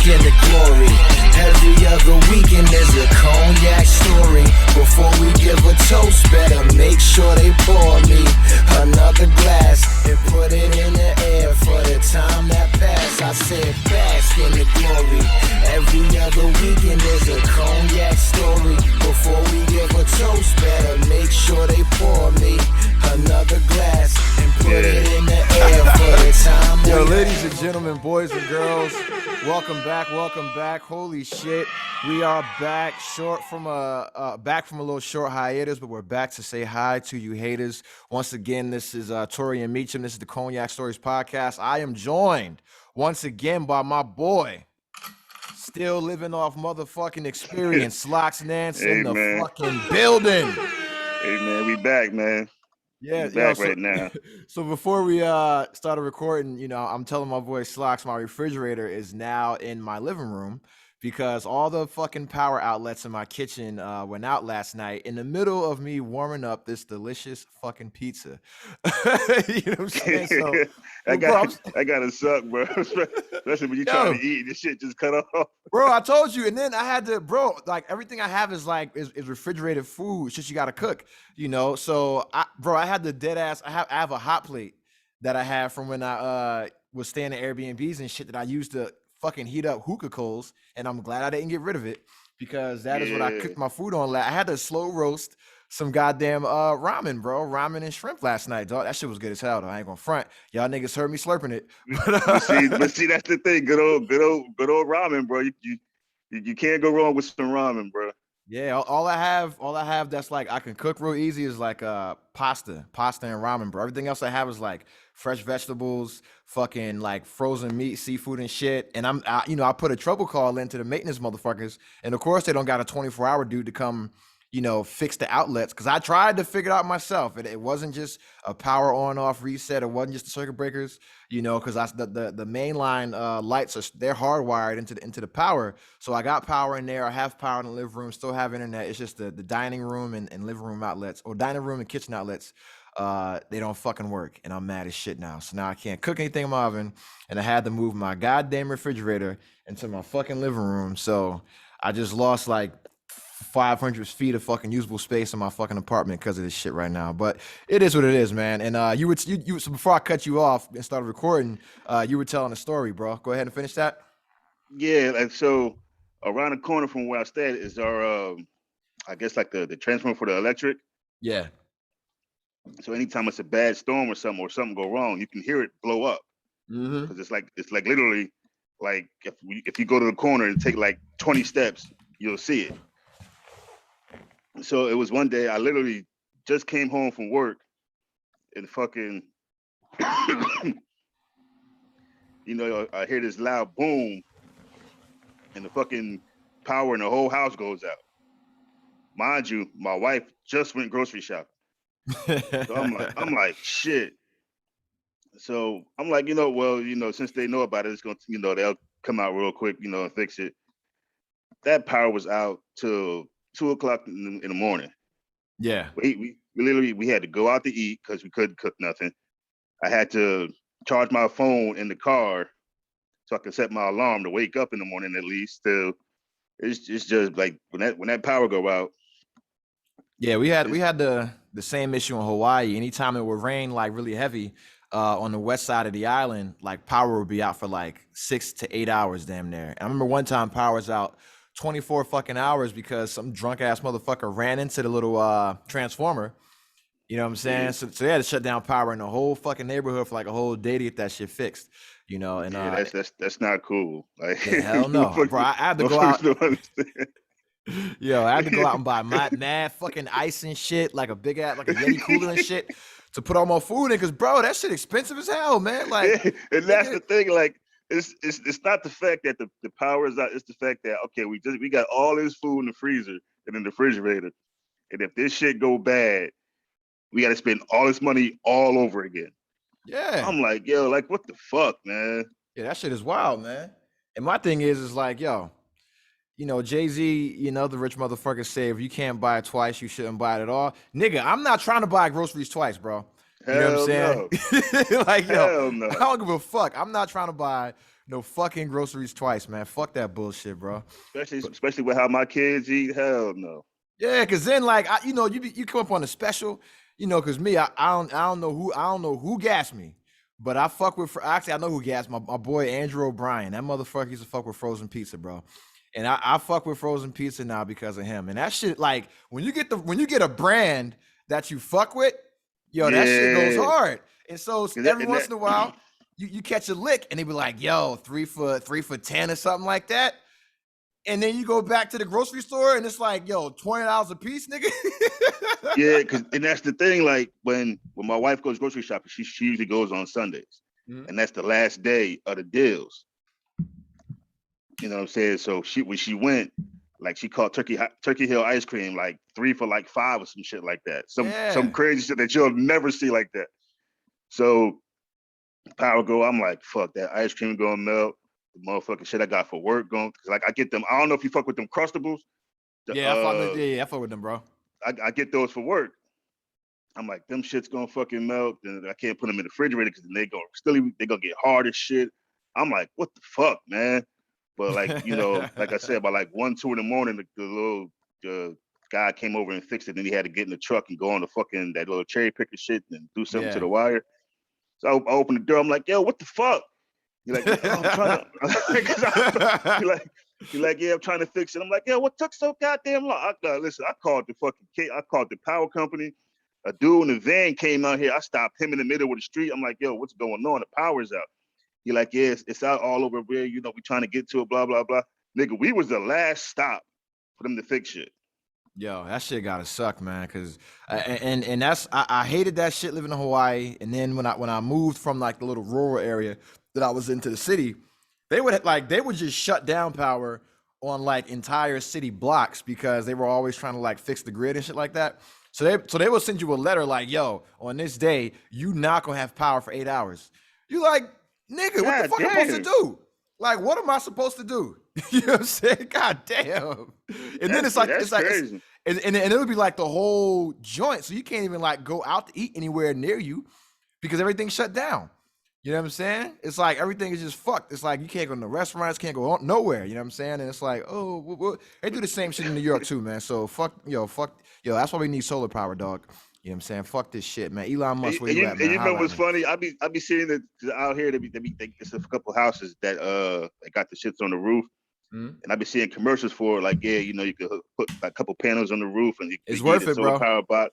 in the glory. Every other weekend there's a cognac story. Before we give a toast, better make sure they pour me another glass and put it in the air for the time that passed. I said bask in the glory. Every other weekend there's a cognac story. Before we give a toast, better make sure they pour me another glass and put it in the air for the time. Yo, ladies and gentlemen, boys and girls, welcome back, welcome back. Holy shit, we are back from a little short hiatus, but we're back to say hi to you haters. Once again, this is Tori and Meacham. This is the Cognac Stories podcast. I am joined once again by my boy, still living off motherfucking experience, Slox Nance in the fucking building. Hey man, we back, man. Yeah, back right now. So before we started recording, I'm telling my boy Slox, my refrigerator is now in my living room because all the fucking power outlets in my kitchen went out last night in the middle of me warming up this delicious fucking pizza. You know what I'm saying? So I gotta suck, bro. Especially when you're trying to eat, this shit just cut off. Bro, I told you, and then I had to, like everything I have is refrigerated food. It's just you gotta cook, So I had the dead ass. I have a hot plate that I have from when I was staying at Airbnbs and shit that I used to fucking heat up hookah coals, and I'm glad I didn't get rid of it because that is what I cooked my food on. I had to slow roast some goddamn ramen, bro. Ramen and shrimp last night, dog. That shit was good as hell, though. I ain't gonna front. Y'all niggas heard me slurping it. But see, that's the thing. Good old ramen, bro. You can't go wrong with some ramen, bro. Yeah, all I have that's like I can cook real easy is like pasta and ramen, bro. Everything else I have is like fresh vegetables, fucking like frozen meat, seafood and shit. And I put a trouble call into the maintenance motherfuckers, and of course they don't got a 24-hour dude to come, fix the outlets, because I tried to figure it out myself. It wasn't just a power on off reset. It wasn't just the circuit breakers, because the mainline lights they're hardwired into the power. So I got power in there. I have power in the living room. Still have internet. It's just the dining room and living room outlets, or dining room and kitchen outlets. They don't fucking work, and I'm mad as shit now. So now I can't cook anything in my oven, and I had to move my goddamn refrigerator into my fucking living room. So I just lost like 500 feet of fucking usable space in my fucking apartment because of this shit right now. But it is what it is, man. And so before I cut you off and started recording, you were telling a story, bro. Go ahead and finish that. Yeah, like so around the corner from where I stay is our I guess like the transformer for the electric. Yeah. So anytime it's a bad storm or something go wrong, you can hear it blow up. Because it's like literally like if you go to the corner and take like 20 steps, you'll see it. So it was one day I literally just came home from work and fucking, I hear this loud boom and the fucking power in the whole house goes out. Mind you, my wife just went grocery shopping. So I'm like, shit. So I'm like, since they know about it, it's going to, they'll come out real quick, and fix it. That power was out till 2:00 in the morning. Yeah. We literally had to go out to eat because we couldn't cook nothing. I had to charge my phone in the car so I could set my alarm to wake up in the morning at least. So it's just like when that power go out. Yeah, we had the same issue in Hawaii. Anytime it would rain like really heavy on the west side of the island, like power would be out for like 6 to 8 hours damn near. And I remember one time power was out 24 fucking hours because some drunk ass motherfucker ran into the little transformer. You know what I'm saying? Yeah. So they had to shut down power in the whole fucking neighborhood for like a whole day to get that shit fixed. And that's not cool. Like hell no, bro. I had to go out. Yo, I had to go out and buy mad fucking ice and shit, like a big ass, like a Yeti cooler and shit, to put all my food in. Because bro, that shit expensive as hell, man. Like, yeah, and that's the thing. Like, it's not the fact that the power is out. It's the fact that we got all this food in the freezer and in the refrigerator, and if this shit go bad, we got to spend all this money all over again. Yeah, I'm like, yo, like what the fuck, man? Yeah, that shit is wild, man. And my thing is like, yo, Jay-Z, the rich motherfuckers say if you can't buy it twice, you shouldn't buy it at all. Nigga, I'm not trying to buy groceries twice, bro. You know what I'm Hell saying? no. Like, yo, Hell no. I don't give a fuck. I'm not trying to buy no fucking groceries twice, man. Fuck that bullshit, bro. Especially with how my kids eat. Hell no. Yeah, cause then like you come up on a special, cause me I don't know who gassed me, but I fuck with actually I know who gassed my boy Andrew O'Brien. That motherfucker used to fuck with frozen pizza, bro. And I fuck with frozen pizza now because of him. And that shit, like when you get a brand that you fuck with, yo, that shit goes Yeah. hard. And so every once in a that while, you catch a lick and they be like, yo, 3 for 10 or something like that. And then you go back to the grocery store and it's like, yo, $20 a piece, nigga. Yeah, and that's the thing. Like when my wife goes grocery shopping, she usually goes on Sundays, and that's the last day of the deals. You know what I'm saying? So when she went, like she caught Turkey Hill ice cream, like 3 for like 5 or some shit like that. Some crazy shit that you'll never see like that. So power go, I'm like, fuck that ice cream gonna melt. The motherfucking shit I got for work going, cause like I get them. I don't know if you fuck with them Crustables. I fuck with them, bro. I get those for work. I'm like, them shit's gonna fucking melt, and I can't put them in the refrigerator because they gonna get hard as shit. I'm like, what the fuck, man? But like, like I said, by like 1, 2 in the morning, the little guy came over and fixed it. Then he had to get in the truck and go on the fucking that little cherry picker shit and do something to the wire. So I opened the door. I'm like, yo, what the fuck? You're like, oh, I'm trying to. You're like, yeah, I'm trying to fix it. I'm like, yeah, what took so goddamn long? Listen, I called the power company. A dude in the van came out here. I stopped him in the middle of the street. I'm like, yo, what's going on? The power's out. You're like, yeah, it's out all over where, we trying to get to it, blah, blah, blah. Nigga, we was the last stop for them to fix shit. Yo, that shit gotta suck, man. Cause and that's I hated that shit living in Hawaii. And then when I moved from like the little rural area that I was into the city, they would just shut down power on like entire city blocks because they were always trying to like fix the grid and shit like that. So they will send you a letter like, yo, on this day, you not gonna have power for 8 hours. You like, nigga, what the fuck am I supposed to do? Like, what am I supposed to do? You know what I'm saying? God damn. And then it's crazy. And it'll be like the whole joint. So you can't even like go out to eat anywhere near you because everything's shut down. You know what I'm saying? It's like everything is just fucked. It's like you can't go to the restaurants, can't go nowhere. You know what I'm saying? And it's like, they do the same shit in New York too, man. So fuck. That's why we need solar power, dog. You know what I'm saying? Fuck this shit, man. Elon Musk, where you at, man? And you know what's funny? I be seeing that out here. It's a couple houses that got the shits on the roof, and I be seeing commercials for like, yeah, you could put like a couple panels on the roof and it's worth it, bro. Power box.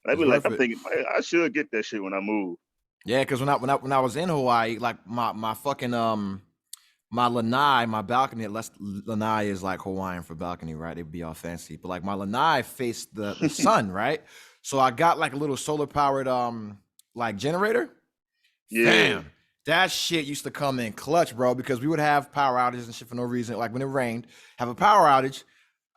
And I be like, I'm thinking, I should get that shit when I move. Yeah, because when I was in Hawaii, like my fucking my lanai, my balcony, lanai is like Hawaiian for balcony, right? It'd be all fancy, but like my lanai faced the sun, right? So I got like a little solar powered like generator. Yeah. Damn, that shit used to come in clutch, bro, because we would have power outages and shit for no reason. Like when it rained, have a power outage,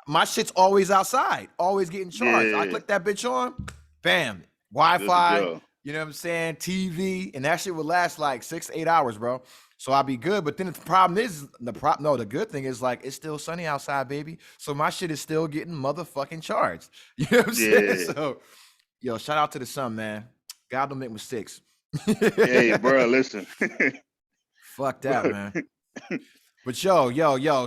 my shit's always outside, always getting charged. Yeah. I click that bitch on, bam, Wi-Fi. You know what I'm saying? TV, and that shit would last like 6 to 8 hours, bro. So I'll be good. But then the problem is the good thing is like it's still sunny outside, baby. So my shit is still getting motherfucking charged. You know what I'm saying? So, yo, shout out to the sun, man. God don't make mistakes. Hey, bro, listen. Fuck that, man. But yo,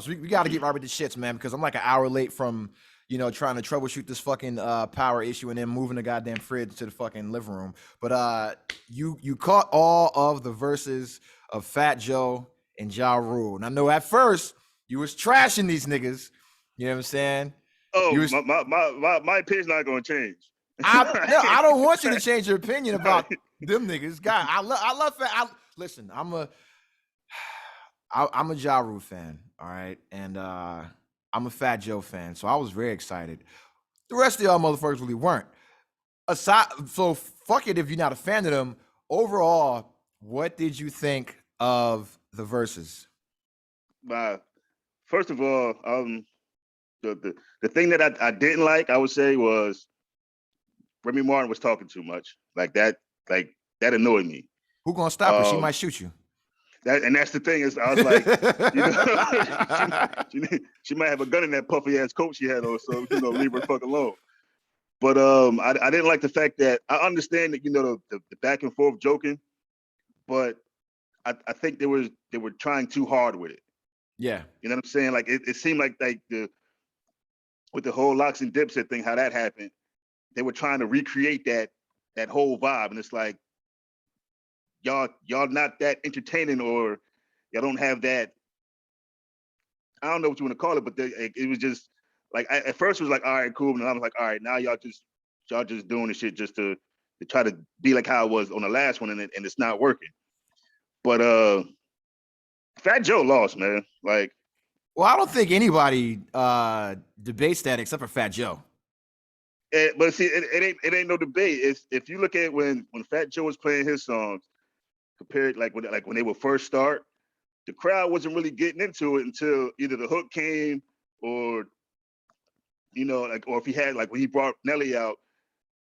so we got to get right with the shits, man, because I'm like an hour late from trying to troubleshoot this fucking power issue and then moving the goddamn fridge to the fucking living room. But you caught all of the verses of Fat Joe and Ja Rule. And I know at first you was trashing these niggas. You know what I'm saying? Oh, my opinion's not gonna change. I don't want you to change your opinion about them niggas. God, I love Fat. Listen, I'm a Ja Rule fan. All right, and I'm a Fat Joe fan, so I was very excited. The rest of y'all motherfuckers really weren't. So fuck it if you're not a fan of them. Overall, what did you think of the verses? First of all, the thing that I didn't like, I would say, was Remy Martin was talking too much. Like that annoyed me. Who gonna stop her? She might shoot you. That's the thing is, I was like, she might have a gun in that puffy ass coat she had on, so leave her fuck alone. But I didn't like the fact that I understand that the back and forth joking, but I think they were trying too hard with it. Yeah. You know what I'm saying? Like it seemed like with the whole Locks and Dipset thing, how that happened, they were trying to recreate that whole vibe, and it's like y'all not that entertaining, or y'all don't have that. I don't know what you want to call it, but it was just like at first it was like, all right, cool, and I was like, all right, now y'all just doing the shit just to try to be like how it was on the last one, and it's not working. But Fat Joe lost, man. Like, well, I don't think anybody debates that except for Fat Joe. But see, it ain't no debate. It's if you look at when Fat Joe was playing his songs, compared when they would first start, the crowd wasn't really getting into it until either the hook came or or if he had when he brought Nelly out,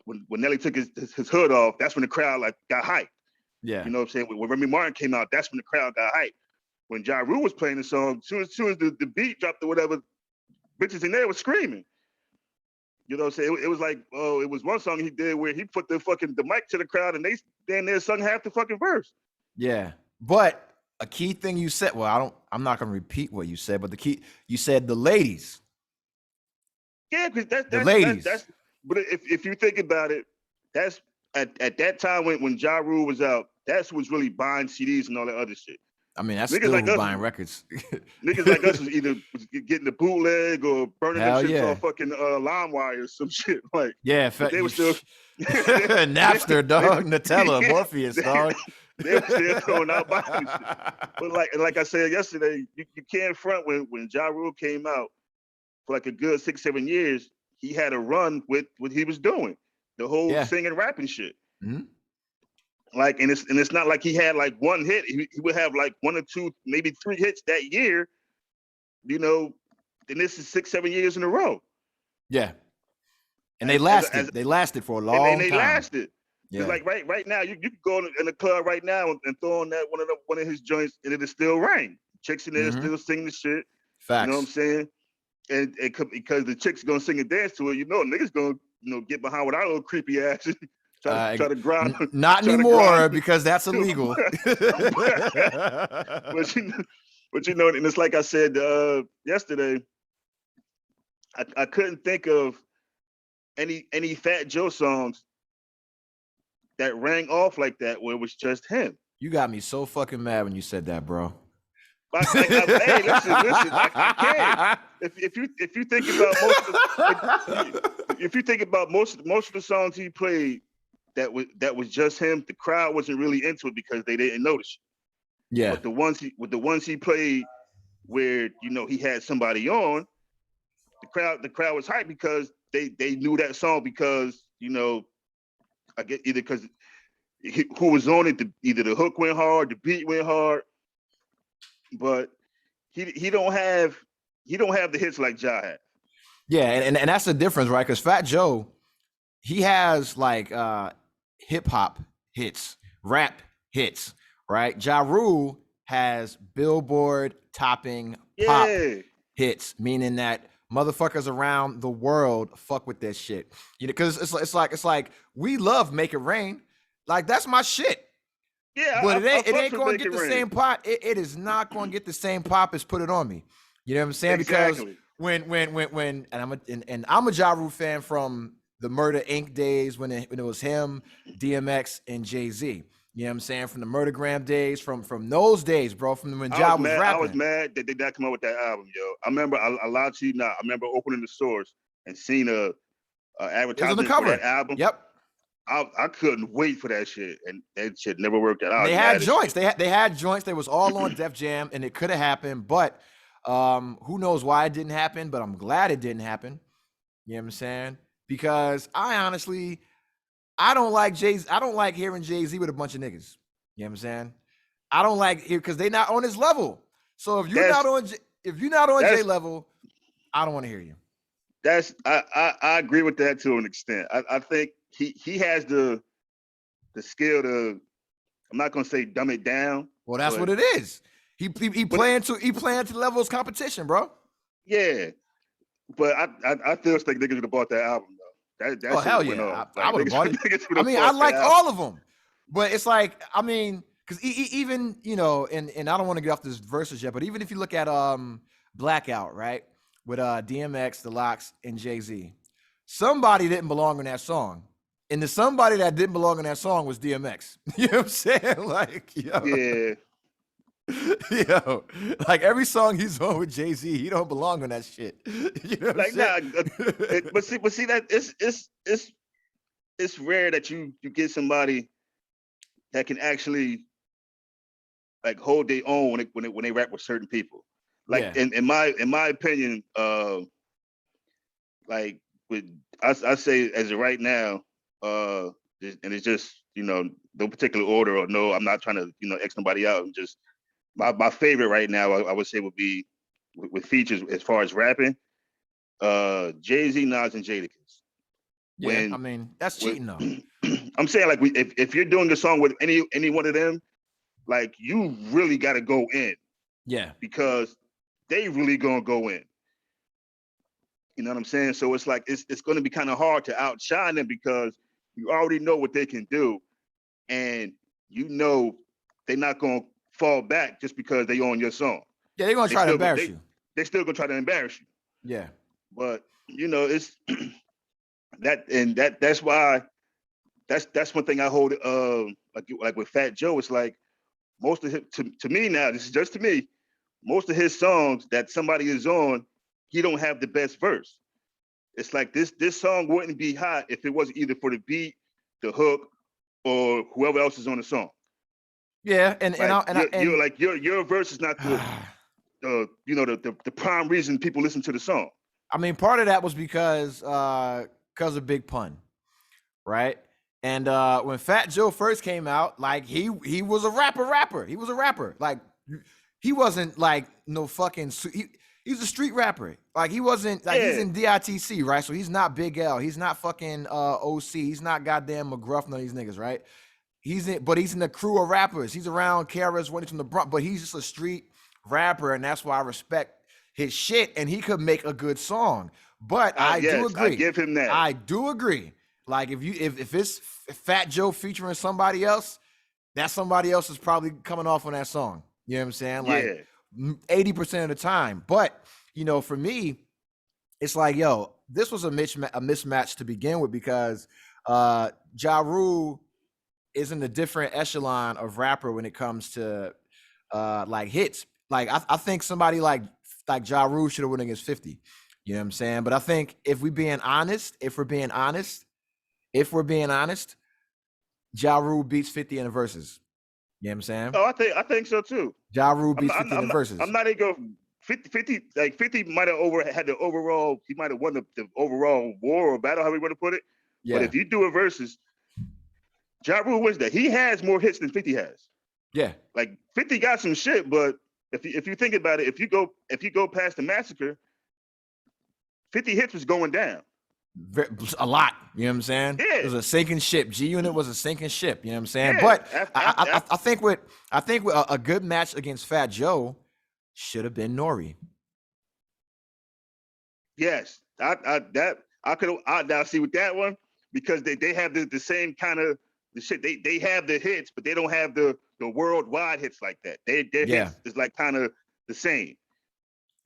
when Nelly took his hood off, that's when the crowd got hyped. Yeah. You know what I'm saying? When Remy Martin came out, that's when the crowd got hyped. When Ja Rule was playing the song, soon as the beat dropped or whatever, bitches in there was screaming. You know what I'm saying? It was like, it was one song he did where he put the mic to the crowd and they stand there sung half the fucking verse. Yeah. But a key thing you said, I'm not going to repeat what you said, but you said the ladies. Yeah, because that's the ladies. But if you think about it, that's at that time when Ja Rule was out, that's who was really buying CDs and all that other shit. I mean, that's niggas still like us, buying records. Niggas like us was either getting the bootleg or burning Hell them shits yeah. off fucking LimeWire or some shit. Like, yeah, they were still Napster, dog, Nutella, Morpheus, dog. They were still throwing out buying shit. But like I said yesterday, you can't front when Ja Rule came out for like a good 6-7 years. He had a run with what he was doing, the whole singing, rapping shit. Mm-hmm. Like, and it's not like he had like one hit. He would have like 1 or 2, maybe 3 hits that year. And this is 6-7 years in a row. Yeah, and they lasted. They lasted for a long time. And they lasted. Yeah. Like right now, you could go in the club right now and throw on that one of his joints, and it'll still ring. Chicks in there still singing the shit. Facts. You know what I'm saying? And because the chicks gonna sing and dance to it, niggas gonna get behind with our little creepy ass. Try to grind. Not anymore because that's illegal. But and it's like I said yesterday. I couldn't think of any Fat Joe songs that rang off like that where it was just him. You got me so fucking mad when you said that, bro. Hey, listen. I can't. If you think about most of the songs he played, that was just him. The crowd wasn't really into it because they didn't notice it. Yeah. But the ones he played where he had somebody on, the crowd was hyped because they knew that song because I get either because who was on it, either the hook went hard, the beat went hard, but he don't have the hits like Ja had. Yeah, and that's the difference, right? Because Fat Joe, he has like hip hop hits, rap hits, right? Ja Rule has Billboard topping pop hits, meaning that motherfuckers around the world fuck with that shit. Because it's like we love Make It Rain, like that's my shit. Yeah, but it ain't gonna get the same pop. It is not gonna get the same pop as Put It On Me. You know what I'm saying? Exactly. Because when I'm a Ja Rule fan from the Murder Inc. days when it was him, DMX, and Jay-Z. You know what I'm saying? From the Murdergram days, from those days, bro. From when Ja was rapping. I was mad that they did not come out with that album, yo. I remember, I lied to you not. I remember opening the stores and seeing a advertisement for that album. Yep. I couldn't wait for that shit, and that shit never worked out. They had joints. They had joints. They was all on Def Jam, and it could have happened, but who knows why it didn't happen? But I'm glad it didn't happen. You know what I'm saying? Because I honestly, I don't like hearing Jay-Z with a bunch of niggas. You know what I'm saying? I don't like it because they're not on his level. So if you're not on Jay level, I don't want to hear you. I agree with that to an extent. I think he has the skill to, I'm not gonna say dumb it down. Well, that's what it is. He playing to the level of competition, bro. Yeah. But I still think niggas would have bought that album though. That Oh shit hell went yeah, off. I Like would have bought it. niggas would I have mean, I bought that like out. all of them, but it's like, I mean, because even and I don't want to get off this verses yet, but even if you look at Blackout, right, with DMX, the Lox, and Jay-Z, somebody didn't belong in that song, and the somebody that didn't belong in that song was DMX. You know what I'm saying? Like, Yeah, yo, like every song he's on with Jay-Z, he don't belong on that shit. You know what I'm like nah. saying? But see that it's rare that you get somebody that can actually like hold their own when they rap with certain people. Like Yeah. in my opinion, like with I say as of right now, and it's just no particular order or no, I'm not trying to X somebody out. I'm just my favorite right now. I would say would be with features as far as rapping, Jay-Z, Nas, and Jadakiss. Yeah, I mean, that's When cheating though. I'm saying like if you're doing a song with any one of them, like you really got to go in Yeah. because they really gonna go in. You know what I'm saying? So it's like it's going to be kind of hard to outshine them because you already know what they can do, and they're not going to fall back just because they own your song. Yeah, they're gonna try to embarrass you. They still gonna try to embarrass you. Yeah. But it's that's why that's one thing I hold like with Fat Joe. It's like most of his, to me now, this is just to me, most of his songs that somebody is on, he don't have the best verse. It's like this song wouldn't be hot if it wasn't either for the beat, the hook, or whoever else is on the song. Yeah, and your verse is not the prime reason people listen to the song. I mean, part of that was because of Big Pun, right? And when Fat Joe first came out, like he was a rapper. He was a rapper. Like he wasn't like no fucking. He's a street rapper. Like he wasn't like he's in DITC, right? So he's not Big L. He's not fucking OC. He's not goddamn McGruff. None of these niggas, right? He's in the crew of rappers. He's around KRS One from the Bronx, but he's just a street rapper, and that's why I respect his shit. And he could make a good song. But I do agree. I give him that. I do agree. Like if it's Fat Joe featuring somebody else, that somebody else is probably coming off on that song. You know what I'm saying? Like 80% of the time. But for me, it's like, yo, this was a mismatch to begin with because Ja Rule is in a different echelon of rapper when it comes to like hits. Like I think somebody like Ja Rule should have won against 50. You know what I'm saying? But I think if we're being honest, Ja Rule beats 50 in the verses. You know what I'm saying? Oh, I think so too. Ja Rule beats 50 in the verses. I'm not even going 50 like 50 might have had the overall, he might have won the overall war or battle, however you want to put it. Yeah. But if you do a versus, Ja Rule wins that. He has more hits than 50 has. Yeah. Like 50 got some shit, but if you think about it, if you go past the massacre, 50 hits was going down. A lot, you know what I'm saying? Yeah. It was a sinking ship. G Unit was a sinking ship, you know what I'm saying? Yeah. But I think with a good match against Fat Joe should have been Nori. Yes, I could now see with that one because they have the same kind of the shit. They have the hits, but they don't have the worldwide hits like that. Their hits is like kind of the same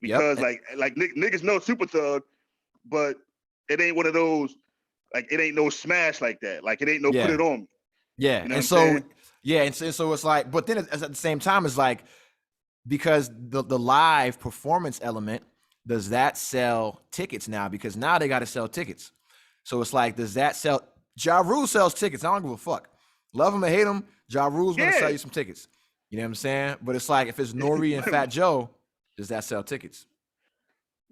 because like niggas know Super Thug, but it ain't one of those, like it ain't no smash like that. Like it ain't no put it on me. Yeah, you know and so it's like, but then at the same time, it's like because the live performance element, does that sell tickets now? Because now they got to sell tickets. So it's like, does that sell? Ja Rule sells tickets. I don't give a fuck. Love him or hate him, Ja Rule's gonna sell you some tickets. You know what I'm saying? But it's like if it's Nori and Fat Joe, does that sell tickets?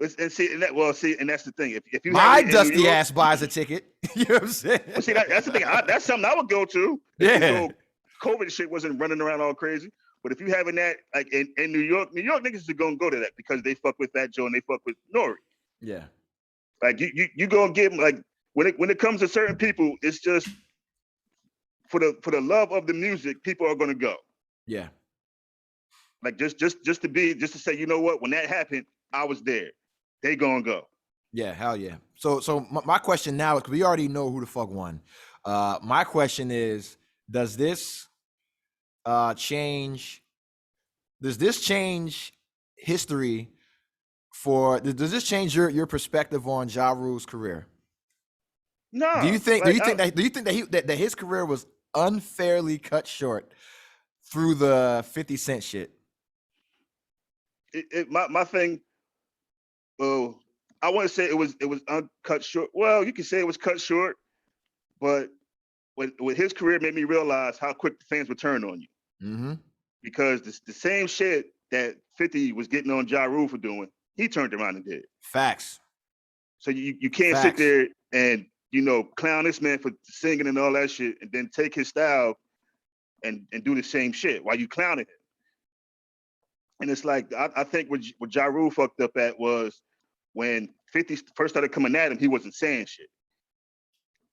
And that's the thing. If you my dusty ass buys a ticket, you know what I'm saying? Well, see, that's the thing. That's something I would go to. COVID shit wasn't running around all crazy. But if you having that like in New York niggas are gonna go to that because they fuck with Fat Joe and they fuck with Nori. Yeah. Like you gonna give them like when it comes to certain people, it's just for the love of the music, people are gonna go. Yeah. Like just to say, you know what, when that happened, I was there. They gonna go. Yeah, hell yeah. So my question now is, 'cause we already know who the fuck won. My question is, does this change? Does this change history for? Does this change your perspective on Ja Rule's career? Do Nah, you think? Do like you think that? Do you think that that his career was unfairly cut short through the 50 Cent shit? my thing. Well, I want to say it was uncut short. Well, you can say it was cut short, but with his career made me realize how quick the fans would turn on you, Mm-hmm. because the same shit that 50 was getting on Ja Rule for doing, he turned around and did. Facts. So you can't sit Facts. there and clown this man for singing and all that shit, and then take his style and do the same shit while you clowning him. And it's like I think what Ja Rule fucked up at was when 50 first started coming at him, he wasn't saying shit.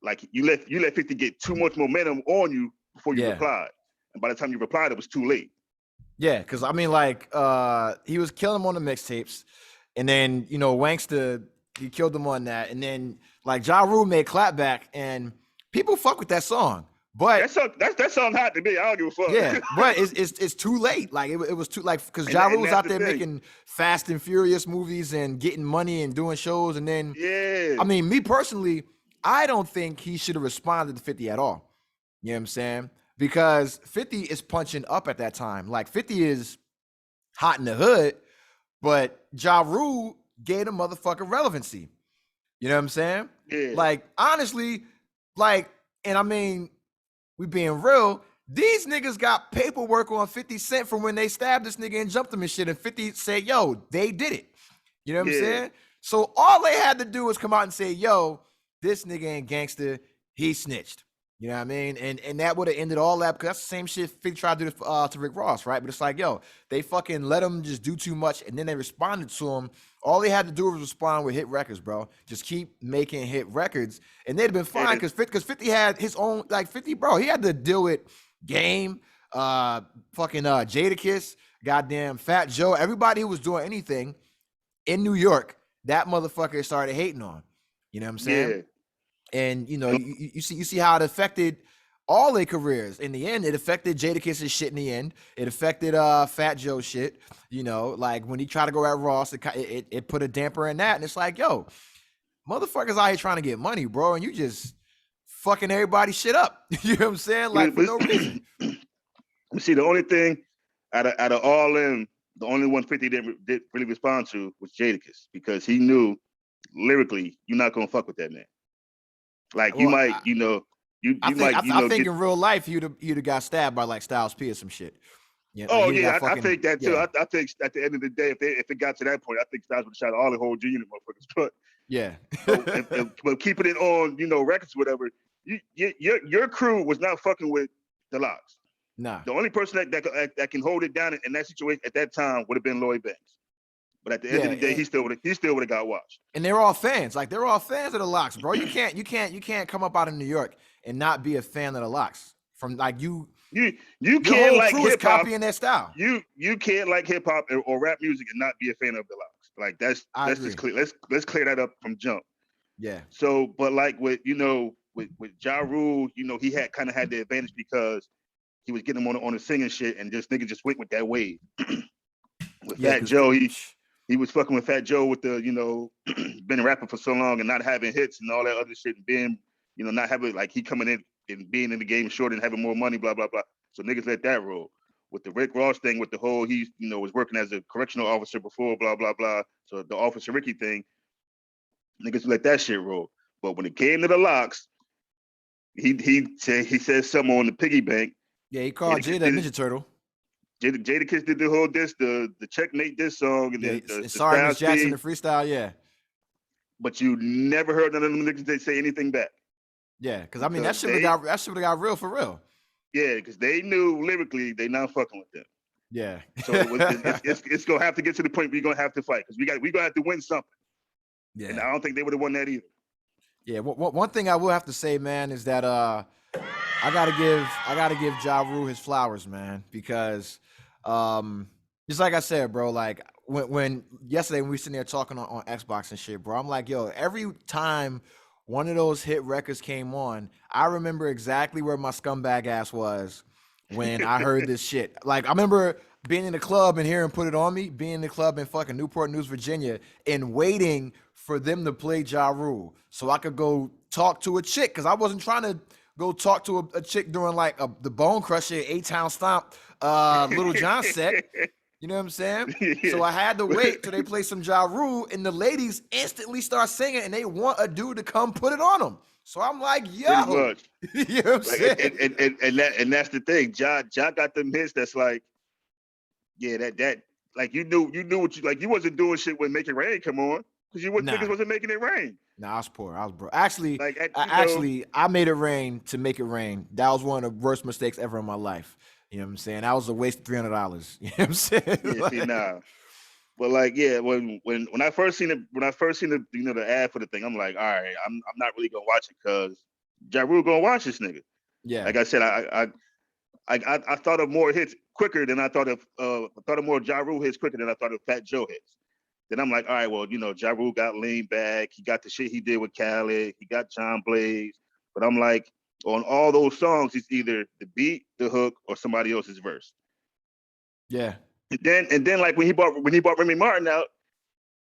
Like you let 50 get too much momentum on you before you Yeah. replied. And by the time you replied, it was too late. Yeah, because I mean, like, he was killing him on the mixtapes, and then Wanksta, he killed him on that, and then like Ja Rule made Clapback, and people fuck with that song, but That song hot to me. I don't give a fuck. yeah, but it's too late. Like it was too, like, because Ja And Rule was that's out the there thing. making Fast and Furious movies and getting money and doing shows, and then Yeah. I mean, me personally, I don't think he should have responded to 50 at all. You know what I'm saying? Because 50 is punching up at that time. Like 50 is hot in the hood, but Ja Rule gave the motherfucker relevancy. You know what I'm saying? Yeah. Like, honestly, like, and I mean, we being real, these niggas got paperwork on 50 Cent from when they stabbed this nigga and jumped him and shit. And 50 said, yo, they did it. You know what I'm Yeah. saying? So all they had to do was come out and say, yo, this nigga ain't gangster. He snitched. You know what I mean? And that would have ended all that, because that's the same shit 50 tried to do to Rick Ross, right? But it's like, yo, they fucking let him just do too much, and then they responded to him. All they had to do was respond with hit records, bro. Just keep making hit records, and they'd have been fine, because 50 had his own, like 50, bro. He had to deal with Game, fucking Jadakiss, goddamn Fat Joe, everybody who was doing anything in New York, that motherfucker started hating on. You know what I'm saying? Yeah. And you see how it affected all their careers. In the end, it affected Jadakiss's shit. In the end, it affected Fat Joe shit. Like when he tried to go at Ross, it put a damper in that. And it's like, yo, motherfuckers out here trying to get money, bro, and you just fucking everybody shit up. You know what I'm saying? Like, for no reason. See, the only thing out of all them, the only one 50 didn't really respond to was Jadakiss, because he knew lyrically you're not gonna fuck with that man. Like you Well, might, I think in real life you'd have got stabbed by like Styles P or some shit. Yeah. Oh Like, yeah, I think that too. Yeah. I think at the end of the day, if it got to that point, I think Styles would have shot all the whole junior motherfuckers. But yeah. but keeping it on, records, whatever. Your crew was not fucking with the Lox. Nah. The only person that can hold it down in that situation at that time would have been Lloyd Banks. But at the end of the day, he still would have got watched. And they're all fans. Like, they're all fans of the Lox, bro. You can't come up out of New York and not be a fan of the Lox. From like you can't like hip hop, copying their style. You can't like hip hop or rap music and not be a fan of the Lox. Like that's just clear. Let's clear that up from jump. Yeah. So, but like with Ja Rule, he had kind of had the advantage because he was getting him on the singing shit, and just nigga just went with that wave. With Fat Joe, he was fucking with Fat Joe with the been rapping for so long and not having hits and all that other shit, and being not having, like, he coming in and being in the game short and having more money, blah blah blah. So niggas let that roll. With the Rick Ross thing, with the whole he was working as a correctional officer before, blah blah blah. So the Officer Ricky thing, niggas let that shit roll. But when it came to the Lox, he said something on the piggy bank. Yeah, he called Jada a Ninja Turtle. Jadakiss did the whole the Checkmate diss song, and then the Sorry, Miss Jackson, the freestyle, yeah. But you never heard none of them niggas say anything back. Yeah, because I mean that shit would have got real for real. Yeah, because they knew lyrically they not fucking with them. Yeah. So it's gonna have to get to the point where you're gonna have to fight, because we gonna have to win something. Yeah. And I don't think they would have won that either. Yeah. One thing I will have to say, man, is that I gotta give Ja Rule his flowers, man, because Just like I said, bro, like when yesterday when we sitting there talking on Xbox and shit, bro, I'm like, yo, every time one of those hit records came on, I remember exactly where my scumbag ass was when I heard this shit. Like I remember being in the club and hearing Put It On Me, being in the club in fucking Newport News, Virginia, and waiting for them to play Ja Rule so I could go talk to a chick, because I wasn't trying to go talk to a chick during like the Bone Crusher, A-Town Stomp, Little John set. You know what I'm saying? So I had to wait till they play some Ja Rule, and the ladies instantly start singing, and they want a dude to come put it on them. So I'm like, Pretty yo, much. you know what I'm saying? And that's the thing. Ja got them hits that's like, yeah, that like you knew what you like. You wasn't doing shit when Make It Rain come on, because niggas wasn't making it rain. Nah, I was poor. I was broke. Actually, Like I made it rain to make it rain. That was one of the worst mistakes ever in my life. You know what I'm saying? That was a waste of $300. You know what I'm saying? Yeah, see, nah. But like, yeah, when I first seen the the ad for the thing, I'm like, all right, I'm not really gonna watch it because Ja Rule gonna watch this nigga. Yeah. Like I said, I thought of more hits quicker than I thought of more Ja Rule hits quicker than I thought of Fat Joe hits. Then I'm like, all right, well, Ja Rule got Lean Back, he got the shit he did with Khaled, he got John Blaze, but I'm like, on all those songs, it's either the beat, the hook, or somebody else's verse. Yeah. And then like when he bought Remy Martin out,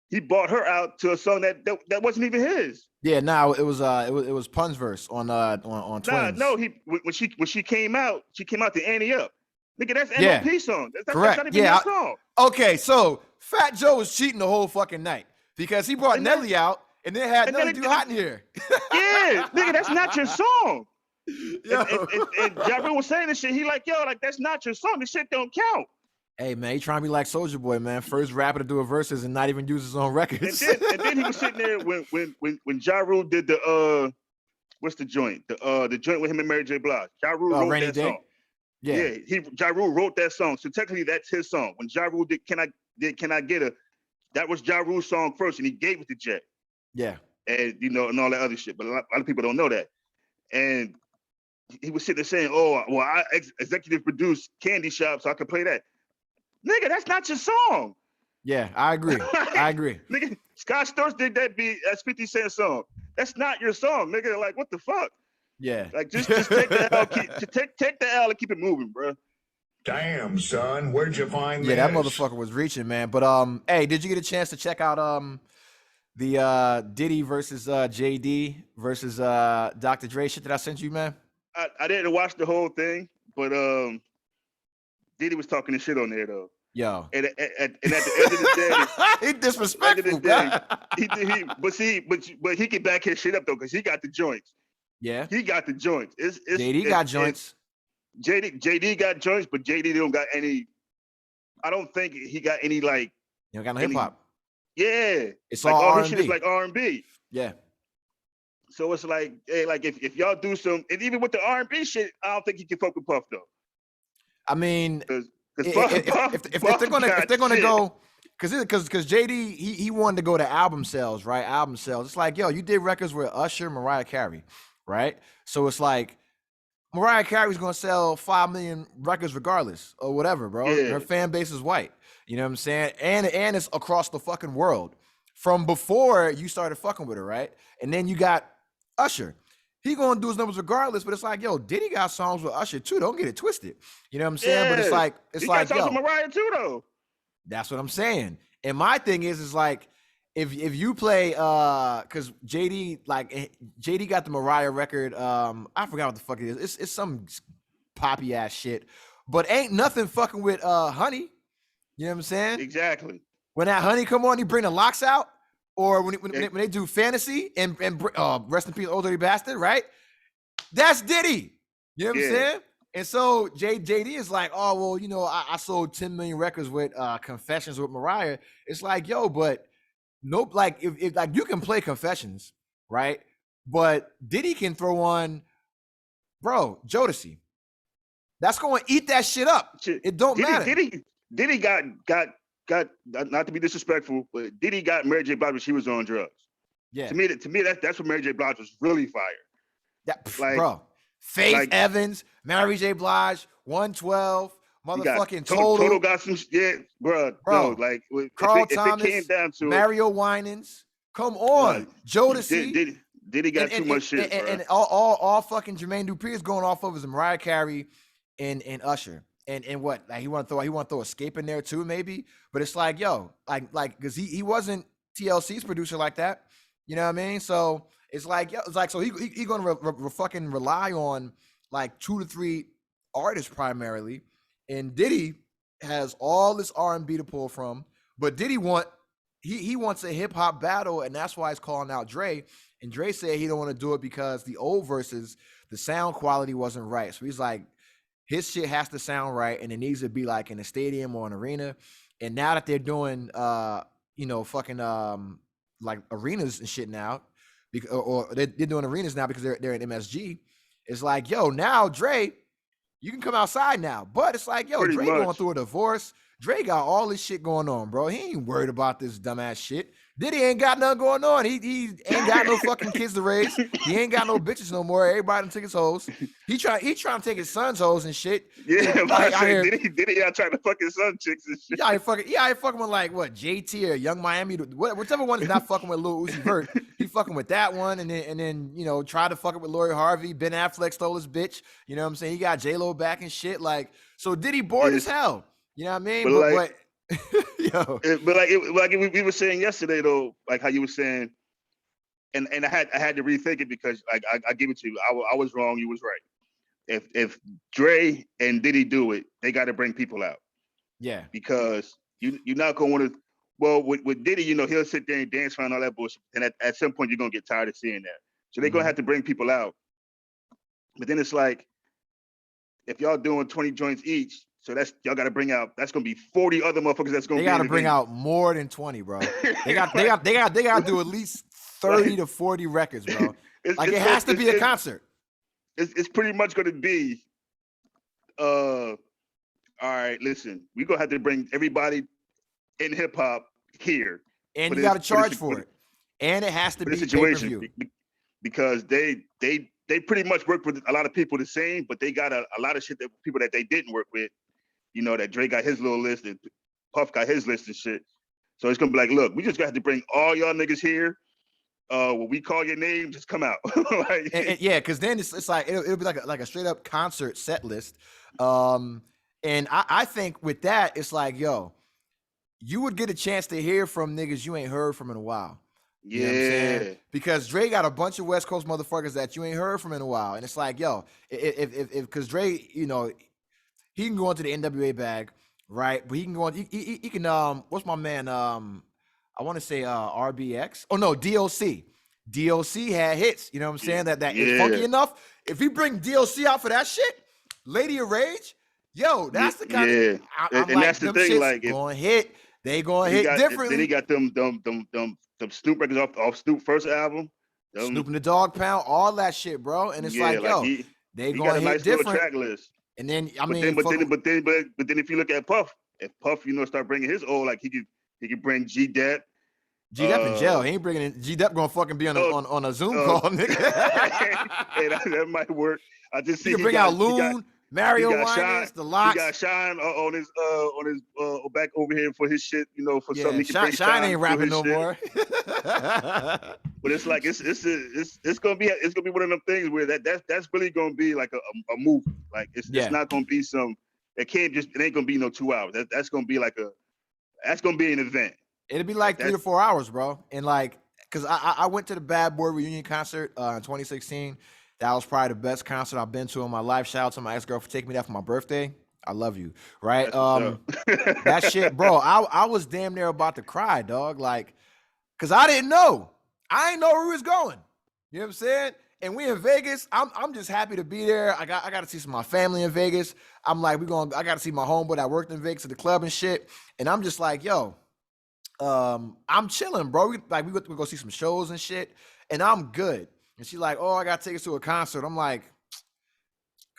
he bought her out to a song that wasn't even his. Yeah, no, it was Pun's verse on Twins. No, when she came out to Annie Up. Nigga, that's NOP song. That's correct. Not even that song. Okay, so Fat Joe was cheating the whole fucking night because he brought Nelly out and then had Nelly do Hot in Here. Yeah, nigga, that's not your song. And Ja Rule was saying this shit. He like, yo, like that's not your song. This shit don't count. Hey man, he trying to be like Soulja Boy, man. First rapper to do a verses and not even use his own records. And then he was sitting there when Ja Rule did the what's the joint? The joint with him and Mary J. Blige. Ja Rule wrote that song. Yeah, Ja Rule wrote that song. So technically that's his song. When Ja Rule did Can I Get Her, that was Ja Rule's song first, and he gave it to Jet. Yeah. And and all that other shit. But a lot of people don't know that. And he was sitting there saying, oh, well, I executive produced Candy Shop, so I can play that. Nigga, that's not your song. Yeah, I agree. Nigga, Scott Storch did that beat. That's 50 Cent song. That's not your song, nigga. Like, what the fuck? Yeah. Like, just take the L, take the L and keep it moving, bro. Damn, son, where'd you find this? Yeah, that motherfucker was reaching, man. But hey, did you get a chance to check out the Diddy versus JD versus Dr. Dre shit that I sent you, man? I didn't watch the whole thing, but Diddy was talking this shit on there though. Yo. And at the end of the day, he disrespectful. But he can back his shit up though, because he got the joints. Yeah. He got the joints. JD got joints. JD got joints, but JD don't got any. I don't think he got any like. You don't got no hip hop. Yeah, it's like all R&B. His shit is like R&B. Yeah. So it's like, hey, like if y'all do some, and even with the R&B shit, I don't think he can fuck with Puff though. I mean, if they're gonna go, because JD he wanted to go to album sales, right? Album sales. It's like, yo, you did records with Usher, Mariah Carey, right? So it's like Mariah Carey's gonna sell 5 million records regardless or whatever, bro. Yeah. Her fan base is white. You know what I'm saying? And it's across the fucking world from before you started fucking with her, right? And then you got Usher. He gonna do his numbers regardless, but it's like, yo, Diddy got songs with Usher too. Don't get it twisted. You know what I'm saying? Yeah. But it's like, he got songs with Mariah too, though. That's what I'm saying. And my thing is like, if you play, because JD got the Mariah record. I forgot what the fuck it is. It's some poppy ass shit, but ain't nothing fucking with Honey. You know what I'm saying? Exactly. When that Honey come on, he bring the locks out. Or when they do Fantasy and rest in peace, Old Dirty Bastard, right? That's Diddy. You know what I'm saying? And so JD is like, oh, well, you know, I sold 10 million records with Confessions with Mariah. It's like, yo, but nope, like if like you can play Confessions, right? But Diddy can throw on, bro, Jodeci. That's going to eat that shit up. It don't matter. Diddy got not to be disrespectful, but Diddy got Mary J. Blige when she was on drugs. Yeah. To me, that's when Mary J. Blige was really fire. That, like, bro, Faith Evans, Mary J. Blige, 112, Motherfucking Total got some bro. No, like Carl if it came Thomas, down to Mario Winans. Come on, Jodeci. Diddy got too much shit, bro. And all fucking Jermaine Dupri is going off of is Mariah Carey and Usher. And what, like he want to throw Escape in there too, maybe. But it's like, yo, like because he wasn't TLC's producer like that. You know what I mean? So it's like, yo, it's like, so he gonna fucking rely on like 2 to 3 artists primarily. And Diddy has all this R&B to pull from, but Diddy he wants a hip hop battle, and that's why he's calling out Dre. And Dre said he don't want to do it because the old verses, the sound quality wasn't right. So he's like, his shit has to sound right, and it needs to be like in a stadium or an arena. And now that they're doing, fucking like arenas and shit now, because or they're doing arenas now because they're in MSG. It's like, yo, now Dre, you can come outside now. But it's like, yo, Dre going through a divorce. Dre got all this shit going on, bro. He ain't worried about this dumbass shit. Diddy ain't got nothing going on. He ain't got no fucking kids to raise. He ain't got no bitches no more. Everybody done took his hoes. He trying to take his son's hoes and shit. Yeah, Diddy out trying to fuck his son chicks and shit. I ain't fucking with like what, JT or Young Miami, whichever one is not fucking with Lil Uzi Vert. He fucking with that one, and then tried to fuck it with Lori Harvey. Ben Affleck stole his bitch. You know what I'm saying? He got J-Lo back and shit. Like, so Diddy bored as hell. You know what I mean? But we were saying yesterday though, like how you were saying, and I had to rethink it because I give it to you. I was wrong, you was right. If Dre and Diddy do it, they got to bring people out. Yeah. Because you're not gonna want to. Well, with Diddy, he'll sit there and dance around all that bullshit, and at some point you're gonna get tired of seeing that. So they're gonna have to bring people out. But then it's like, if y'all doing 20 joints each. So y'all got to bring out. That's gonna be 40 other motherfuckers. That's gonna. They got to bring out more than 20, bro. They got to do at least 30 to 40 records, bro. It has to be a concert. It's pretty much gonna be. All right, listen. We're gonna have to bring everybody in hip hop here, and you got to charge for it, and it has to be pay-per-view. Because they pretty much work with a lot of people the same, but they got a lot of shit that people that they didn't work with. That Drake got his little list and Puff got his list and shit. So it's gonna be like, look, we just got to bring all y'all niggas here. When we call your name, just come out. Because then it's like it'll be like a straight up concert set list. And I think with that, it's like, yo, you would get a chance to hear from niggas you ain't heard from in a while. You know what I'm saying? Because Dre got a bunch of West Coast motherfuckers that you ain't heard from in a while, and it's like, yo, if because Dre, he can go into the NWA bag, right? But he can go on. He can. What's my man? I want to say RBX. Oh no, DOC. DOC had hits. You know what I'm saying? That is funky enough. If he bring DOC out for that shit, Lady of Rage, yo, that's the kind of. I'm and that's the thing. Like, going hit. They going hit differently. Then he got them Snoop records off Snoop first album. Snoop and the Dog Pound, all that shit, bro. And it's like, yo, they going to hit different. Track list. And then but then if you look at Puff, if Puff, start bringing his old, like he could bring G-Dep. G-Dep in jail. He ain't bringing in. G-Dep gonna fucking be on a Zoom call, nigga. Hey, that might work. I just see he can bring out Loon, Mario Winans, the Lox. He got Shine on his back over here for his shit, for something he can bring. Shine ain't rapping no more. But it's like it's gonna be one of them things where that's really gonna be like a movie. Like it's not gonna be it ain't gonna be no 2 hours. That's gonna be that's gonna be an event. It'll be like 3 to 4 hours, bro. And like, cause I went to the Bad Boy reunion concert in 2016. That was probably the best concert I've been to in my life. Shout out to my ex-girl for taking me there for my birthday. I love you, right? That shit, bro. I was damn near about to cry, dog. Like, cause I didn't know. I didn't know where we was going. You know what I'm saying? And we in Vegas. I'm just happy to be there. I got to see some of my family in Vegas. I'm like, I got to see my homeboy that worked in Vegas at the club and shit. And I'm just like, yo, I'm chilling, bro. We go see some shows and shit, and I'm good. And she's like, oh, I got tickets to a concert. I'm like,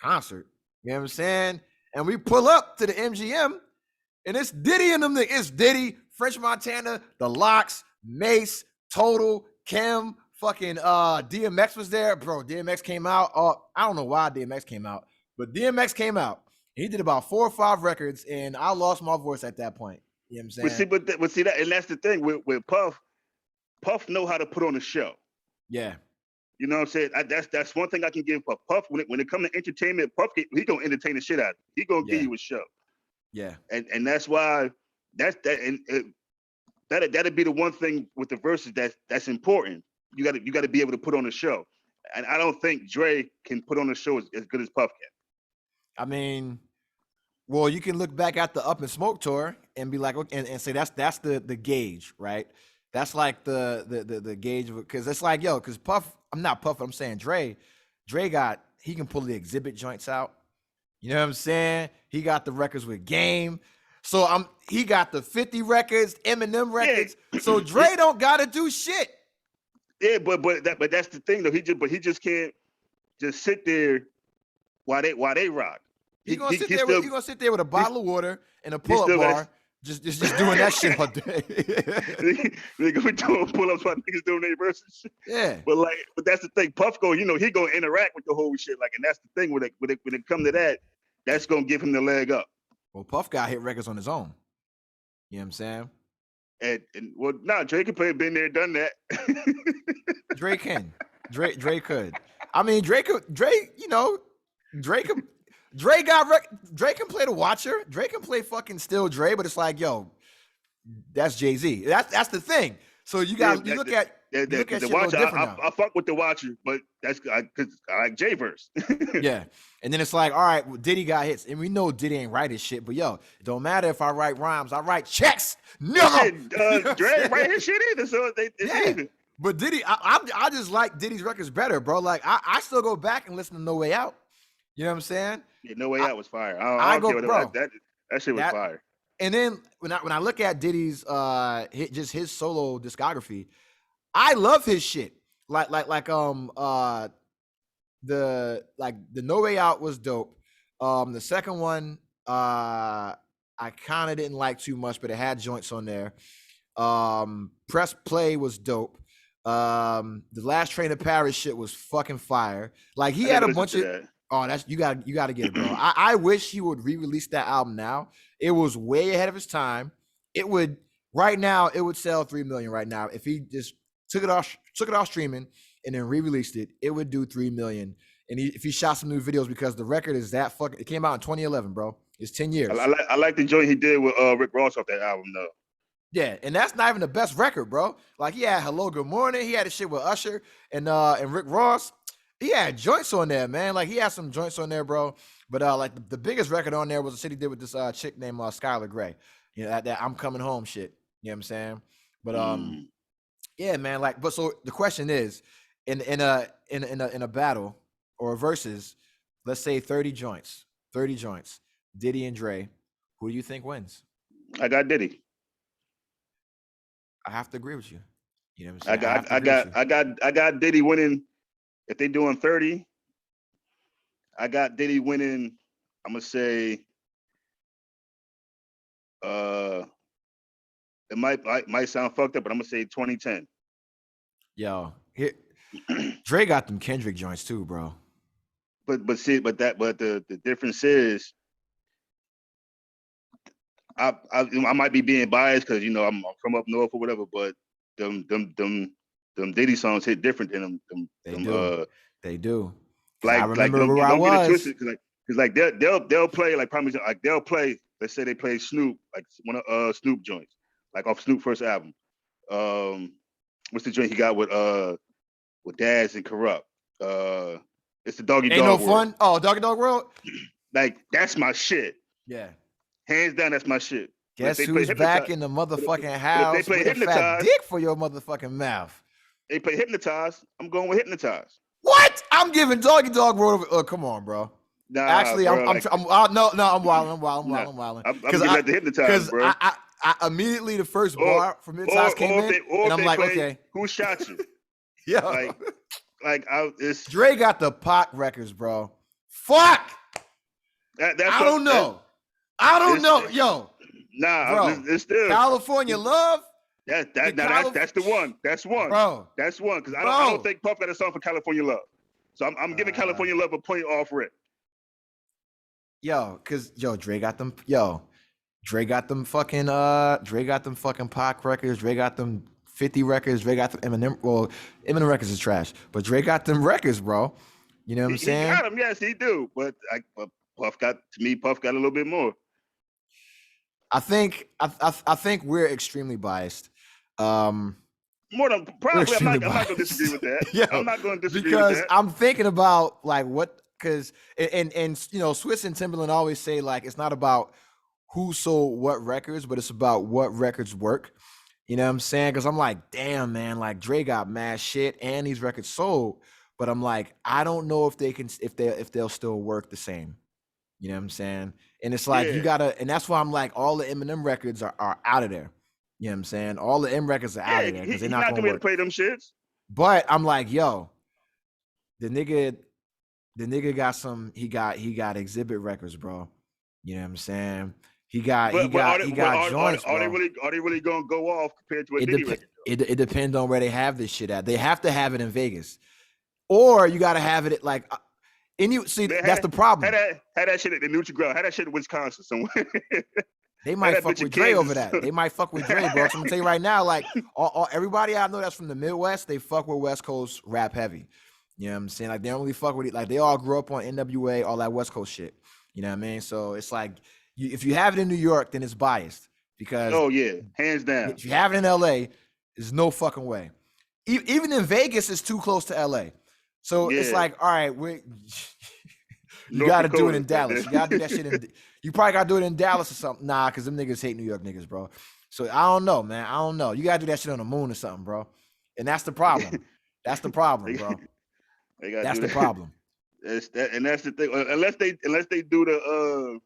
concert? You know what I'm saying? And we pull up to the MGM, and it's Diddy and them. It's Diddy, French Montana, the Lox, Mace, Total, Kim, fucking DMX was there. Bro, DMX came out. I don't know why DMX came out, but DMX came out. He did about 4 or 5 records, and I lost my voice at that point. You know what I'm saying? But see that, and that's the thing with Puff. Puff know how to put on a show. Yeah. You know what I'm saying? That's one thing I can give Puff. When it comes to entertainment, Puff he gonna entertain the shit out of you. He gonna give you a show. Yeah. And that's why that'd be the one thing with the verses that's important. You gotta be able to put on a show. And I don't think Dre can put on a show as good as Puff can. I mean, well, you can look back at the Up in Smoke tour and be like, okay, and say that's the gauge, right? That's like the gauge, because it's like, yo, because Puff, I'm not Puff, I'm saying Dre he can pull the exhibit joints out. You know what I'm saying? He got the records with Game. So he got the 50 records, Eminem records. Yeah. So Dre don't gotta do shit. Yeah, but that's the thing though. He just can't just sit there while they rock. He's gonna sit there with a bottle of water and a pull-up bar, just doing that shit all day. They gonna be doing pull-ups while niggas doing their verses. Yeah. But that's the thing. Puff he gonna interact with the whole shit. Like, and that's the thing when it come to that, that's gonna give him the leg up. Well, Puff got hit records on his own. You know what I'm saying? And well, Dre could play, been there, done that. Dre can. Dre could. I mean, Dre can play the Watcher. Dre can play fucking Still Dre, but it's like, yo, that's Jay-Z. That's the thing. So you look at the Watcher. I fuck with the Watcher, but that's because I like J verse. Yeah, and then it's like, all right, well, Diddy got hits, and we know Diddy ain't write his shit, but yo, it don't matter if I write rhymes, I write checks. No, Dre write his shit either, so it's even. But Diddy, I just like Diddy's records better, bro. Like I still go back and listen to No Way Out. You know what I'm saying? Yeah, No Way Out was fire. I don't care what that shit was fire. And then when I look at Diddy's his solo discography, I love his shit. Like the No Way Out was dope. The second one I kind of didn't like too much, but it had joints on there. Press Play was dope. The Last Train to Paris shit was fucking fire. Like he had a bunch of that. Oh, that's you gotta get it, bro. I wish he would re-release that album now. It was way ahead of his time. It would sell 3 million right now. If he just took it off streaming and then re-released it, it would do 3 million. And if he shot some new videos, because the record is that fucking, it came out in 2011, bro. It's 10 years. I like the joint he did with Rick Ross off that album though. Yeah, and that's not even the best record, bro. Like he had Hello Good Morning, he had a shit with Usher and Rick Ross. He had joints on there, man. Like he had some joints on there, bro. But like the biggest record on there was a shit he did with this chick named Skylar Grey. You know, that I'm Coming Home shit. You know what I'm saying? But yeah, man. Like, but so the question is, in a battle or a versus, let's say 30 joints, Diddy and Dre, who do you think wins? I got Diddy. I have to agree with you. You know what I'm saying? I got Diddy winning. If they doing 30, I got Diddy winning. I'm gonna say, it might sound fucked up, but I'm gonna say 2010. Yo, Dre got them Kendrick joints too, bro. But the difference is, I might be being biased because I'm from up north or whatever, but them Diddy songs hit different than them. They do. Like, I remember where I was. Because they'll play like probably like they'll play. Let's say they play Snoop, like one of Snoop joints, like off Snoop first album. What's the joint he got with Daz and Corrupt? It's the Doggy Dog. Ain't no World. Fun. Oh, Doggy Dog World. Like that's my shit. Yeah. Hands down, that's my shit. Guess who's back in the motherfucking house? They play with a fat dick for your motherfucking mouth. They play Hypnotize. I'm going with Hypnotize. What? I'm giving Doggy Dog World. Come on, bro. Nah, actually, bro, I'm wilding. I'm giving that to Hypnotize, bro. I immediately the first bar from Hypnotize came in, and I'm like, okay, who shot you? Yeah, it's Dre got the Pac records, bro. Fuck. I don't know. Yo. Nah, bro, it's still California Love. That's the one. That's one. Bro. That's one. Because I don't think Puff got a song for California Love. So I'm giving California Love a point off rip. Dre got them. Dre got them fucking Pac records. Dre got them 50 records. Dre got them Eminem. Well, Eminem records is trash, but Dre got them records, bro. You know what I'm He saying? got them, yes, he do. But Puff got a little bit more. I think we're extremely biased. More than probably. I'm not going to disagree with that. I'm not going to disagree with that. Because I'm thinking about like what, because and you know, Swiss and Timberland always say like it's not about who sold what records, but it's about what records work. You know what I'm saying? Because I'm like, damn, man, like Dre got mad shit and these records sold, but I'm like, I don't know if they'll still work the same. You know what I'm saying? And it's like you gotta, and that's why I'm like, all the Eminem records are out of there. You know what I'm saying? All the M records are out of there because they're not gonna be able to play them shits. But I'm like, yo, the nigga got some. He got exhibit records, bro. You know what I'm saying? He got joints, bro. Are they really gonna go off compared to a Diddy record? It depends on where they have this shit at. They have to have it in Vegas, or you got to have it at like. That's the problem. Had that shit at the Nutri-Ground. Had that shit in Wisconsin somewhere. They might fuck with Dre over that. They might fuck with Dre, bro. So I'm gonna tell you right now, like everybody I know that's from the Midwest, they fuck with West Coast rap heavy. You know what I'm saying? Like they don't really fuck with it. Like they all grew up on NWA, all that West Coast shit. You know what I mean? So it's like if you have it in New York, then it's biased because hands down. If you have it in LA, there's no fucking way. Even in Vegas, it's too close to LA. So it's like, all right, you got to do it in Dallas. You got to do that shit you probably got to do it in Dallas or something. Nah, because them niggas hate New York niggas, bro. So I don't know, man. I don't know. You got to do that shit on the moon or something, bro. And that's the problem. That's the problem, bro. That's the problem. And that's the thing. Unless they do the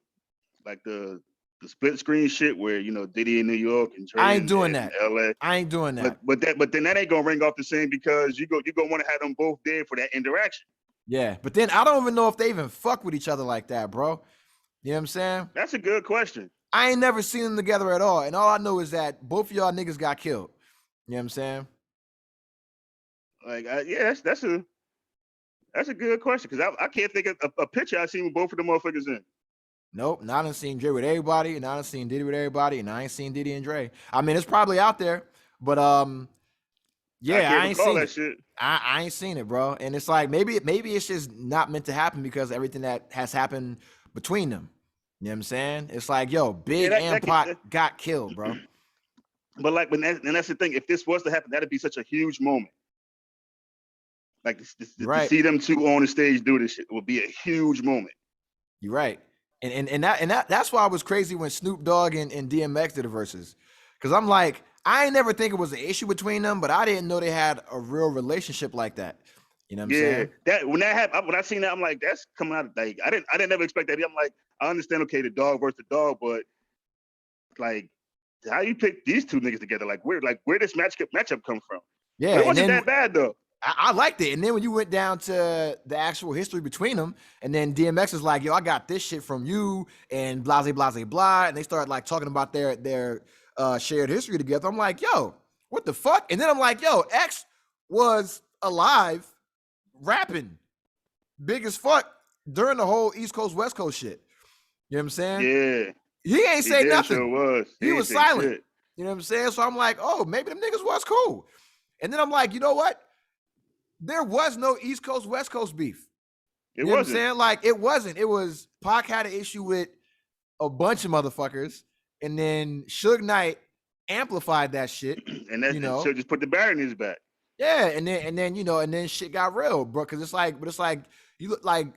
like the split screen shit where, you know, Diddy in New York and Dre I ain't doing that. LA. I ain't doing that. But then that ain't gonna ring off the same because you gonna want to have them both there for that interaction. Yeah, but then I don't even know if they even fuck with each other like that, bro. You know what I'm saying? That's a good question. I ain't never seen them together at all, and all I know is that both of y'all niggas got killed. You know what I'm saying? Like, that's a good question because I can't think of a picture I've seen with both of them motherfuckers in. Nope, not done seen Dre with everybody, and I done seen Diddy with everybody, and I ain't seen Diddy and Dre. I mean, it's probably out there, but yeah, I ain't seen that shit. I ain't seen it, bro. And it's like maybe it's just not meant to happen because of everything that has happened between them. You know what I'm saying? It's like, yo, Big and Pac got killed, bro. But like, and that's the thing. If this was to happen, that'd be such a huge moment. Like to see them two on the stage do this shit would be a huge moment. You're right. And that's why I was crazy when Snoop Dogg and DMX did the verses. Because I'm like, I ain't never think it was an issue between them, but I didn't know they had a real relationship like that. You know what I'm saying? That when that happened, when I seen that, I'm like, that's coming out of like I didn't ever expect that. I'm like, I understand, okay, the dog versus the dog, but like, how you pick these two niggas together? Like, where this matchup come from? Yeah, but it wasn't that bad though. I liked it. And then when you went down to the actual history between them, and then DMX is like, yo, I got this shit from you, and blah, blah, blah, blah. And they started like talking about their shared history together. I'm like, yo, what the fuck? And then I'm like, yo, X was alive rapping big as fuck during the whole East Coast, West Coast shit. You know what I'm saying? Yeah. He ain't say nothing. Sure was. He was silent. Shit. You know what I'm saying? So I'm like, oh, maybe them niggas was cool. And then I'm like, you know what? There was no East Coast, West Coast beef. You know what I'm saying? Like, it wasn't. It was Pac had an issue with a bunch of motherfuckers, and then Suge Knight amplified that shit. And that, so just put the bar in his back. Yeah, and then shit got real, bro. Cause it's like you look like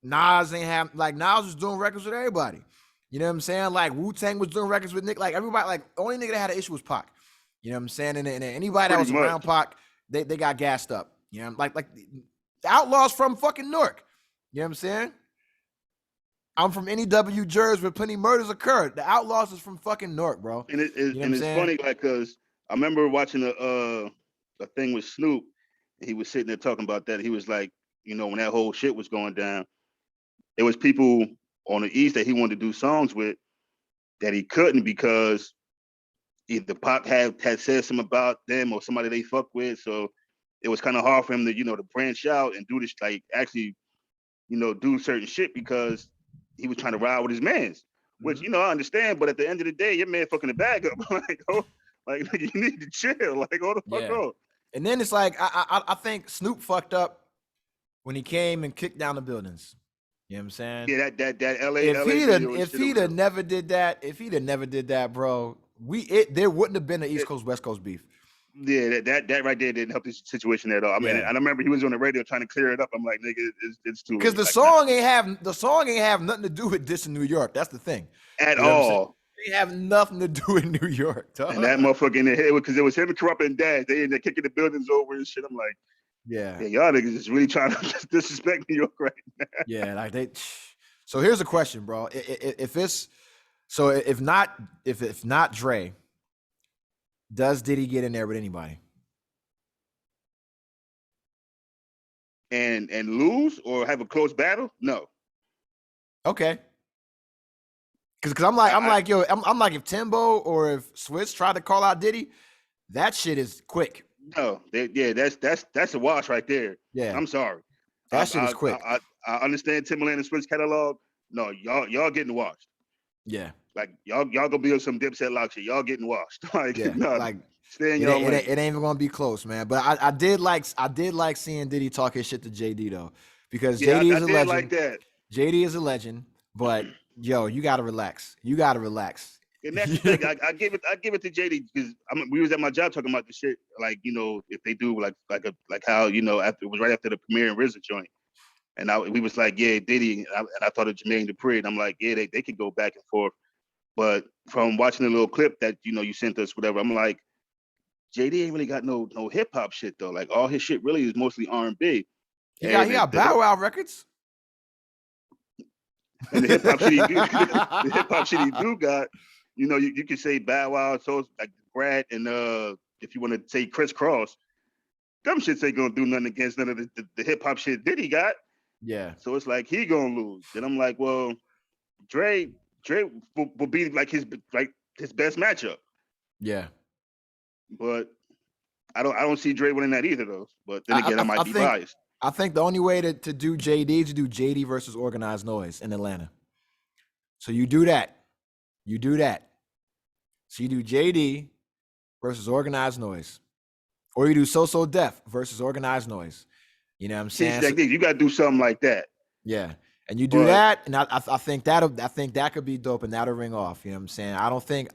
Nas Nas was doing records with everybody. You know what I'm saying? Like Wu-Tang was doing records with Nick. Like everybody, like the only nigga that had an issue was Pac. You know what I'm saying? And anybody that was around Pac, they got gassed up. You know, like the Outlaws from fucking Newark. You know what I'm saying? I'm from NEW Jersey where plenty murders occurred. The Outlaws is from fucking Newark, bro. And it's funny, like, cause I remember watching a thing with Snoop, and he was sitting there talking about that. He was like, you know, when that whole shit was going down, there was people on the East that he wanted to do songs with that he couldn't because either Pac had said something about them or somebody they fuck with. So it was kind of hard for him to, you know, to branch out and do this, like actually, you know, do certain shit because he was trying to ride with his mans, which I understand. But at the end of the day, your man fucking the bag up. like you need to chill. Like, hold the fuck up. And then it's like I think Snoop fucked up when he came and kicked down the buildings. You know what I'm saying? Yeah, that LA. If he'd have never did that, bro, there wouldn't have been an East Coast West Coast beef. Yeah, that right there didn't help the situation at all. I mean, and I remember he was on the radio trying to clear it up. I'm like, nigga, it's too late. Because the song ain't have nothing to do with this in New York. That's the thing. At all. They have nothing to do in New York. Dog. And that motherfucker in the head, because it was him and Corrupt and Dash. They in there kicking the buildings over and shit. I'm like, yeah, y'all niggas is really trying to disrespect New York right now. Yeah, like they. So here's a question, bro. If not Dre, does Diddy get in there with anybody? And lose or have a close battle? No. Okay. Because I'm like, if Timbo or if Swizz tried to call out Diddy, that shit is quick. No, that's a wash right there. Yeah, I'm sorry. That shit is quick. I understand Timbaland and Swizz catalog. No, y'all getting washed. Yeah, like y'all gonna be on some Dipset lock shit. Y'all getting washed. Like, stay in your lane. It ain't even gonna be close, man. But I did like seeing Diddy talk his shit to JD though, because JD is a legend. Like that. JD is a legend, but yo, you gotta relax. And that's the thing. I give it to JD because we was at my job talking about the shit. Like, if they do like how after it was right after the premiere and RZA joint, and we was like, yeah, Diddy, and I thought of Jermaine Dupri, and I'm like, yeah, they could go back and forth. But from watching the little clip that you sent us, whatever, I'm like, JD ain't really got no hip hop shit though. Like all his shit really is mostly R&B. He got Bow Wow records. And the hip hop shit he do got. You can say Bow Wow, so like Brad, and if you want to say Criss Cross, them shits ain't gonna do nothing against none of the hip hop shit Diddy got. Yeah. So it's like he gonna lose. And I'm like, well, Dre will be like his best matchup. Yeah. But I don't see Dre winning that either though. But then again, I might be biased. I think the only way to do JD is to do JD versus Organized Noise in Atlanta. So you do that. So you do JD versus Organized Noise. Or you do So Def versus Organized Noise. You know what I'm saying? You got to do something like that. Yeah. And you do that, and I think that could be dope, and that'll ring off. You know what I'm saying? I don't think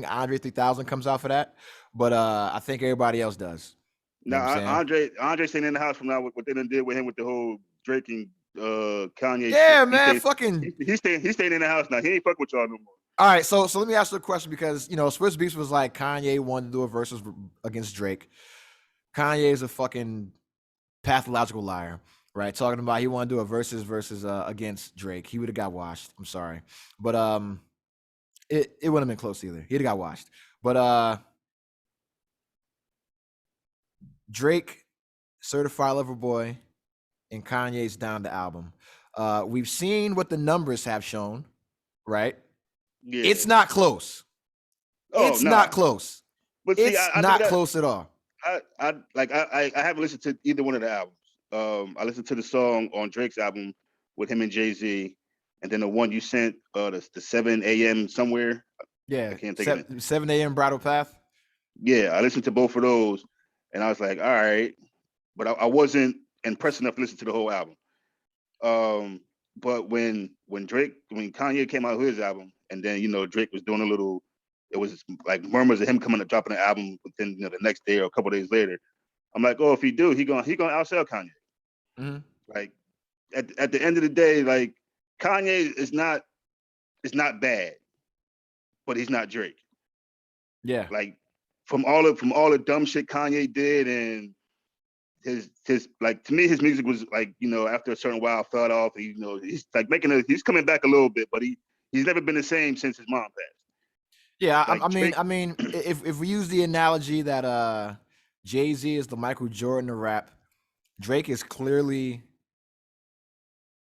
Andre 3000 comes out for that, but I think everybody else does. No, Andre staying in the house from now. What they done did with him with the whole Drake and Kanye. Yeah, man, he's staying in the house now. He ain't fuck with y'all no more. All right, so let me ask you a question, because Swizz Beatz was like, Kanye wanted to do a versus against Drake. Kanye is a fucking pathological liar, right? Talking about he wanted to do a versus against Drake. He would have got washed. I'm sorry, but it wouldn't have been close either. He'd have got washed. But Drake, Certified Lover Boy, and Kanye's Down the album. We've seen what the numbers have shown, right? Yeah. It's not close. It's not close. But see, it's not close at all. I haven't listened to either one of the albums. I listened to the song on Drake's album with him and Jay-Z, and then the one you sent, the 7 a.m. somewhere. Yeah, I can't think of it. 7 a.m. Bridal Path. Yeah, I listened to both of those, and I was like, all right, but I wasn't impressed enough to listen to the whole album. But when Kanye came out with his album, and then Drake was doing a little, it was like murmurs of him coming up dropping an album within the next day or a couple days later. I'm like, oh, if he do, he gonna outsell Kanye. Mm-hmm. Like at the end of the day, like Kanye is not bad, but he's not Drake. Yeah. Like from all the dumb shit Kanye did, and his like, to me, his music was like, after a certain while fell off. He's like he's coming back a little bit, but he's never been the same since his mom passed. Yeah, like I mean, if we use the analogy that Jay-Z is the Michael Jordan of rap, Drake is clearly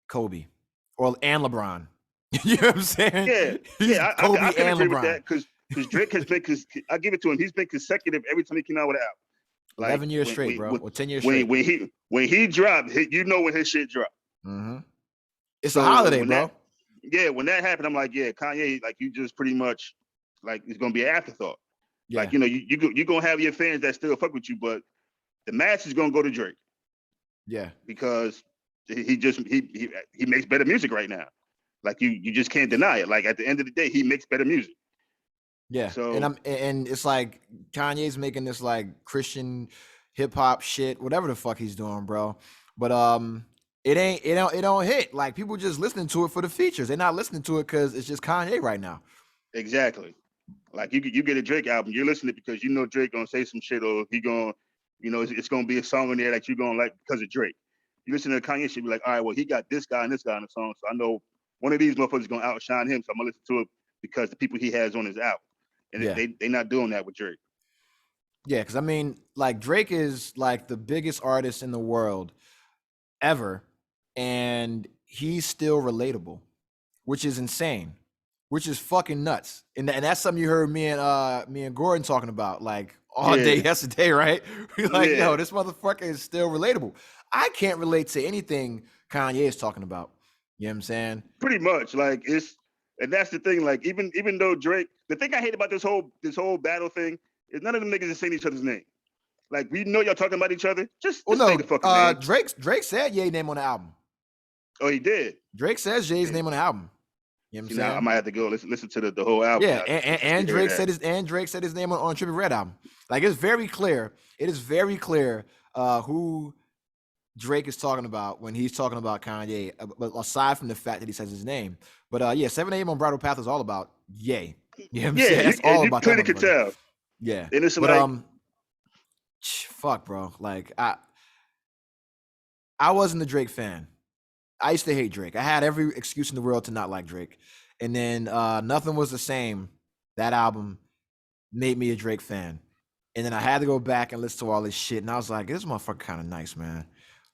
Kobe and LeBron. You know what I'm saying? Yeah, I can agree with that, because Drake has been, I give it to him, he's been consecutive every time he came out with an album. Like 11 years straight, bro. Or 10 years straight. When he dropped, when his shit dropped. Mm-hmm. It's a holiday, bro. yeah, when that happened, I'm like, yeah, Kanye, like you just pretty much like it's gonna be an afterthought. Yeah. Like, you know, you gonna have your fans that still fuck with you, but the mass is gonna go to Drake Yeah. because he makes better music right now. Like you just can't deny it. Like at the end of the day, he makes better music. Yeah. So and it's like Kanye's making this like Christian hip hop shit, whatever the fuck he's doing, bro. But it don't hit. Like people just listening to it for the features. They're not listening to it because it's just Kanye right now. exactly. Like you get a Drake album, you're listening because you know Drake gonna say some shit or he gonna, you know, it's gonna be a song in there that you're gonna like because of Drake. You listen to Kanye shit, be like, all right, well, he got this guy and this guy on the song, so I know one of these motherfuckers gonna outshine him, so I'm gonna listen to it because the people he has on his album, and Yeah. they not doing that with Drake. Yeah, because I mean, like Drake is like the biggest artist in the world ever, and he's still relatable, which is insane, which is fucking nuts. And that's something you heard me and Gordon talking about like all day Yeah. yesterday, right? We're like, Yeah. yo, this motherfucker is still relatable. I can't relate to anything Kanye is talking about. You know what I'm saying? Pretty much, like and that's the thing. Like even though Drake, the thing I hate about this whole battle thing is none of them niggas is saying each other's name. Like we know y'all talking about each other. Just say the fucking name. Drake said Ye's name on the album. Oh, he did. Drake says Jay's name on the album. You know what I'm saying? Now I might have to go listen to the whole album. Yeah, and Drake said his name on Trippie Redd album. Like it's very clear. It is very clear who Drake is talking about when he's talking about Kanye. But aside from the fact that he says his name, but yeah, 7 a.m. on Bridal Path is all about Ye. You know what I'm saying? That's all you about clearly that. could tell. Yeah, and it's but like, fuck, bro. Like I wasn't a Drake fan. I used to hate Drake. I had every excuse in the world to not like Drake. And then Nothing Was the Same. That album made me a Drake fan. And then I had to go back and listen to all this shit. And I was like, this motherfucker kind of nice, man.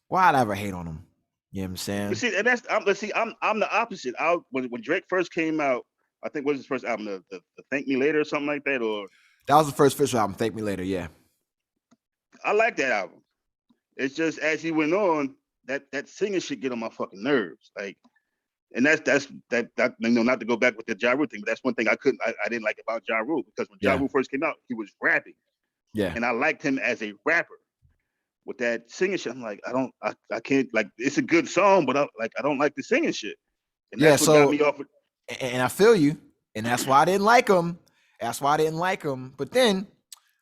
Why'd I ever hate on him? You know what I'm saying? but see, and I'm the opposite. When Drake first came out, I think what was his first album, the Thank Me Later or something like that, or that was the first official album, Thank Me Later, yeah. I like that album. It's just as he went on, that singing shit get on my fucking nerves. Like, and that's you know, not to go back with the Ja Rule thing, but that's one thing I didn't like about Ja Rule, because when Ja Rule first came out, he was rapping. Yeah. And I liked him as a rapper. With that singing shit, I'm like, I can't, like, it's a good song, but I don't like the singing shit. And that's what got me off. And I feel you. And that's why I didn't like him. But then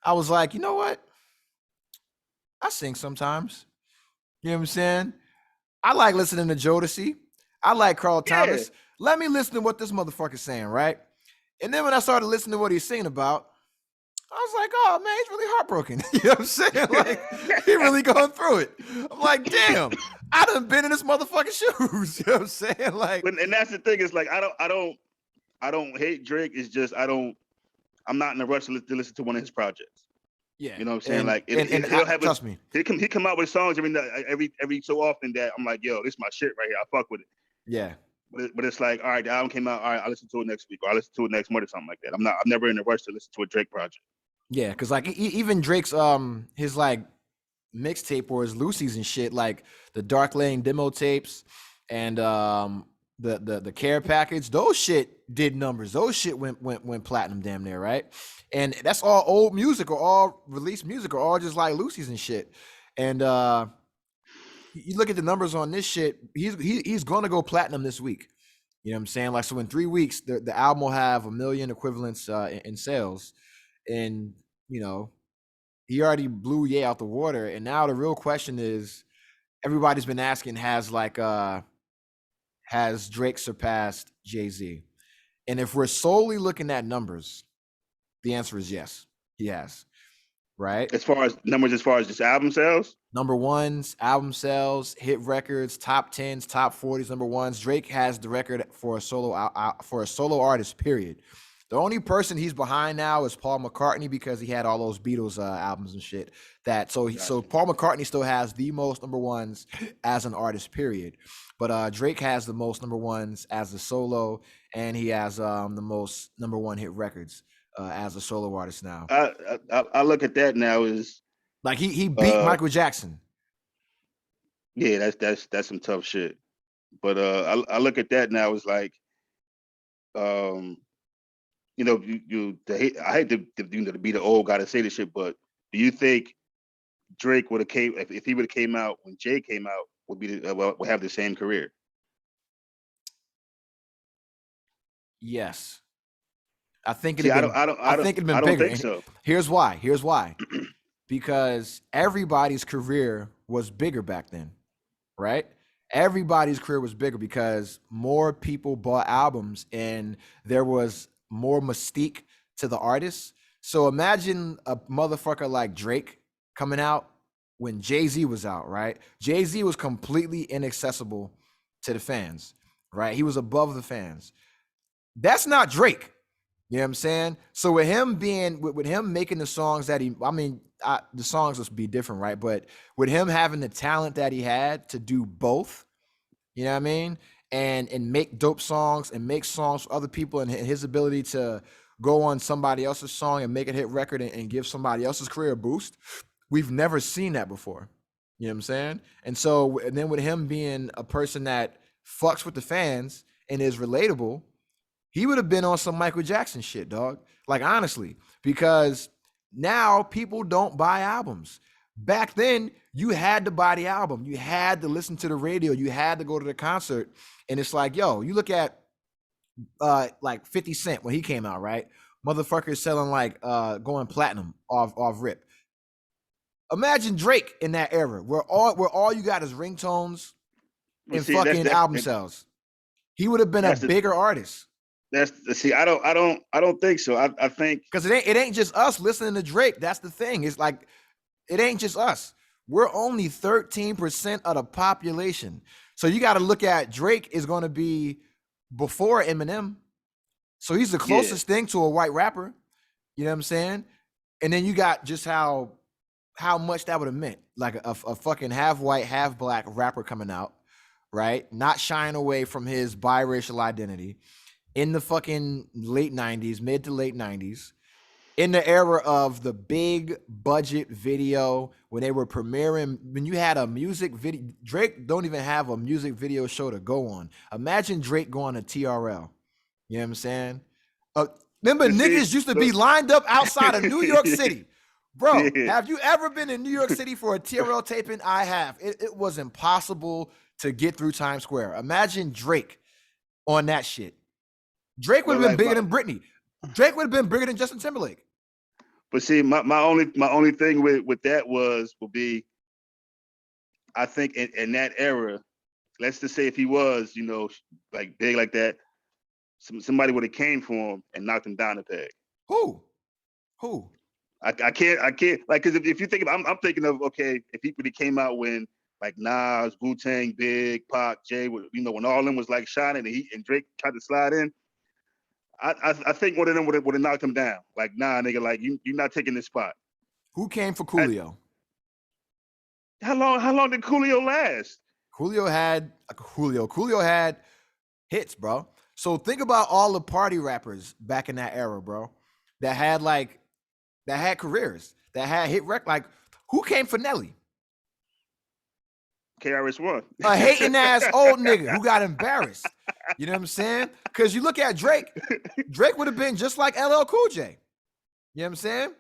I was like, you know what? I sing sometimes. You know what I'm saying? I like listening to Jodeci. I like Carl Thomas. Let me listen to what this motherfucker's saying, right? And then when I started listening to what he's singing about, I was like, oh man, he's really heartbroken. You know what I'm saying? Like, he really going through it. I'm like, damn, I done been in this motherfucking shoes. You know what I'm saying? Like, and that's the thing, is like, I don't hate Drake. It's just I'm not in a rush to listen to one of his projects. Yeah, you know what I'm saying? And, like, he'll have trust me, he come out with songs every so often that I'm like, yo, this is my shit right here. I fuck with it. Yeah. But it's like, all right, the album came out. All right, I'll listen to it next week, or I'll listen to it next month or something like that. I'm never in a rush to listen to a Drake project. Yeah, because like even Drake's his like mixtape or his Lucy's and shit, like the Dark Lane demo tapes and the Care package, those shit did numbers. Those shit went platinum damn near, right? And that's all old music or all released music or all just like Lucy's and shit. And you look at the numbers on this shit, he's gonna go platinum this week. You know what I'm saying? Like, so in 3 weeks, the album will have 1 million equivalents in sales. And, you know, he already blew Ye out the water. And now the real question is, everybody's been asking, has Drake surpassed Jay-Z? And if we're solely looking at numbers, the answer is yes, he has. Right? As far as numbers, as far as just album sales? Number ones, album sales, hit records, top 10s, top 40s, number ones. Drake has the record for a solo artist, period. The only person he's behind now is Paul McCartney, because he had all those Beatles albums and shit. So Paul McCartney still has the most number ones as an artist, period. But Drake has the most number ones as a solo, and he has the most number one hit records as a solo artist now. I look at that now as like he beat Michael Jackson. Yeah, that's some tough shit. But I look at that now as like, um, you know, I hate to be the old guy to say this shit, but do you think Drake would have came if he would have came out when Jay came out would have the same career? Yes. I think See, it'd I been don't, I don't, I think it'd I been don't bigger. think so. Here's why. Because everybody's career was bigger back then, right? Everybody's career was bigger because more people bought albums and there was more mystique to the artists. So imagine a motherfucker like Drake coming out when Jay-Z was out, right? Jay-Z was completely inaccessible to the fans, right? He was above the fans. That's not Drake. You know what I'm saying? So with him being with him making the songs that the songs would be different, right? But with him having the talent that he had to do both, you know what I mean? And make dope songs and make songs for other people, and his ability to go on somebody else's song and make a hit record and give somebody else's career a boost. We've never seen that before. You know what I'm saying? And then with him being a person that fucks with the fans and is relatable, he would have been on some Michael Jackson shit, dog. Like, honestly, because now people don't buy albums. Back then, you had to buy the album. You had to listen to the radio. You had to go to the concert. And it's like, yo, you look at like 50 Cent when he came out, right? Motherfuckers selling like going platinum off rip. Imagine Drake in that era where all you got is ringtones and fucking album sales. He would have been a bigger artist. I don't think so. I think because it ain't just us listening to Drake. That's the thing. It's like it ain't just us. We're only 13% of the population. So you got to look at Drake is going to be before Eminem. So he's the closest thing to a white rapper. You know what I'm saying? And then you got just how much that would have meant. Like a fucking half white, half black rapper coming out, right? Not shying away from his biracial identity. In the fucking late 90s, mid to late 90s, in the era of the big budget video, when they were premiering, when you had a music video, Drake don't even have a music video show to go on. Imagine Drake going to TRL. You know what I'm saying? Remember, niggas used to be lined up outside of New York City. Bro, have you ever been in New York City for a TRL taping? I have. It was impossible to get through Times Square. Imagine Drake on that shit. Drake would have been bigger than Britney. Drake would have been bigger than Justin Timberlake. But see, my only thing with that would be, I think in that era, let's just say if he was, you know, like big like that, somebody would have came for him and knocked him down a peg. Who? I can't like, because if you think about, I'm thinking of, okay, if he would have came out when like Nas, Wu-Tang, Big, Pac, Jay, you know, when all of them was like shining and Drake tried to slide in. I think one of them would have knocked him down. Like, nah, nigga, like you're not taking this spot. Who came for Coolio? How long did Coolio last? Coolio had hits, bro. So think about all the party rappers back in that era, bro, that had careers, that had hit record. Like, who came for Nelly? KRS-One. A hating ass old nigga who got embarrassed. You know what I'm saying? Because you look at Drake would have been just like LL Cool J. You know what I'm saying?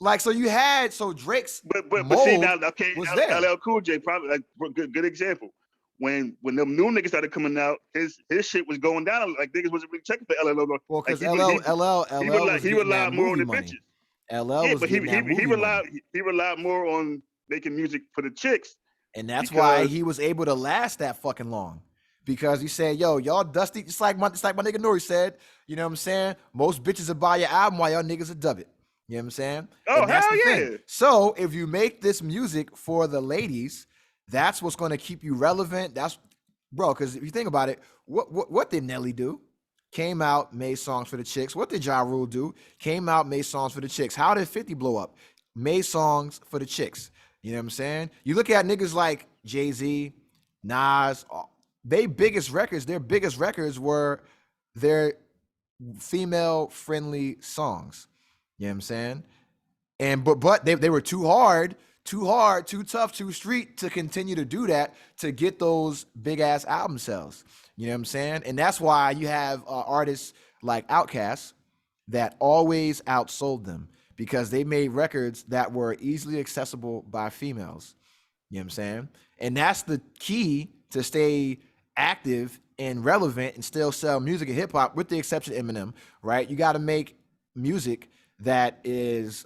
Like, so Drake's but mold see now, okay, was there. LL Cool J probably like good example. When them new niggas started coming out, his shit was going down. Like, niggas wasn't really checking for LL. Well, because like, he relied more on the money. bitches. LL was but he relied more on making music for the chicks. And that's why he was able to last that fucking long. Because he said, yo, y'all dusty, just like my nigga Nori said, you know what I'm saying? Most bitches will buy your album while y'all niggas will dub it. You know what I'm saying? Oh, and that's hell the yeah. thing. So if you make this music for the ladies, that's what's going to keep you relevant. That's, bro, because if you think about it, what did Nelly do? Came out, made songs for the chicks. What did Ja Rule do? Came out, made songs for the chicks. How did 50 blow up? Made songs for the chicks. You know what I'm saying? You look at niggas like Jay-Z, Nas, their biggest records were their female-friendly songs. You know what I'm saying? And but they were too hard, too tough, too street to continue to do that to get those big-ass album sales. You know what I'm saying? And that's why you have artists like Outkast that always outsold them because they made records that were easily accessible by females. You know what I'm saying? And that's the key to stay active and relevant and still sell music and hip hop, with the exception of Eminem, right? You got to make music that is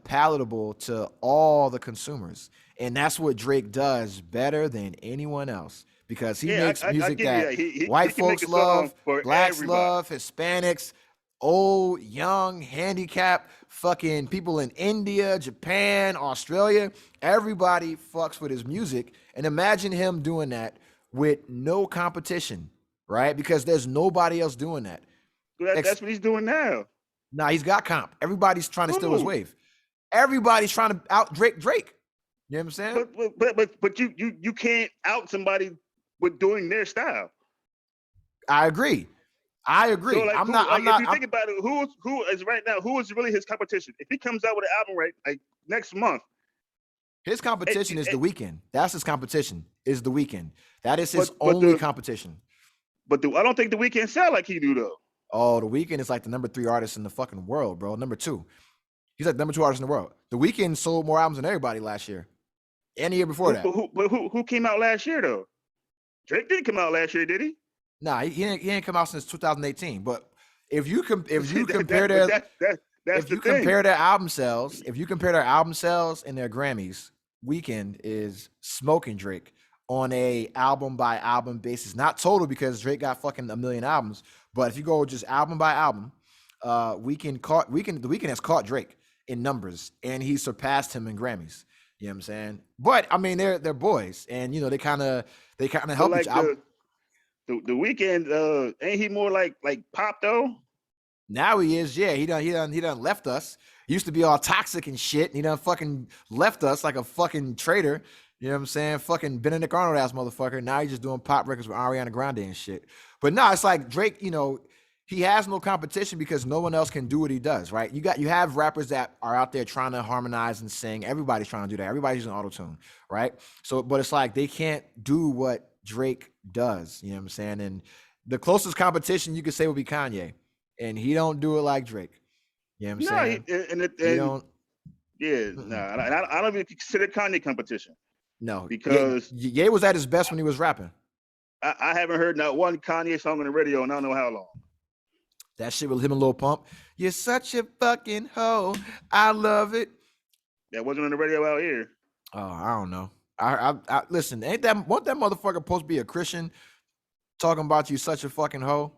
palatable to all the consumers. And that's what Drake does better than anyone else because he makes I music give you that that. He white can make folks a song love, for blacks everybody. love, Hispanics, old, young, handicapped, fucking people in India, Japan, Australia. Everybody fucks with his music. And imagine him doing that with no competition, right? Because there's nobody else doing that. That's what he's doing now. Nah, he's got comp. Everybody's trying to steal his Ooh. wave. Everybody's trying to out Drake. You know what I'm saying? But you can't out somebody with doing their style. I agree. So like, I'm not. If you think about it, who is right now? Who is really his competition? If he comes out with an album right like next month, his competition is The Weeknd. That's his competition. Is The Weeknd. That is his only competition. But I don't think The Weeknd sound like he do though. Oh, The Weeknd is like the number 3 artist in the fucking world, bro. Number 2. He's like number 2 artist in the world. The Weeknd sold more albums than everybody last year, and the year before that. But who came out last year though? Drake didn't come out last year, did he? Nah, he ain't come out since 2018. But if you compare their album sales, if you compare their album sales and their Grammys, Weeknd is smoking Drake on a album by album basis, not total because Drake got fucking a million albums. But if you go just album by album, The Weeknd has caught Drake in numbers, and he surpassed him in Grammys. You know what I'm saying? But I mean, they're boys, and you know they kind of help each other. The Weeknd, ain't he more like pop though? Now he is, yeah. He done left us. He used to be all toxic and shit. And he done fucking left us like a fucking traitor. You know what I'm saying? Fucking Benedict Arnold ass motherfucker. Now he's just doing pop records with Ariana Grande and shit. But no, it's like Drake, you know, he has no competition because no one else can do what he does, right? You have rappers that are out there trying to harmonize and sing. Everybody's trying to do that. Everybody's using auto-tune, right? So, but it's like they can't do what Drake does, you know what I'm saying? And the closest competition you could say would be Kanye, and he don't do it like Drake. You know what I'm saying? I don't even consider Kanye competition. No, because Ye was at his best when he was rapping. I haven't heard not one Kanye song on the radio, and I don't know how long. That shit with him and Lil Pump. You're such a fucking hoe. I love it. That wasn't on the radio out here. Oh, I don't know. I listen. Ain't that motherfucker supposed to be a Christian talking about you such a fucking hoe?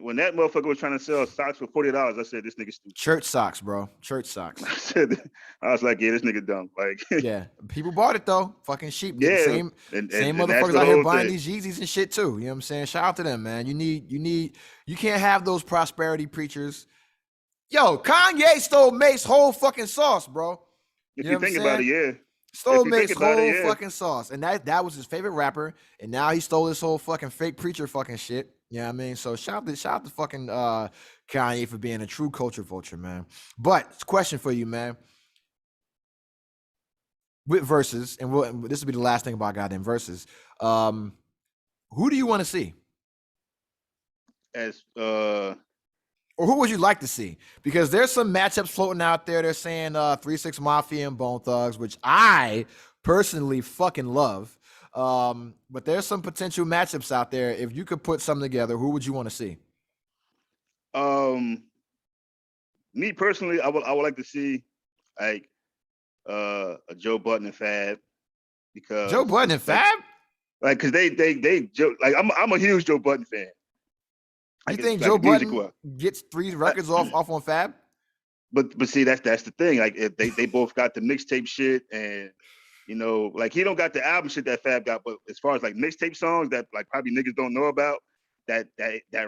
When that motherfucker was trying to sell socks for $40, I said this nigga stupid. Church socks, bro. Church socks. I was like, yeah, this nigga dumb. Like, yeah, people bought it though. Fucking sheep. Yeah, same motherfuckers out here buying these Yeezys and shit too. You know what I'm saying? Shout out to them, man. You can't have those prosperity preachers. Yo, Kanye stole Mace's whole fucking sauce, bro. If you think about it, yeah. Stole Mace's whole fucking sauce. And that was his favorite rapper. And now he stole this whole fucking fake preacher fucking shit. You know what I mean? So shout out to fucking Kanye for being a true culture vulture, man. But question for you, man. With verses, and this will be the last thing about goddamn verses. Who do you want to see? Or who would you like to see? Because there's some matchups floating out there. They're saying 3 6 Mafia and Bone Thugs, which I personally fucking love. But there's some potential matchups out there. If you could put something together, who would you want to see? Me personally, I would like to see like a Joe Budden and Fab, because Joe Budden and Fab, like, because they like I'm a huge Joe Budden fan. You think Joe Budden gets 3 records off on Fab? But see, that's the thing. Like, if they both got the mixtape shit, and you know, like, he don't got the album shit that Fab got, but as far as like mixtape songs that like probably niggas don't know about that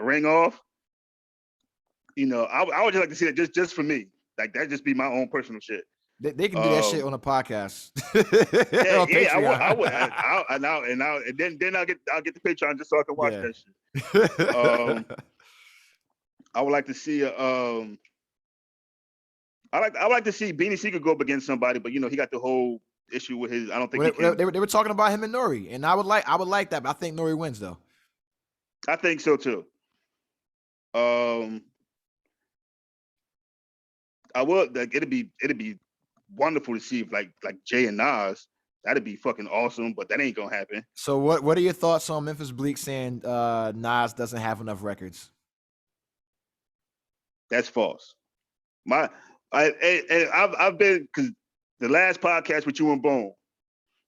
ring off, you know, I would just like to see that just for me. Like, that just be my own personal shit. They can do that shit on a podcast. I would. And then I'll get the Patreon just so I can watch that shit. I would like to see I like to see Beanie Sigel go up against somebody, but you know, he got the whole issue with his. I don't think they were talking about him and Nori, and I would like that, but I think Nori wins though. I think so too. Um, I would like it'd be wonderful to see if like Jay and Nas. That'd be fucking awesome, but that ain't gonna happen. So what are your thoughts on Memphis Bleak saying Nas doesn't have enough records? That's false. I've been because the last podcast with you and Bone,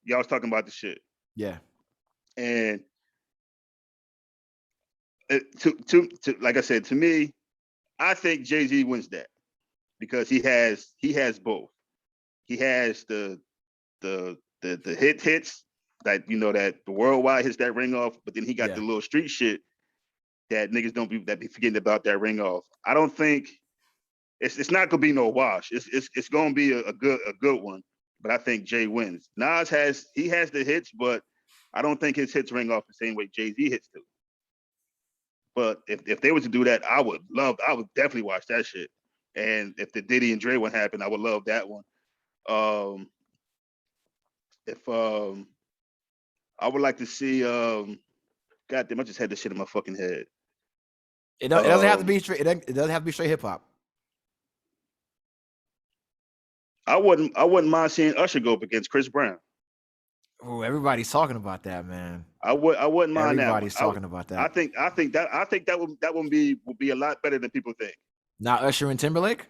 y'all was talking about the shit. Yeah. And to like I said, to me, I think Jay-Z wins that because he has both. He has the hits that that the worldwide hits that ring off, but then he got the little street shit that niggas don't be forgetting about that ring off. I don't think it's not gonna be no wash. It's gonna be a good one, but I think Jay wins. Nas has the hits, but I don't think his hits ring off the same way Jay-Z hits do. But if they were to do that, I would definitely watch that shit. And if the Diddy and Dre one happened, I would love that one. I would like to see God damn, I just had this shit in my fucking head. It doesn't have to be straight. It doesn't have to be straight hip hop. I wouldn't mind seeing Usher go up against Chris Brown. Oh, everybody's talking about that, man. I wouldn't mind that. Everybody's talking about that. I think that would be a lot better than people think. Not Usher and Timberlake?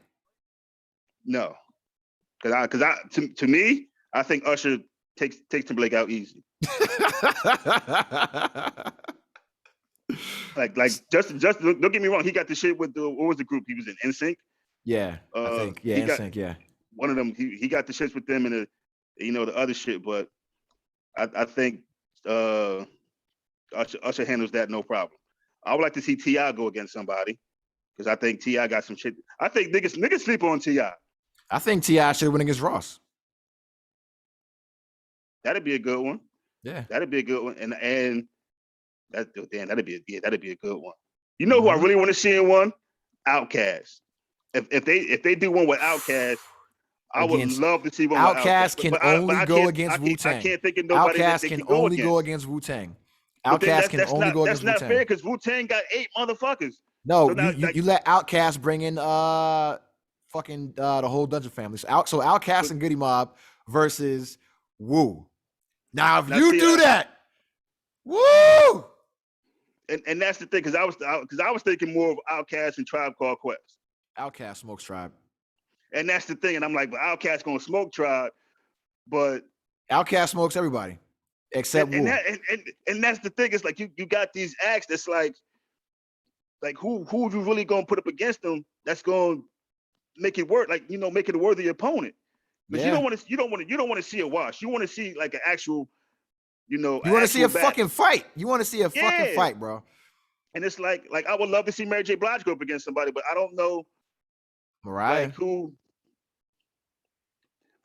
No, because to me, I think Usher takes Timberlake out easy. like just don't get me wrong. He got the shit with what was the group he was in? NSYNC. Yeah, I think NSYNC. Yeah, one of them. He got the shits with them and the other shit. But I think Usher handles that no problem. I would like to see T.I. go against somebody because I think T.I. got some shit. I think niggas sleep on T.I. I think T.I. should win against Ross. That'd be a good one. Yeah, that'd be a good one, and that'd be a good one. You know who I really want to see in one? Outkast. If they do one with Outkast, I would love to see one. Outkast can only go against Wu-Tang. I can't think of nobody Outkast can only go against Wu-Tang. Outkast can only go against Wu-Tang. That's not fair because Wu-Tang got 8 motherfuckers. No, you let Outkast bring in the whole Dungeon family. So Outkast and Goody Mob versus Wu. Now if you do that, woo! And that's the thing, because I was thinking more of Outkast and Tribe Called Quest. Outkast smokes Tribe. And that's the thing, and I'm like, but Outkast gonna smoke Tribe, but Outkast smokes everybody except Wu. And that's the thing. It's like you got these acts that's like who you really gonna put up against them? That's gonna make it work, make it a worthy opponent. But you don't want to see a wash. You want to see like an actual, You want to see a fucking fight. You want to see a fucking fight, bro. And it's like I would love to see Mary J. Blige go up against somebody, but I don't know Mariah who.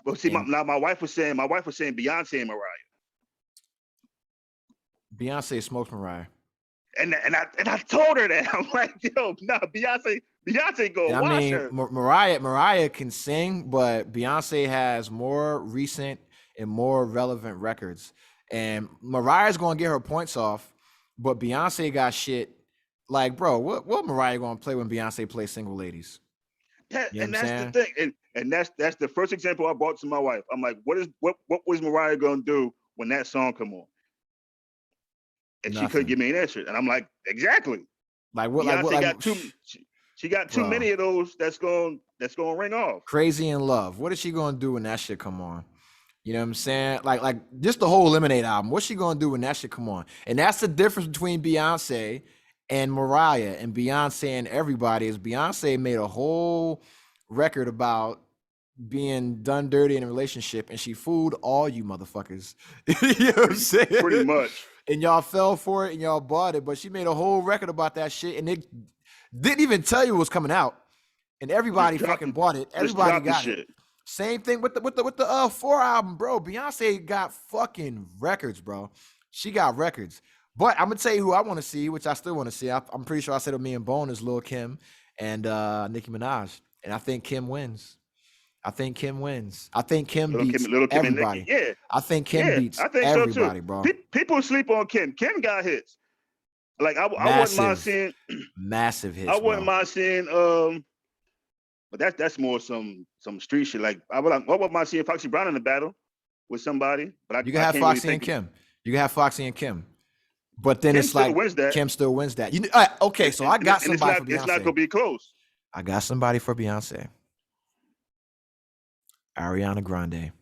Well, see, my wife was saying Beyonce and Mariah. Beyonce smokes Mariah. And I told her that. I'm like, yo, nah, Beyonce go watch her. Mariah can sing, but Beyonce has more recent and more relevant records. And Mariah's gonna get her points off, but Beyonce got shit. Like, bro, what Mariah gonna play when Beyonce plays Single Ladies? Yeah, and that's the thing. And that's the first example I brought to my wife. I'm like, what was Mariah gonna do when that song come on? And Nothing. She couldn't give me an answer. And I'm like, exactly. Like what? Beyonce got she got too many of those that's gonna ring off. Crazy in Love. What is she gonna do when that shit come on? You know what I'm saying? Like just the whole Lemonade album. What's she gonna do when that shit come on? And that's the difference between Beyonce and Mariah and Beyonce and everybody is Beyonce made a whole record about being done dirty in a relationship and she fooled all you motherfuckers. You know what I'm saying? Pretty much. And y'all fell for it and y'all bought it, but she made a whole record about that shit and it didn't even tell you it was coming out. And everybody fucking bought it. Everybody got it. Same thing with the 4 album, bro. Beyonce got fucking records, bro. She got records. But I'm gonna tell you who I want to see, which I still want to see. I'm pretty sure I said it with me and Bone is Lil' Kim and Nicki Minaj. And I think Kim wins. I think Kim beats everybody. Yeah. I think Kim beats everybody, bro. People sleep on Kim. Kim got hits. Like I wouldn't mind seeing massive hits. I wouldn't bro. mind seeing but that's more some street shit. Like I wouldn't mind seeing Foxy Brown in a battle with somebody, but You can I have can't really Foxy think and Kim. You can have Foxy and Kim. But then Kim it's still like wins that. Kim still wins that. Okay, so I got somebody for Beyonce. It's not gonna be close. I got somebody for Beyonce. Ariana Grande.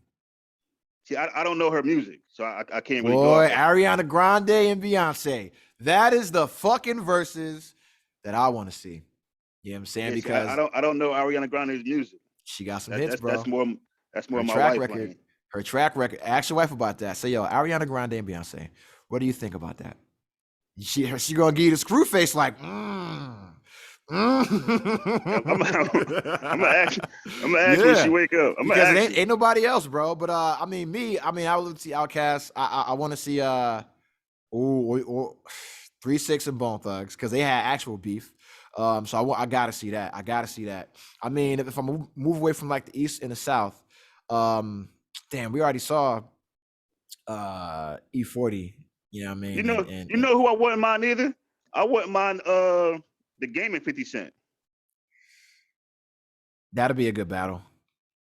See, I don't know her music, so I can't really Boy, go. Ariana Grande and Beyonce. That is the fucking verses that I want to see. You know what I'm saying? Yeah, because I don't know Ariana Grande's music. She got some hits, bro. That's more her my track wife record. playing. Her track record. Ask your wife about that. Say, yo, Ariana Grande and Beyonce. What do you think about that? She gonna give you the screw face like, I'm gonna ask when she wake up. Because it ain't nobody else, bro. But I would see Outkast. I want to see 3-6 and Bone Thugs because they had actual beef. So I gotta see that. I mean, if I'm move away from like the East and the South, damn, we already saw E40. You know what I mean? You know who I wouldn't mind either? I wouldn't mind the Game and 50 Cent. That'll be a good battle.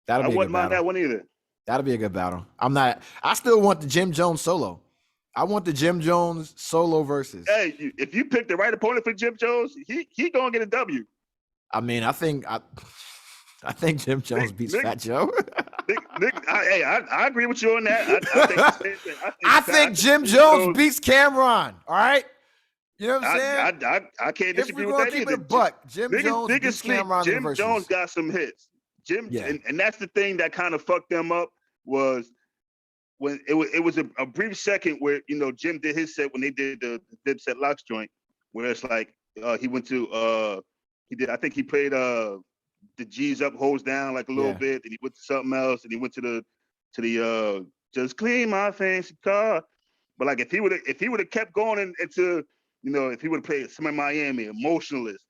I wouldn't mind that one either. That'll be a good battle. I still want the Jim Jones solo. I want the Jim Jones solo versus. Hey, if you pick the right opponent for Jim Jones, he gonna get a W. I mean, I think Jim Jones beats Fat Joe. I agree with you on that. I think Jim Jones beats Cameron. All right, you know what I'm saying? I can't disagree with that either. Jim Jones beats Cameron. Jim Jones got some hits. And that's the thing that kind of fucked them up was when it was a brief second where Jim did his set when they did the Dipset Locks joint, where it's like he went to he played the G's up, hoes down like a little bit, and he went to something else, and he went to the just clean my fancy car. But like if he would have kept going into if he would have played some in Miami, Emotionless,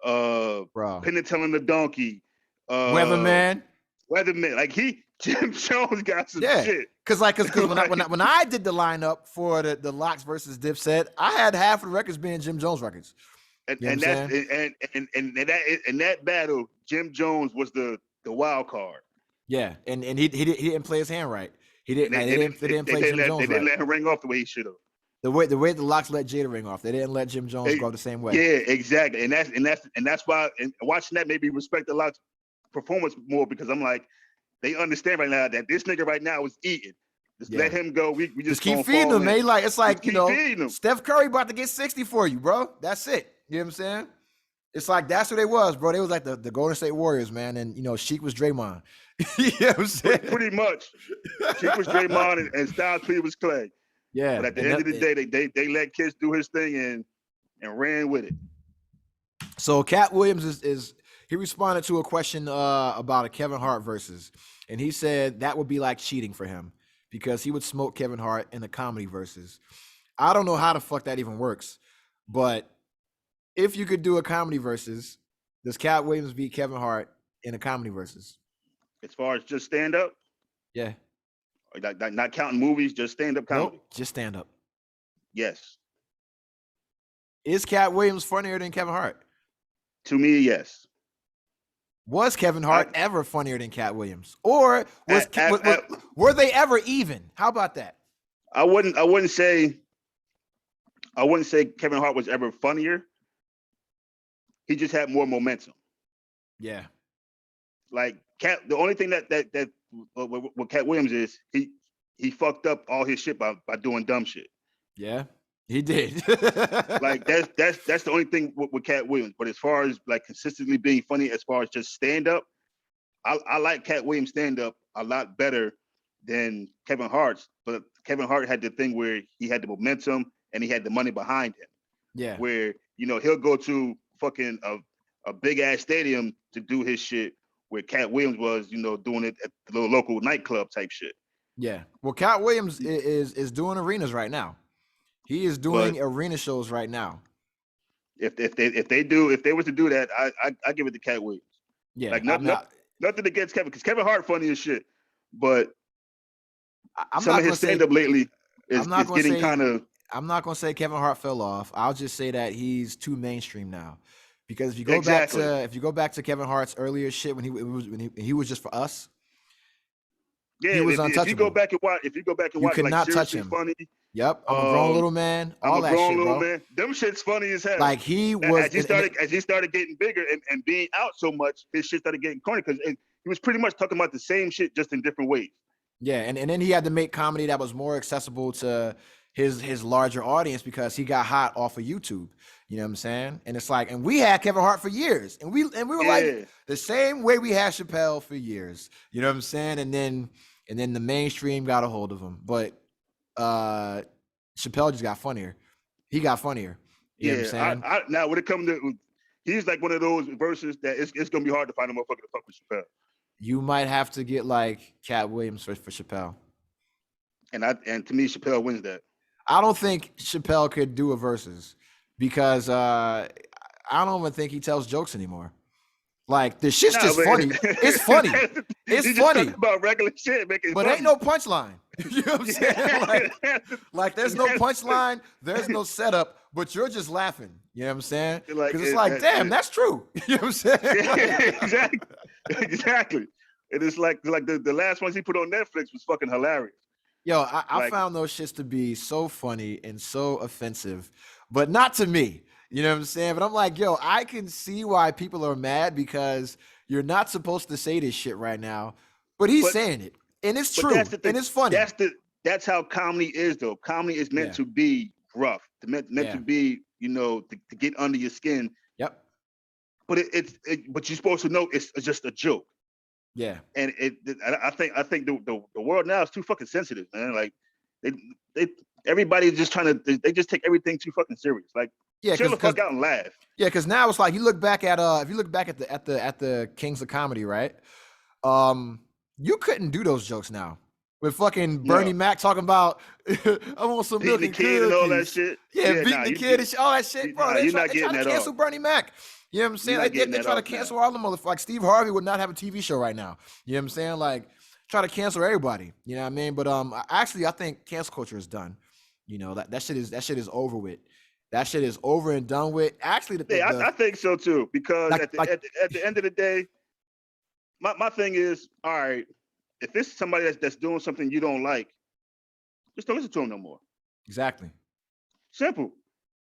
Penn and Telling the Donkey, Weatherman, like Jim Jones got some shit. Cause when I did the lineup for the Locks versus Dipset, I had half of the records being Jim Jones records. And that battle, Jim Jones was the wild card. Yeah, and he didn't play his hand right. He didn't. They didn't play Jim Jones right. They didn't let him ring off the way he should have. The way the Locks let Jada ring off, they didn't let Jim Jones go the same way. Yeah, exactly. And that's why. And watching that made me respect the Locks performance more because I'm like, they understand right now that this nigga right now is eating. Just let him go. We just keep feeding him, man. Like it's like Steph Curry about to get 60 for you, bro. That's it. You know what I'm saying? It's like that's what they was, bro. They was like the Golden State Warriors, man. And Sheik was Draymond. You know what I'm saying? Pretty much. Sheik was Draymond and Styles P was Clay. Yeah. But at the end of the day, they let Kiss do his thing and ran with it. So Cat Williams he responded to a question about a Kevin Hart versus, and he said that would be like cheating for him because he would smoke Kevin Hart in the comedy versus. I don't know how the fuck that even works, but if you could do a comedy versus, does Cat Williams beat Kevin Hart in a comedy versus? As far as just stand up? Yeah. Like not counting movies, just stand up comedy? Nope, just stand up. Yes. Is Cat Williams funnier than Kevin Hart? To me, yes. Was Kevin Hart ever funnier than Cat Williams? Or were they ever even? How about that? I wouldn't say Kevin Hart was ever funnier. He just had more momentum. Yeah. Like the only thing that what Cat Williams is, he fucked up all his shit by doing dumb shit. Yeah, he did. Like that's the only thing with Cat Williams. But as far as like consistently being funny, as far as just stand up, I like Cat Williams stand up a lot better than Kevin Hart's. But Kevin Hart had the thing where he had the momentum and he had the money behind him. Yeah. Where he'll go to fucking a big ass stadium to do his shit, where Cat Williams was, doing it at the little local nightclub type shit. Yeah. Well, Cat Williams is doing arenas right now. He is doing arena shows right now. If they were to do that, I give it to Cat Williams. Yeah. Like nothing against Kevin, because Kevin Hart funny as shit, but some of his stand up lately is getting kind of I'm not gonna say Kevin Hart fell off. I'll just say that he's too mainstream now. Because if you go back to Kevin Hart's earlier shit when he was just for us, Yeah, he was untouchable. if you go back and watch, you could like not touch Seriously him. Funny. Yep, I'm a grown little man. All I'm a that grown shit, little bro. man. Them shit's funny as hell. Like he was as he started getting bigger and being out so much, his shit started getting corny because he was pretty much talking about the same shit just in different ways. Yeah, and then he had to make comedy that was more accessible to his larger audience because he got hot off of YouTube. You know what I'm saying? And it's like, and we had Kevin Hart for years, and we were like the same way we had Chappelle for years. You know what I'm saying? And then the mainstream got a hold of him, but Chappelle just got funnier. He got funnier. You know what I'm saying? Now when it comes to, he's like one of those verses that it's gonna be hard to find a motherfucker to fuck with Chappelle. You might have to get like Cat Williams for Chappelle. And to me, Chappelle wins that. I don't think Chappelle could do a versus because I don't even think he tells jokes anymore. Like the shit's just funny. It's funny. It's funny about regular shit, but ain't no punchline. You know what I'm saying? Like there's no punchline. There's no setup. But you're just laughing. You know what I'm saying? Because it's like, damn, that's true. You know what I'm saying? Exactly. And it's like the last ones he put on Netflix was fucking hilarious. Yo, I found those shits to be so funny and so offensive, but not to me. You know what I'm saying? But I'm like, yo, I can see why people are mad because you're not supposed to say this shit right now, but he's saying it, and it's true, and it's funny. That's how comedy is, though. Comedy is meant to be rough, meant to be, to get under your skin. Yep. But but you're supposed to know it's just a joke. Yeah. And I think the world now is too fucking sensitive, man. Like everybody's just they just take everything too fucking serious. Like, chill the fuck out and laugh. Yeah, because now it's like you look back at if you look back at the Kings of Comedy, right? You couldn't do those jokes now. With fucking Bernie Mac talking about I want some milk and kid and all that shit. Yeah, beating the kid and shit, all that shit, bro. They try to cancel Bernie Mac. You know what I'm saying? They try to cancel all the motherfuckers. Like Steve Harvey would not have a TV show right now. You know what I'm saying? Like try to cancel everybody. You know what I mean? But actually I think cancel culture is done. You know, that shit is over with. That shit is over and done with. Actually, I think so too. Because at the end of the day, my thing is, all right, if it's somebody that's doing something you don't like, just don't listen to them no more. Exactly. Simple.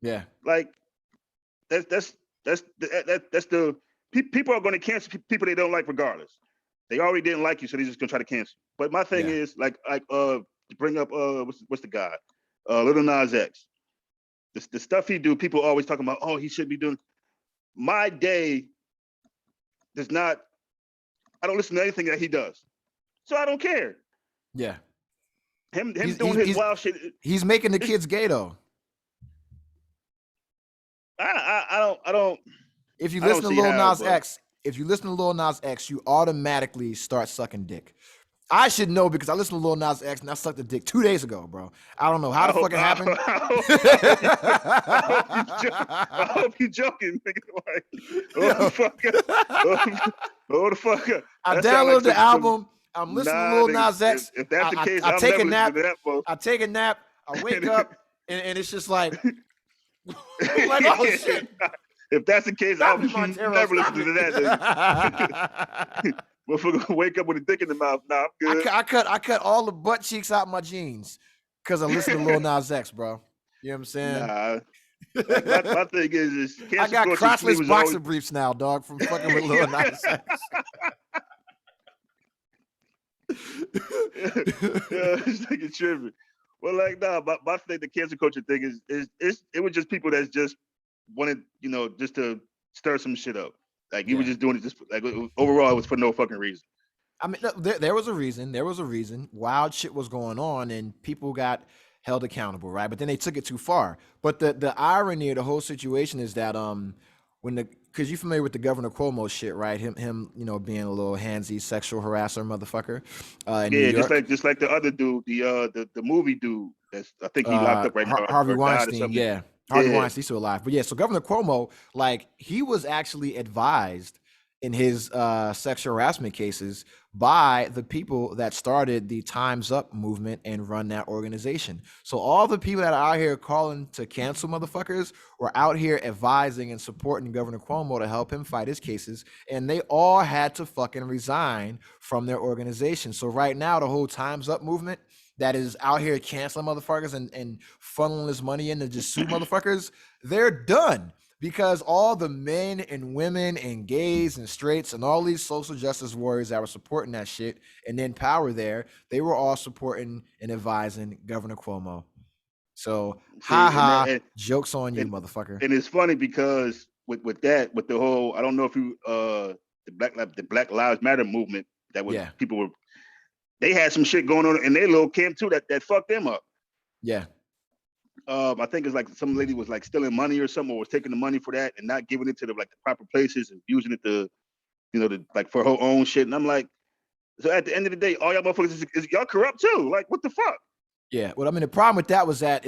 Yeah. Like that's the people are going to cancel people they don't like regardless. They already didn't like you, so they're just gonna try to cancel. But my thing is like to bring up what's the guy, Lil Nas X. The stuff he do, people always talking about. Oh, he should be doing. My day does not. I don't listen to anything that he does, so I don't care. Yeah. Him doing his wild shit. He's making the kids gay though. I don't. If you listen to Lil Nas X, you automatically start sucking dick. I should know because I listened to Lil Nas X and I sucked a dick 2 days ago, bro. I don't know how the fuck it happened. I hope you're joking, nigga. Like, the fuck up. I downloaded the album. I'm listening to Lil Nas X. If that's the case, I take a nap. I take a nap. I wake up and it's just like, like oh shit. If that's the case, I'll never listen to that. Motherfucker wake up with a dick in the mouth. Nah, I'm good. I cut all the butt cheeks out my jeans because I listen to Lil Nas X, bro. You know what I'm saying? Nah. My thing is I got crotchless boxer briefs now, dog, from fucking with Lil Nas X. This nigga tripping. Well, like, nah, my thing, the cancel culture thing is it was just people that's just wanted, just to stir some shit up. Like you were just doing it just like overall, it was for no fucking reason. I mean, there was a reason. There was a reason. Wild shit was going on, and people got held accountable, right? But then they took it too far. But the irony of the whole situation is that because you're familiar with the Governor Cuomo shit, right? Him, being a little handsy sexual harasser motherfucker. In New York. just like the other dude, the movie dude. That's I think he locked up right now. Harvey Weinstein, yeah. Harvey Weinstein's still alive. But yeah, so Governor Cuomo, like, he was actually advised in his sexual harassment cases by the people that started the Time's Up movement and run that organization. So all the people that are out here calling to cancel motherfuckers were out here advising and supporting Governor Cuomo to help him fight his cases, and they all had to fucking resign from their organization. So right now, the whole Time's Up movement that is out here canceling motherfuckers and funneling this money in to just sue motherfuckers, they're done. Because all the men and women and gays and straights and all these social justice warriors that were supporting that shit and then power there, they were all supporting and advising Governor Cuomo. So, jokes on you, motherfucker. And it's funny because with the whole, I don't know if you the Black Lives Matter movement that was people were, they had some shit going on in their little camp too that fucked them up. Yeah. I think it's like some lady was like stealing money or something, or was taking the money for that and not giving it to the proper places and using it to, like for her own shit. And I'm like, so at the end of the day, all y'all motherfuckers is y'all corrupt too. Like, what the fuck? Yeah. Well, I mean, the problem with that was that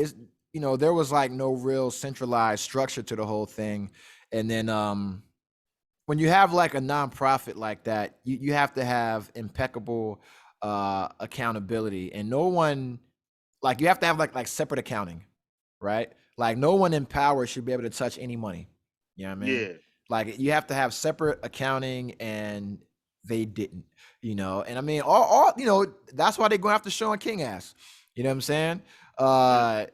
there was like no real centralized structure to the whole thing. And then when you have like a nonprofit like that, you have to have impeccable accountability, and no one, like, you have to have like separate accounting. Right? Like, no one in power should be able to touch any money. You know what I mean? Yeah. Like, you have to have separate accounting, and they didn't, and I mean, all that's why they're going after Sean King ass. You know what I'm saying? Out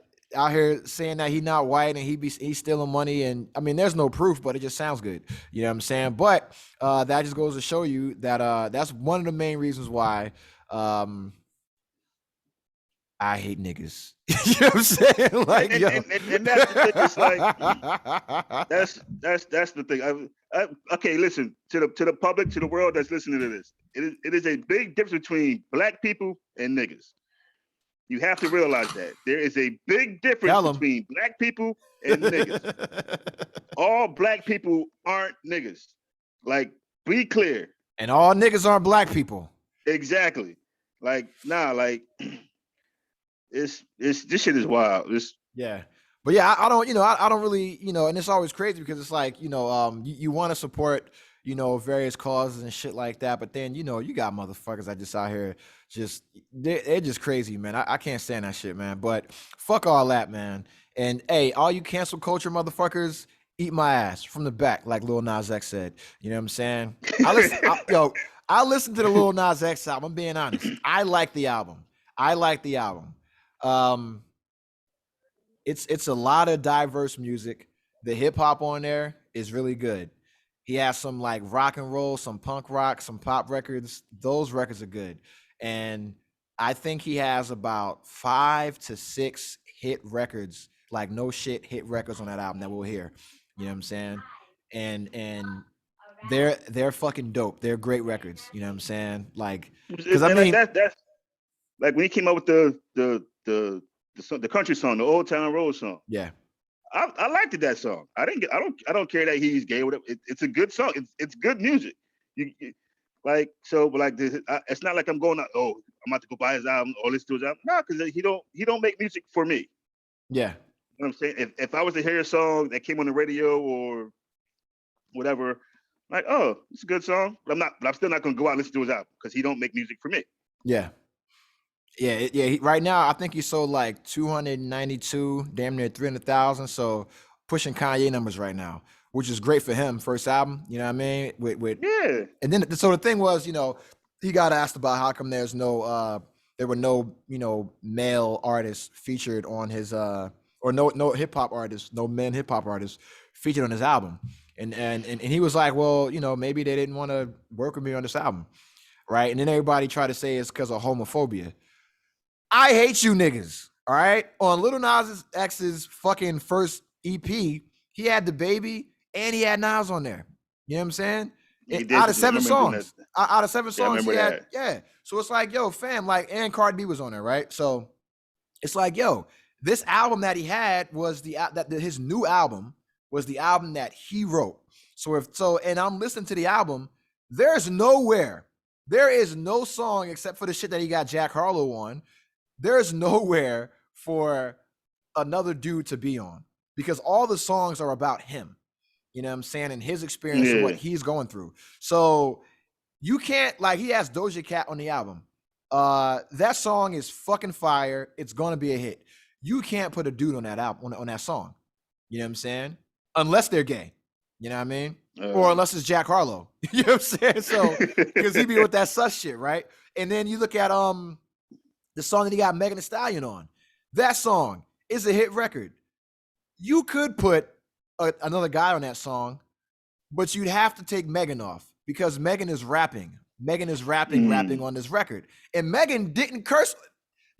here saying that he's not white and he's stealing money. And I mean, there's no proof, but it just sounds good. You know what I'm saying? But that just goes to show you that that's one of the main reasons why I hate niggas. You know what I'm saying? Like, and that's the thing. It's like that's the thing. Okay, listen to the public, to the world that's listening to this. It is a big difference between black people and niggas. You have to realize that there is a big difference between black people and niggas. All black people aren't niggas. Like, be clear. And all niggas aren't black people. Exactly. Like, nah, like. It's this shit is wild. But yeah, I don't really, and it's always crazy because it's like, you want to support, various causes and shit like that, but then, you got motherfuckers that just out here they're just crazy, man. I can't stand that shit, man. But fuck all that, man. And hey, all you cancel culture motherfuckers, eat my ass from the back, like Lil Nas X said. You know what I'm saying? I listened to the Lil Nas X album. I'm being honest. I like the album. It's a lot of diverse music. The hip hop on there is really good. He has some like rock and roll, some punk rock, some pop records. Those records are good. And I think he has about 5 to 6 hit records, like no shit hit records on that album that we'll hear. You know what I'm saying? And they're fucking dope. They're great records. You know what I'm saying? Like, because I mean, that's like when he came up with the country song, the Old Town Road song. Yeah, I liked that song. I don't care that he's gay. Whatever. It's a good song. It's good music. It's not like I'm going out. Oh, I'm about to go buy his album or listen to his album. No, because he don't make music for me. Yeah, you know what I'm saying. If I was to hear a song that came on the radio or whatever, like, oh, it's a good song, but I'm still not gonna go out and listen to his album because he don't make music for me. Yeah. Right now, I think he sold like 292, damn near 300,000. So pushing Kanye numbers right now, which is great for him. First album, you know what I mean? Yeah. And then so the thing was, he got asked about how come there were no male artists featured on his or no hip hop artists, no men hip hop artists featured on his album, and he was like, well, maybe they didn't want to work with me on this album, right? And then everybody tried to say it's because of homophobia. I hate you niggas, all right? On Lil Nas X's fucking first EP, he had the baby and he had Nas on there. You know what I'm saying? Out of 7 songs, he had, yeah. So it's like, yo, fam, like, and Cardi B was on there, right? So it's like, yo, this album that he had was his new album was the album that he wrote. And I'm listening to the album, there is no song except for the shit that he got Jack Harlow on. There's nowhere for another dude to be on because all the songs are about him. You know what I'm saying? And his experience and what he's going through. So you can't, like, he has Doja Cat on the album. That song is fucking fire. It's gonna be a hit. You can't put a dude on that album on that song. You know what I'm saying? Unless they're gay. You know what I mean? Or unless it's Jack Harlow. You know what I'm saying? So because he be with that sus shit, right? And then you look at the song that he got Megan Thee Stallion on. That song is a hit record. You could put another guy on that song, but you'd have to take Megan off because Megan is rapping. Megan is rapping on this record. And Megan didn't curse.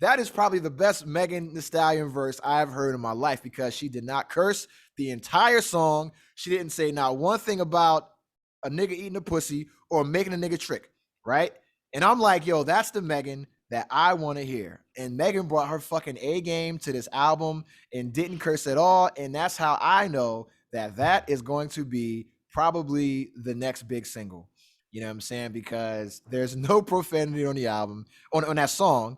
That is probably the best Megan Thee Stallion verse I've heard in my life because she did not curse the entire song. She didn't say not one thing about a nigga eating a pussy or making a nigga trick, right? And I'm like, yo, that's the Megan that I want to hear. And Megan brought her fucking A game to this album and didn't curse at all. And that's how I know that that is going to be probably the next big single. You know what I'm saying? Because there's no profanity on the album, on that song.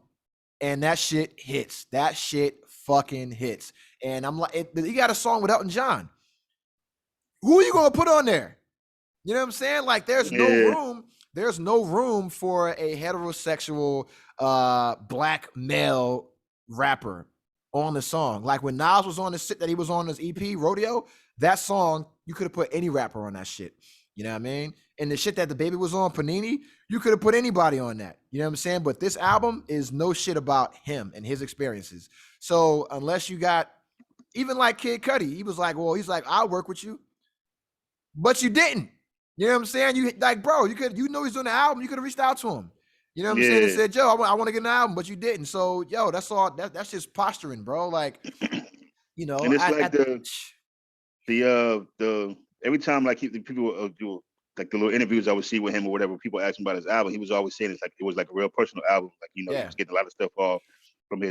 And that shit hits. That shit fucking hits. And I'm like, you got a song with Elton John. Who are you going to put on there? You know what I'm saying? Like, there's no room. There's no room for a heterosexual black male rapper on the song. Like when Nas was on the shit that he was on his EP, Rodeo, that song, you could have put any rapper on that shit. You know what I mean? And the shit that the baby was on, Panini, you could have put anybody on that. You know what I'm saying? But this album is no shit about him and his experiences. So unless you got, even like Kid Cudi, he was like, well, he's like, I'll work with you. But you didn't. You know what I'm saying? You like, bro, you know he's doing the album. You could have reached out to him. You know what I'm saying? And said, yo, I want to get an album, but you didn't. So, yo, that's all. That's just posturing, bro. Like, you know, and it's the every time like people do like the little interviews I would see with him or whatever, people ask him about his album, he was always saying it's like it was like a real personal album. Like, you know, he was getting a lot of stuff off from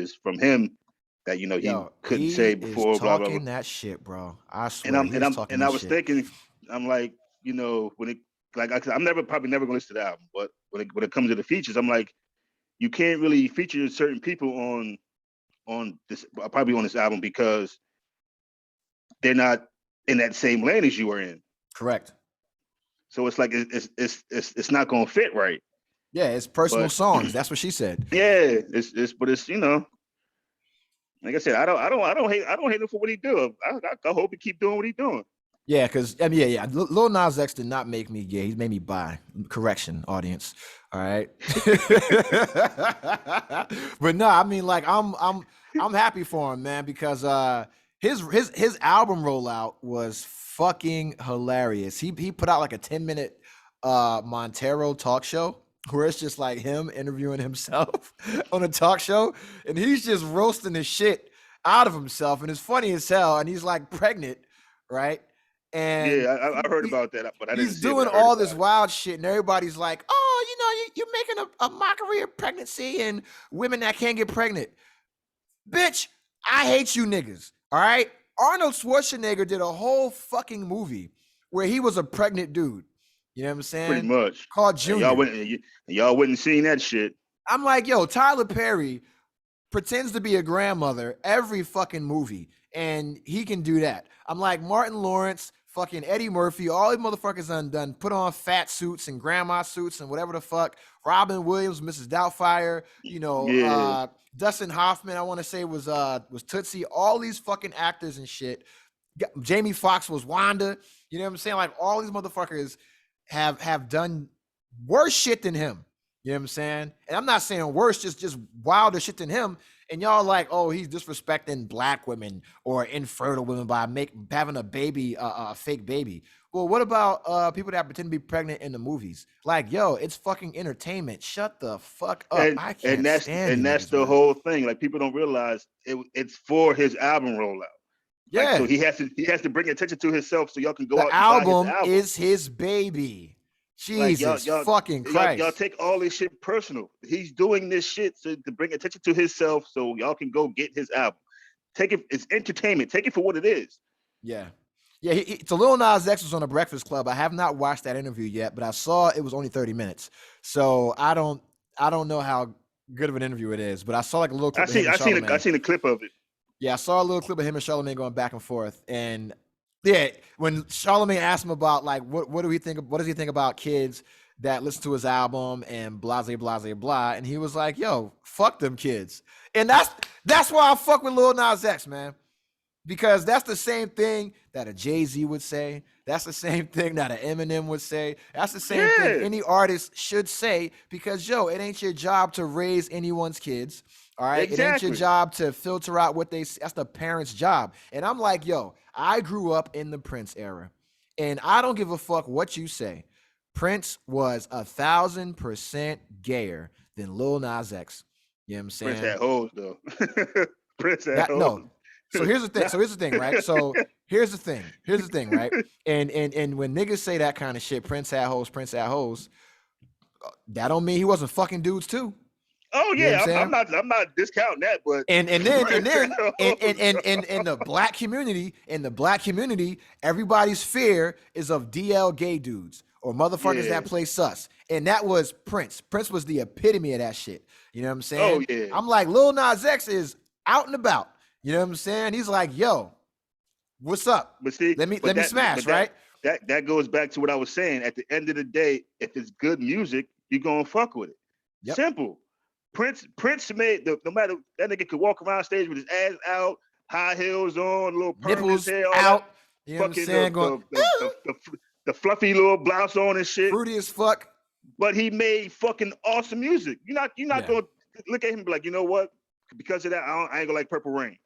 him that, you know, he couldn't say before. Blah, blah, blah. That shit, bro. I swear. And I was thinking, I'm like, you know, when it like I'm probably never gonna listen to the album, but when it comes to the features, I'm like, you can't really feature certain people on this, probably on this album, because they're not in that same lane as you are in. Correct. So it's like it's not gonna fit right. Yeah, it's personal songs. That's what she said. Yeah, it's you know, like I said, I don't hate him for what he do. I hope he keep doing what he's doing. Yeah, because I mean, yeah. Lil Nas X did not make me gay. He made me bi. Correction, audience. All right. But no, I mean, like I'm happy for him, man, because his album rollout was fucking hilarious. He put out like a 10-minute Montero talk show where it's just like him interviewing himself on a talk show, and he's just roasting the shit out of himself, and it's funny as hell. And he's like pregnant, right? And yeah, I heard about that, but I didn't. He's doing all this wild shit, and everybody's like, "Oh, you know, you're making a mockery of pregnancy and women that can't get pregnant." Bitch, I hate you niggas. All right, Arnold Schwarzenegger did a whole fucking movie where he was a pregnant dude. You know what I'm saying? Pretty much. Called Junior. Y'all wouldn't seen that shit. I'm like, yo, Tyler Perry pretends to be a grandmother every fucking movie, and he can do that. I'm like, Martin Lawrence, fucking Eddie Murphy, all these motherfuckers done put on fat suits and grandma suits and whatever the fuck. Robin Williams, Mrs. Doubtfire, you know, Dustin Hoffman, I want to say was Tootsie. All these fucking actors and shit. Jamie Foxx was Wanda. You know what I'm saying? Like, all these motherfuckers have done worse shit than him. You know what I'm saying? And I'm not saying worse, just wilder shit than him. And y'all like, oh, he's disrespecting black women or infertile women by having a baby, a fake baby. Well, what about people that pretend to be pregnant in the movies? Like, yo, it's fucking entertainment. Shut the fuck up. I can't stand and that's the whole thing. Like, people don't realize it's for his album rollout. Yeah. Like, so he has to bring attention to himself so y'all can go out. The album is his baby. Jesus fucking Christ. Y'all take all this shit personal. He's doing this shit to bring attention to himself so y'all can go get his album. Take it, it's entertainment. Take it for what it is. Yeah. Yeah, so Lil Nas X was on The Breakfast Club. I have not watched that interview yet, but I saw it was only 30 minutes. So I don't know how good of an interview it is, but I saw like a little clip I seen a clip of it. Yeah, I saw a little clip of him and Charlamagne going back and forth, and Yeah, when Charlamagne asked him about like what do we think? What does he think about kids that listen to his album and blah blah blah blah? And he was like, "Yo, fuck them kids." And that's why I fuck with Lil Nas X, man. Because that's the same thing that a Jay-Z would say. That's the same thing that an Eminem would say. That's the same thing any artist should say. Because, yo, it ain't your job to raise anyone's kids. All right? It ain't your job to filter out what they say. That's the parent's job. And I'm like, yo, I grew up in the Prince era. And I don't give a fuck what you say. Prince was 1,000% gayer than Lil Nas X. You know what I'm saying? Prince had hoes, though. Prince had hoes. No. So here's the thing, right? So here's the thing, right? And when niggas say that kind of shit, Prince had hoes, that don't mean he wasn't fucking dudes too. Oh yeah, I'm not discounting that, but and then in the black community, everybody's fear is of DL gay dudes or motherfuckers that play sus. And that was Prince. Prince was the epitome of that shit. You know what I'm saying? Oh yeah. I'm like, Lil Nas X is out and about. You know what I'm saying? He's like, yo, what's up? But see, let me smash, right? That goes back to what I was saying. At the end of the day, if it's good music, you're gonna fuck with it. Yep. Simple. Prince made no matter that nigga could walk around stage with his ass out, high heels on, little nipples hair, out. You know what I'm saying? The fluffy little blouse on and shit. Fruity as fuck. But he made fucking awesome music. You're not gonna look at him and be like, you know what? Because of that, I ain't gonna like Purple Rain.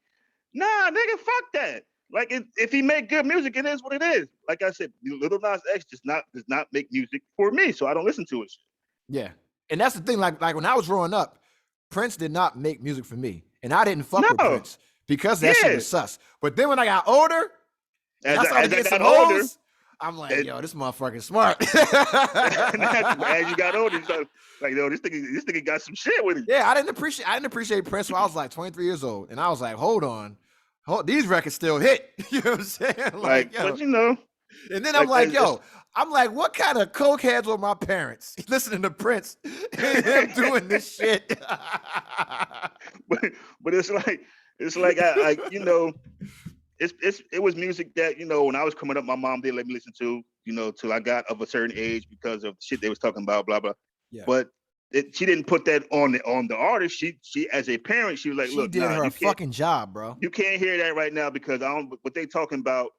Nah, nigga, fuck that. Like, if he make good music, it is what it is. Like I said, Lil Nas X does not make music for me, so I don't listen to it. Yeah, and that's the thing. Like when I was growing up, Prince did not make music for me, and I didn't fuck with Prince because that shit was sus. But then when I got older, as I got older, I'm like, yo, this motherfucker's smart. As you got older, like, yo, this nigga got some shit with him. Yeah, I didn't appreciate Prince when I was like 23 years old, and I was like, hold on, these records still hit. You know what I'm saying? Like, yo. But you know. And then I'm like, what kind of cokeheads were my parents listening to Prince and him doing this shit? but it's like I you know. It was music that, you know, when I was coming up, my mom didn't let me listen to, you know, till I got of a certain age because of shit they was talking about, blah blah. Yeah. But she didn't put that on the artist. She as a parent, she was like, look, she did her fucking job, bro. You can't hear that right now because what they talking about.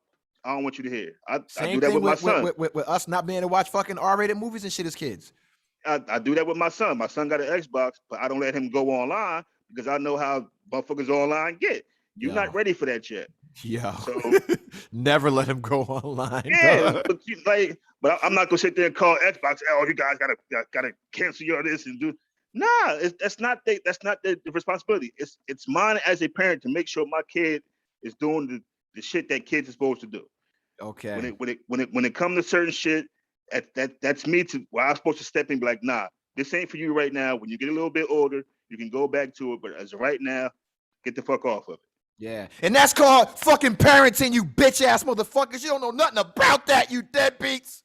I don't want you to hear. I do that with my son. With us not being able to watch fucking R-rated movies and shit as kids. I do that with my son. My son got an Xbox, but I don't let him go online because I know how motherfuckers online get. You're not ready for that yet. Yeah. So never let him go online. Yeah, but I'm not gonna sit there and call Xbox. Oh, you guys gotta cancel your this and do. Nah, that's not the responsibility. It's mine as a parent to make sure my kid is doing the shit that kids are supposed to do. Okay. When it comes to certain shit, that's me to where I'm supposed to step in and be like, nah, this ain't for you right now. When you get a little bit older, you can go back to it. But as of right now, get the fuck off of it. Yeah. And that's called fucking parenting, you bitch ass motherfuckers. You don't know nothing about that, you deadbeats.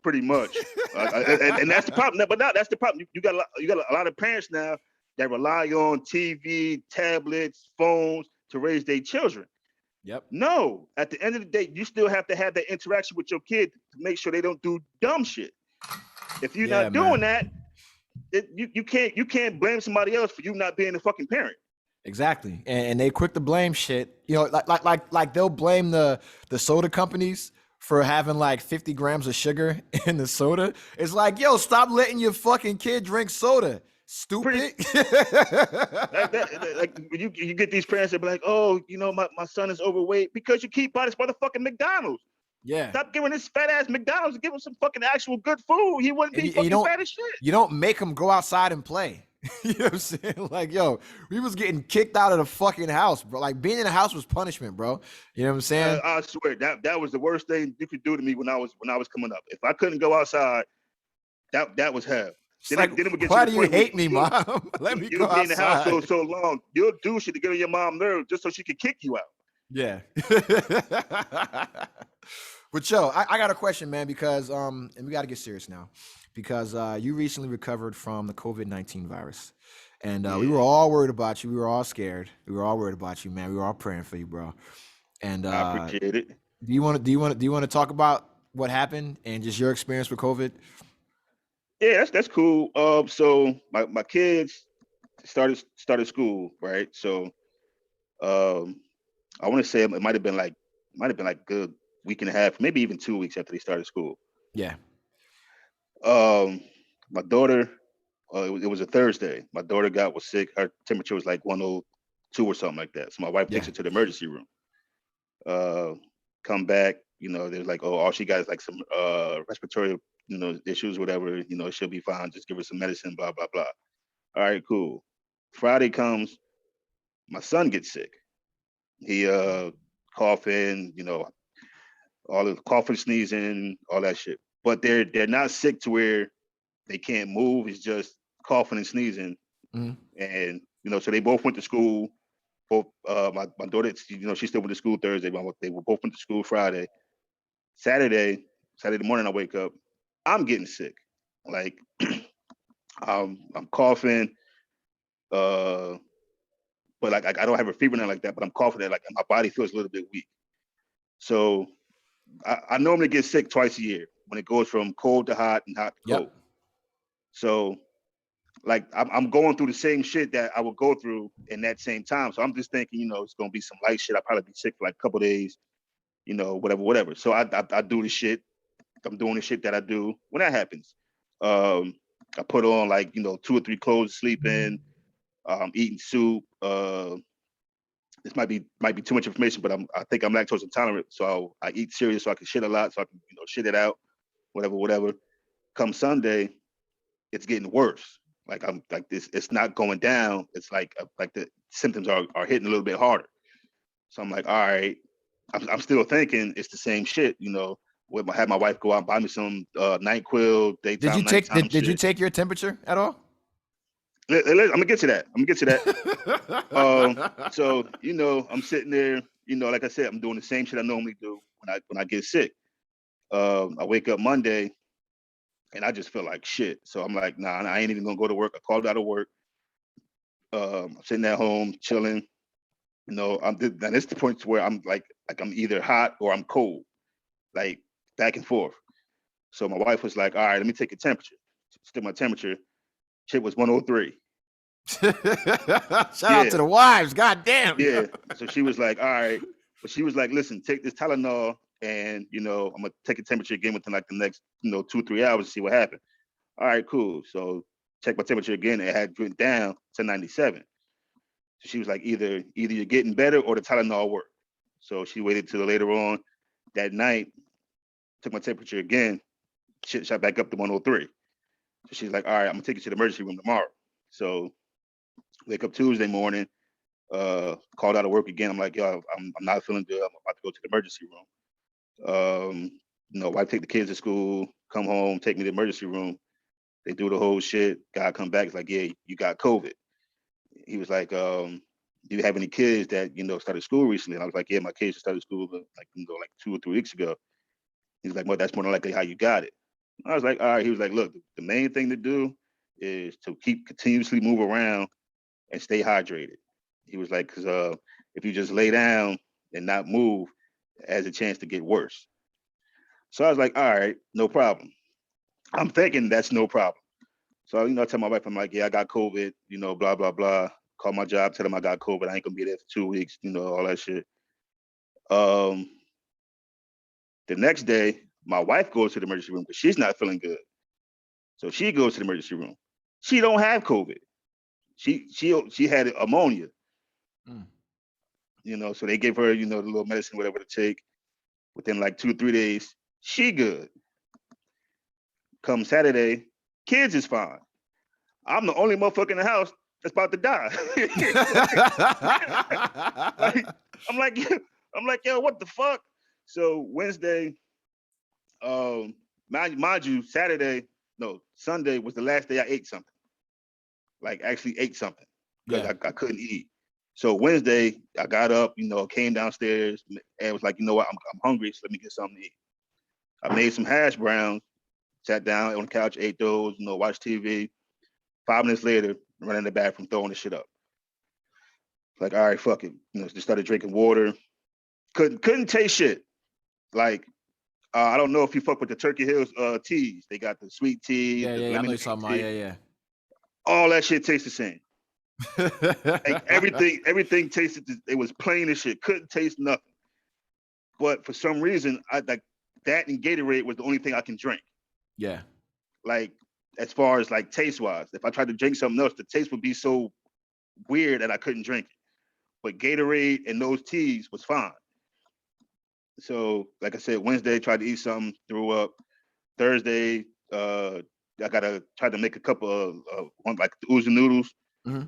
Pretty much. And that's the problem. But now that's the problem. You got a lot of parents now that rely on TV, tablets, phones to raise their children. Yep. No, at the end of the day, you still have to have that interaction with your kid to make sure they don't do dumb shit. If you're not doing that, you can't blame somebody else for you not being a fucking parent. Exactly, and they quick to blame shit. You know, like they'll blame the soda companies for having like 50 grams of sugar in the soda. It's like, yo, stop letting your fucking kid drink soda. Stupid. Like you get these parents that be like, oh, you know, my son is overweight because you keep buying this motherfucking McDonald's. Yeah. Stop giving this fat ass McDonald's and give him some fucking actual good food. He wouldn't be fucking fat as shit. You don't make him go outside and play. You know what I'm saying? Like, yo, we was getting kicked out of the fucking house, bro. Like, being in the house was punishment, bro. You know what I'm saying? I swear that was the worst thing you could do to me when I was coming up. If I couldn't go outside, that was hell. Like, why do you hate me, Mom? Let me go outside. You'll be in the house so long. You'll do shit to get on your mom nerves just so she can kick you out. Yeah. But yo, I got a question, man, because and we got to get serious now, because you recently recovered from the COVID-19 virus, and we were all worried about you. We were all scared. We were all worried about you, man. We were all praying for you, bro. And I appreciate it. Do you want to talk about what happened and just your experience with COVID? Yeah, that's cool. So my kids started school, right? So um, I want to say it might have been like good week and a half, maybe even 2 weeks after they started school. Yeah. My daughter, it was a Thursday. My daughter was sick. Her temperature was like 102 or something like that. So my wife takes Yeah. her to the emergency room. Uh, Come back, there's like, oh, all she got is like some respiratory, issues, whatever. She'll be fine. Just give her some medicine, blah blah blah. All right, cool. Friday comes, my son gets sick. He coughing, all the coughing, sneezing, all that shit. But they're not sick to where they can't move. It's just coughing and sneezing. Mhm. And so they both went to school. Both my daughter, she still went to school Thursday. But they were both went to school Friday. Saturday morning, I wake up. I'm getting sick. Like I'm coughing. Uh, but like I don't have a fever now like that. But I'm coughing. Like my body feels a little bit weak. So I normally get sick twice a year when it goes from cold to hot and hot to Yep. cold. So like I'm going through the same shit that I would go through in that same time. So I'm just thinking, it's gonna be some light shit. I'll probably be sick for like a couple days, whatever. So I do the shit. I'm doing the shit that I do when that happens. Um, I put on like 2 or 3 clothes to sleep in. Eating soup. This might be too much information, but I think I'm lactose intolerant, so I eat cereal so I can shit a lot, so I can shit it out, whatever. Come Sunday, it's getting worse. Like I'm like this, it's not going down. It's like the symptoms are hitting a little bit harder. So I'm like, all right, I'm still thinking it's the same shit. Have my wife go out and buy me some NyQuil, Did you nighttime did you shit. take your temperature at all? I'm gonna get to that. So I'm sitting there. Like I said, I'm doing the same shit I normally do when I get sick. I wake up Monday and I just feel like shit. So I'm like, nah, I ain't even gonna go to work. I called out of work. I'm sitting at home chilling. And it's the point to where I'm like I'm either hot or I'm cold, like back and forth. So my wife was like, all right, let me take a temperature. Still my temperature. Shit was 103. Shout out Yeah, to the wives. God damn. yeah. So she was like, all right. But she was like, listen, take this Tylenol and I'm gonna take a temperature again within like the next, 2-3 hours to see what happened. All right, cool. So check my temperature again. It had went down to 97. So she was like, either you're getting better or the Tylenol worked. So she waited till later on that night, took my temperature again, shit shot back up to 103. So she's like, all right, I'm gonna take you to the emergency room tomorrow. So wake up Tuesday morning, called out of work again. I'm like, yo, I'm not feeling good. I'm about to go to the emergency room. Wife take the kids to school, come home, take me to the emergency room. They do the whole shit. Guy come back, it's like, yeah, you got COVID. He was like, do you have any kids that started school recently? And I was like, yeah, my kids just started school like 2 or 3 weeks ago. He's like, well, that's more than likely how you got it. I was like, all right. He was like, look, the main thing to do is to keep continuously move around and stay hydrated. He was like, because if you just lay down and not move, it has a chance to get worse. So I was like, all right, no problem. I'm thinking that's no problem. So, I tell my wife, I'm like, yeah, I got COVID, blah, blah, blah. Call my job, tell them I got COVID. I ain't gonna be there for 2 weeks, all that shit. Um, the next day, my wife goes to the emergency room because she's not feeling good. So she goes to the emergency room. She don't have COVID. She had ammonia. Mm. So they gave her, the little medicine, whatever to take. Within like 2 or 3 days, she good. Come Saturday, kids is fine. I'm the only motherfucker in the house that's about to die. like, I'm like, I'm like, yo, what the fuck? So Wednesday, mind you, Sunday was the last day I ate something. Like actually ate something because Yeah. I couldn't eat. So Wednesday, I got up, came downstairs and was like, you know what, I'm hungry, so let me get something to eat. I made some hash browns, sat down on the couch, ate those, watched TV. 5 minutes later, running in the bathroom, throwing the shit up. Like, all right, fuck it. Just started drinking water. Couldn't taste shit. Like, I don't know if you fuck with the Turkey Hills teas. They got the sweet tea, Yeah, the yeah, I know lemon you're talking about. tea. Yeah, All that shit tastes the same. Like yeah. everything tasted. It was plain as shit. Couldn't taste nothing. But for some reason, I like that and Gatorade was the only thing I can drink. Yeah. Like as far as like taste wise, if I tried to drink something else, the taste would be so weird that I couldn't drink it. But Gatorade and those teas was fine. So, like I said, Wednesday tried to eat something, threw up. Thursday, I gotta try to make a couple of one like the oozy noodles. Hmm.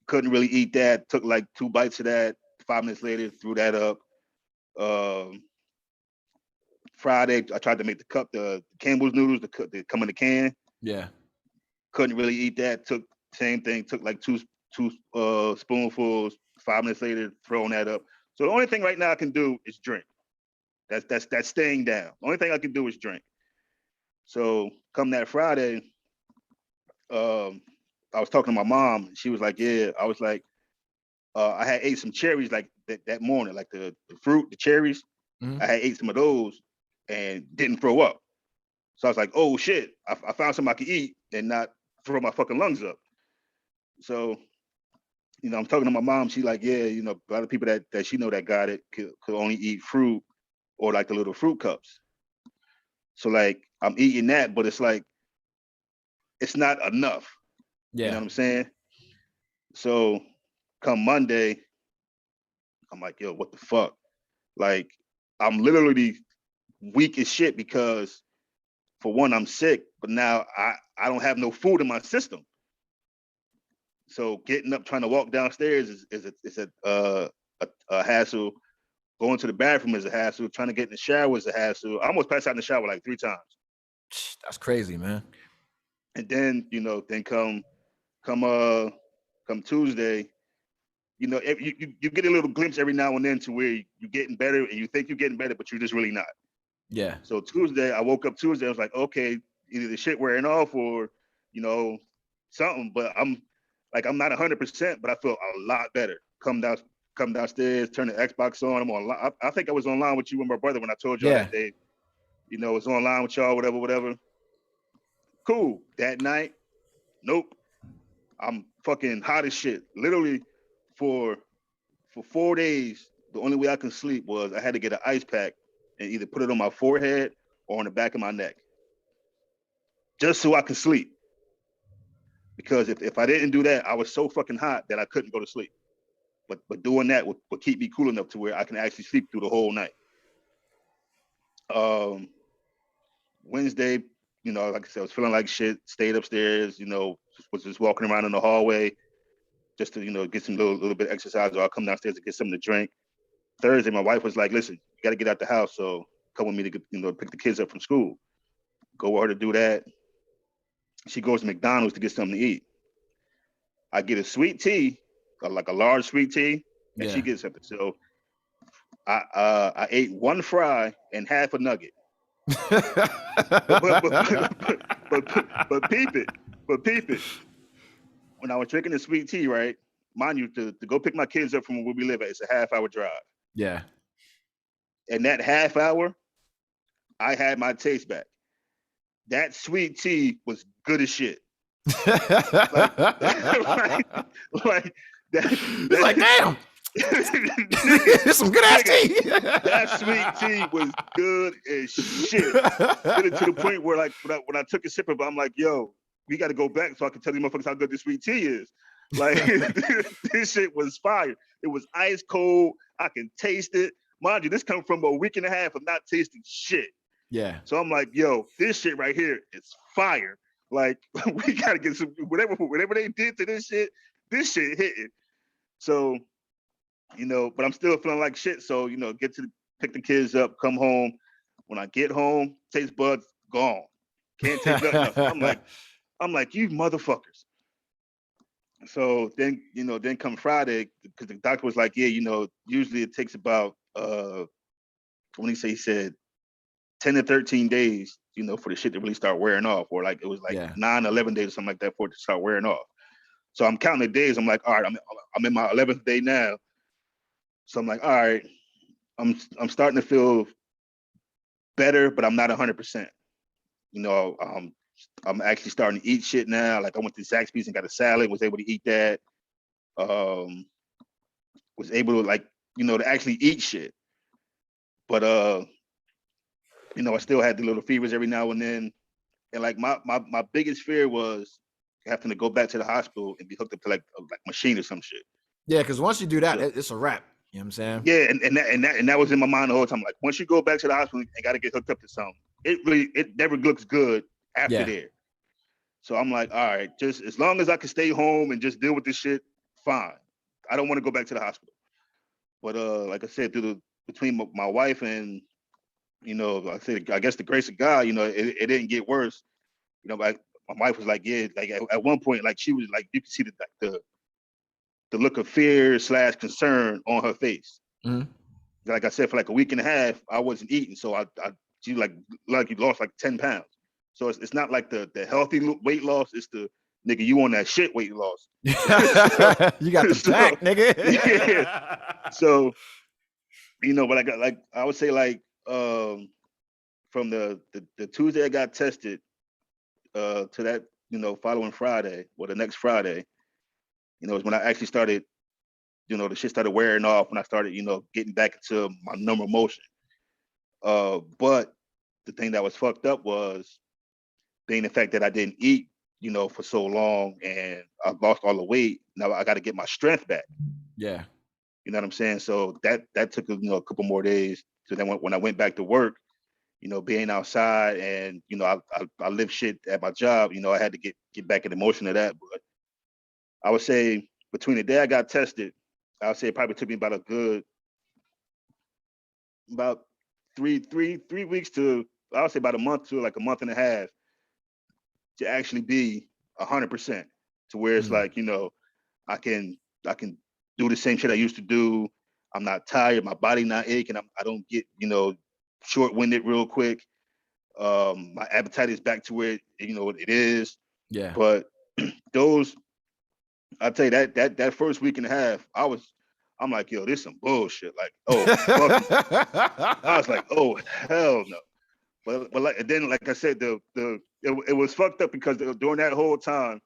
Couldn't really eat that. Took like 2 bites of that. 5 minutes later, threw that up. Um, Friday, I tried to make the Campbell's noodles that come in the can. Yeah. Couldn't really eat that. Took same thing. Took like two spoonfuls. 5 minutes later, throwing that up. So the only thing right now I can do is drink. That's staying down. The only thing I can do is drink. So come that Friday, I was talking to my mom. And she was like, "Yeah." I was like, "I had ate some cherries like that morning, like the fruit, the cherries. Hmm. I had ate some of those and didn't throw up. So I was like, oh shit, I found something I could eat and not throw my fucking lungs up." So, I'm talking to my mom. She's like, yeah, a lot of people that she know that got it could only eat fruit or like the little fruit cups. So like I'm eating that, but it's like it's not enough. You know Yeah. what I'm saying? So come Monday, I'm like, yo, what the fuck? Like I'm literally weak as shit because for one, I'm sick, but now I don't have no food in my system. So getting up, trying to walk downstairs is a hassle. Going to the bathroom is a hassle. Trying to get in the shower is a hassle. I almost passed out in the shower like 3 times. That's crazy, man. And then then come Tuesday, you get a little glimpse every now and then to where you're getting better and you think you're getting better, but you're just really not. Yeah. So Tuesday, I woke up Tuesday. I was like, okay, either the shit wearing off or you know something. But I'm not 100%, but I feel a lot better. Come downstairs, turn the Xbox on. I'm on. I think I was online with you and my brother when I told y'all Yeah. that day. Was online with y'all, whatever. Cool. That night, nope. I'm fucking hot as shit. Literally, for 4 days, the only way I can sleep was I had to get an ice pack and either put it on my forehead or on the back of my neck, just so I can sleep. Because if I didn't do that, I was so fucking hot that I couldn't go to sleep. But doing that would keep me cool enough to where I can actually sleep through the whole night. Um, Wednesday, like I said, I was feeling like shit. Stayed upstairs. Was just walking around in the hallway just to get some little bit of exercise, or I'll come downstairs to get something to drink. Thursday, my wife was like, "Listen, you got to get out the house, so come with me to pick the kids up from school." Go with her to do that. She goes to McDonald's to get something to eat. I get a sweet tea, like a large sweet tea, and she Yeah. gets something. So I ate one fry and half a nugget. But peep it, When I was drinking the sweet tea, right? Mind you, to go pick my kids up from where we live at, it's a half-hour drive. Yeah. And that half hour, I had my taste back. That sweet tea was good as shit. Like, like It's like, damn. nigga, It's some good ass nigga, tea. that sweet tea was good as shit. To the point where, like, when I took a sip of it, I'm like, yo, we got to go back so I can tell you motherfuckers how good this sweet tea is. Like, this shit was fire. It was ice cold. I can taste it. Mind you, this comes from a week and a half of not tasting shit. Yeah. So I'm like, yo, this shit right here is fire. Like, we got to get some, whatever they did to this shit hitting. So, but I'm still feeling like shit. So, pick the kids up, come home. When I get home, taste buds gone. Can't take nothing else. I'm like, you motherfuckers. So then, then come Friday, because the doctor was like, yeah, usually it takes about, he said 10 to 13 days, for the shit to really start wearing off, or like it was like Yeah. 9, 11 days or something like that for it to start wearing off. So I'm counting the days. I'm like, all right, I'm in my 11th day now. So I'm like, all right, I'm starting to feel better, but I'm not 100%. You know, I'm actually starting to eat shit now. Like I went to Zaxby's and got a salad, was able to eat that. Was able to like, you know, to actually eat shit. But you know, I still had the little fevers every now and then. And like my biggest fear was having to go back to the hospital and be hooked up to like a machine or some shit. Yeah, because once you do that, So, it's a wrap. You know what I'm saying? yeah, and that was in my mind the whole time. Like once you go back to the hospital and got to get hooked up to something, it never looks good after there. So I'm like, all right, just as long as I can stay home and just deal with this shit, fine. I don't want to go back to the hospital. But like I said, between my wife and, you know, I guess the grace of God, you know, it didn't get worse. You know, like my wife was like, yeah, like at one point, like she was like, you could see the look of fear / concern on her face. Mm-hmm. Like I said, for like a week and a half, I wasn't eating, so she like you lost like 10 pounds. So it's not like the healthy weight loss. It's the nigga, you on that shit weight loss. You got the pack, nigga. Yeah. So, you know, but I would say like from the Tuesday I got tested to that, you know, following Friday or the next Friday, you know, is when I actually started, you know, the shit started wearing off when I started, you know, getting back into my normal motion. But the thing that was fucked up was being the fact that I didn't eat, you know, for so long and I lost all the weight. Now I got to get my strength back. Yeah. You know what I'm saying? So that took, you know, a couple more days. So then when I went back to work, you know, being outside and, you know, I live shit at my job, you know, I had to get back in the motion of that. But I would say between the day I got tested, I would say it probably took me about three weeks to, I would say about a month to like a month and a half to actually be 100% to where it's like, you know, I can do the same shit I used to do. I'm not tired. My body not aching. I don't get, you know, short-winded real quick. My appetite is back to where you know it is. Yeah. But I'll tell you that first week and a half, I'm like, yo, this some bullshit. Like, oh fuck. I was like, oh hell no. But like and then like I said, it was fucked up because during that whole time,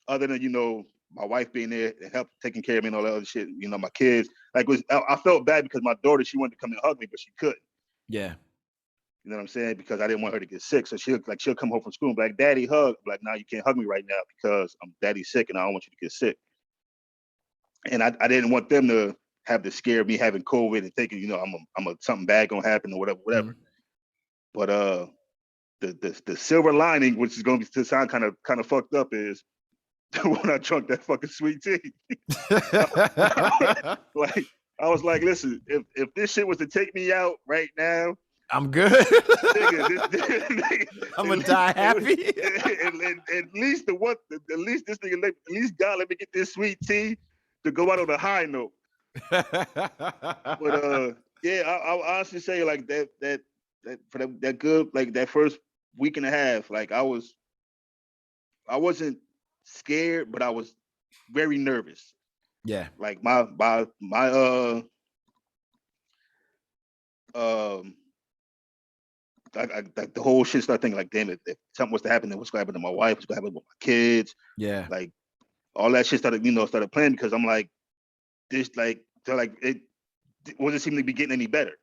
other than, you know, my wife being there and help taking care of me and all that other shit, you know, my kids, like I felt bad because my daughter, she wanted to come and hug me, but she couldn't. Yeah. You know what I'm saying? Because I didn't want her to get sick. So she'll come home from school and be like, Daddy, hug. I'm like, nah, you can't hug me right now because I'm daddy's sick and I don't want you to get sick. And I didn't want them to have the scare of me having COVID and thinking, you know, something bad gonna happen or whatever. Mm-hmm. But the silver lining, which is gonna be to sound kind of fucked up, is when I drunk that fucking sweet tea. Like I was like, listen, if this shit was to take me out right now, I'm good. I'm gonna die happy. At least this thing, at least God let me get this sweet tea to go out on a high note. But yeah, I'll honestly say like that for that good, like that first week and a half, like I wasn't scared, but I was very nervous. Yeah. Like my the whole shit started thinking like, damn it, if something was to happen, then what's gonna happen to my wife? What's gonna happen with my kids? Yeah. Like all that shit started playing because I'm like, this like it wasn't seeming to be getting any better.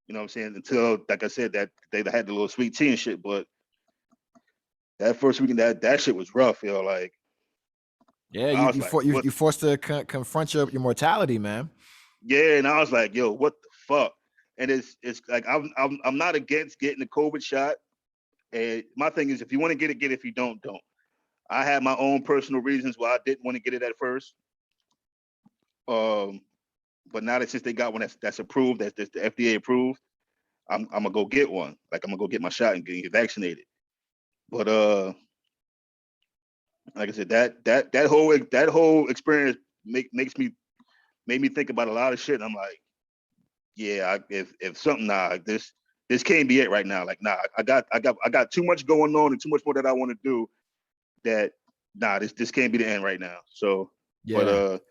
You know what I'm saying? Until, like I said, that they had the little sweet tea and shit. But that first weekend, that shit was rough, yo. Like, yeah, you forced to confront your mortality, man. Yeah, and I was like, yo, what the fuck? And it's like I'm not against getting the COVID shot. And my thing is, if you want to get it, get it. If you don't. I had my own personal reasons why I didn't want to get it at first. But now that since they got one that's approved, that's the FDA approved, I'm gonna go get one. Like I'm gonna go get my shot and get vaccinated. But like I said, that whole experience made me think about a lot of shit. And I'm like, yeah, if something, this can't be it right now. Like, I got too much going on and too much more that I want to do. That this can't be the end right now. So, yeah. But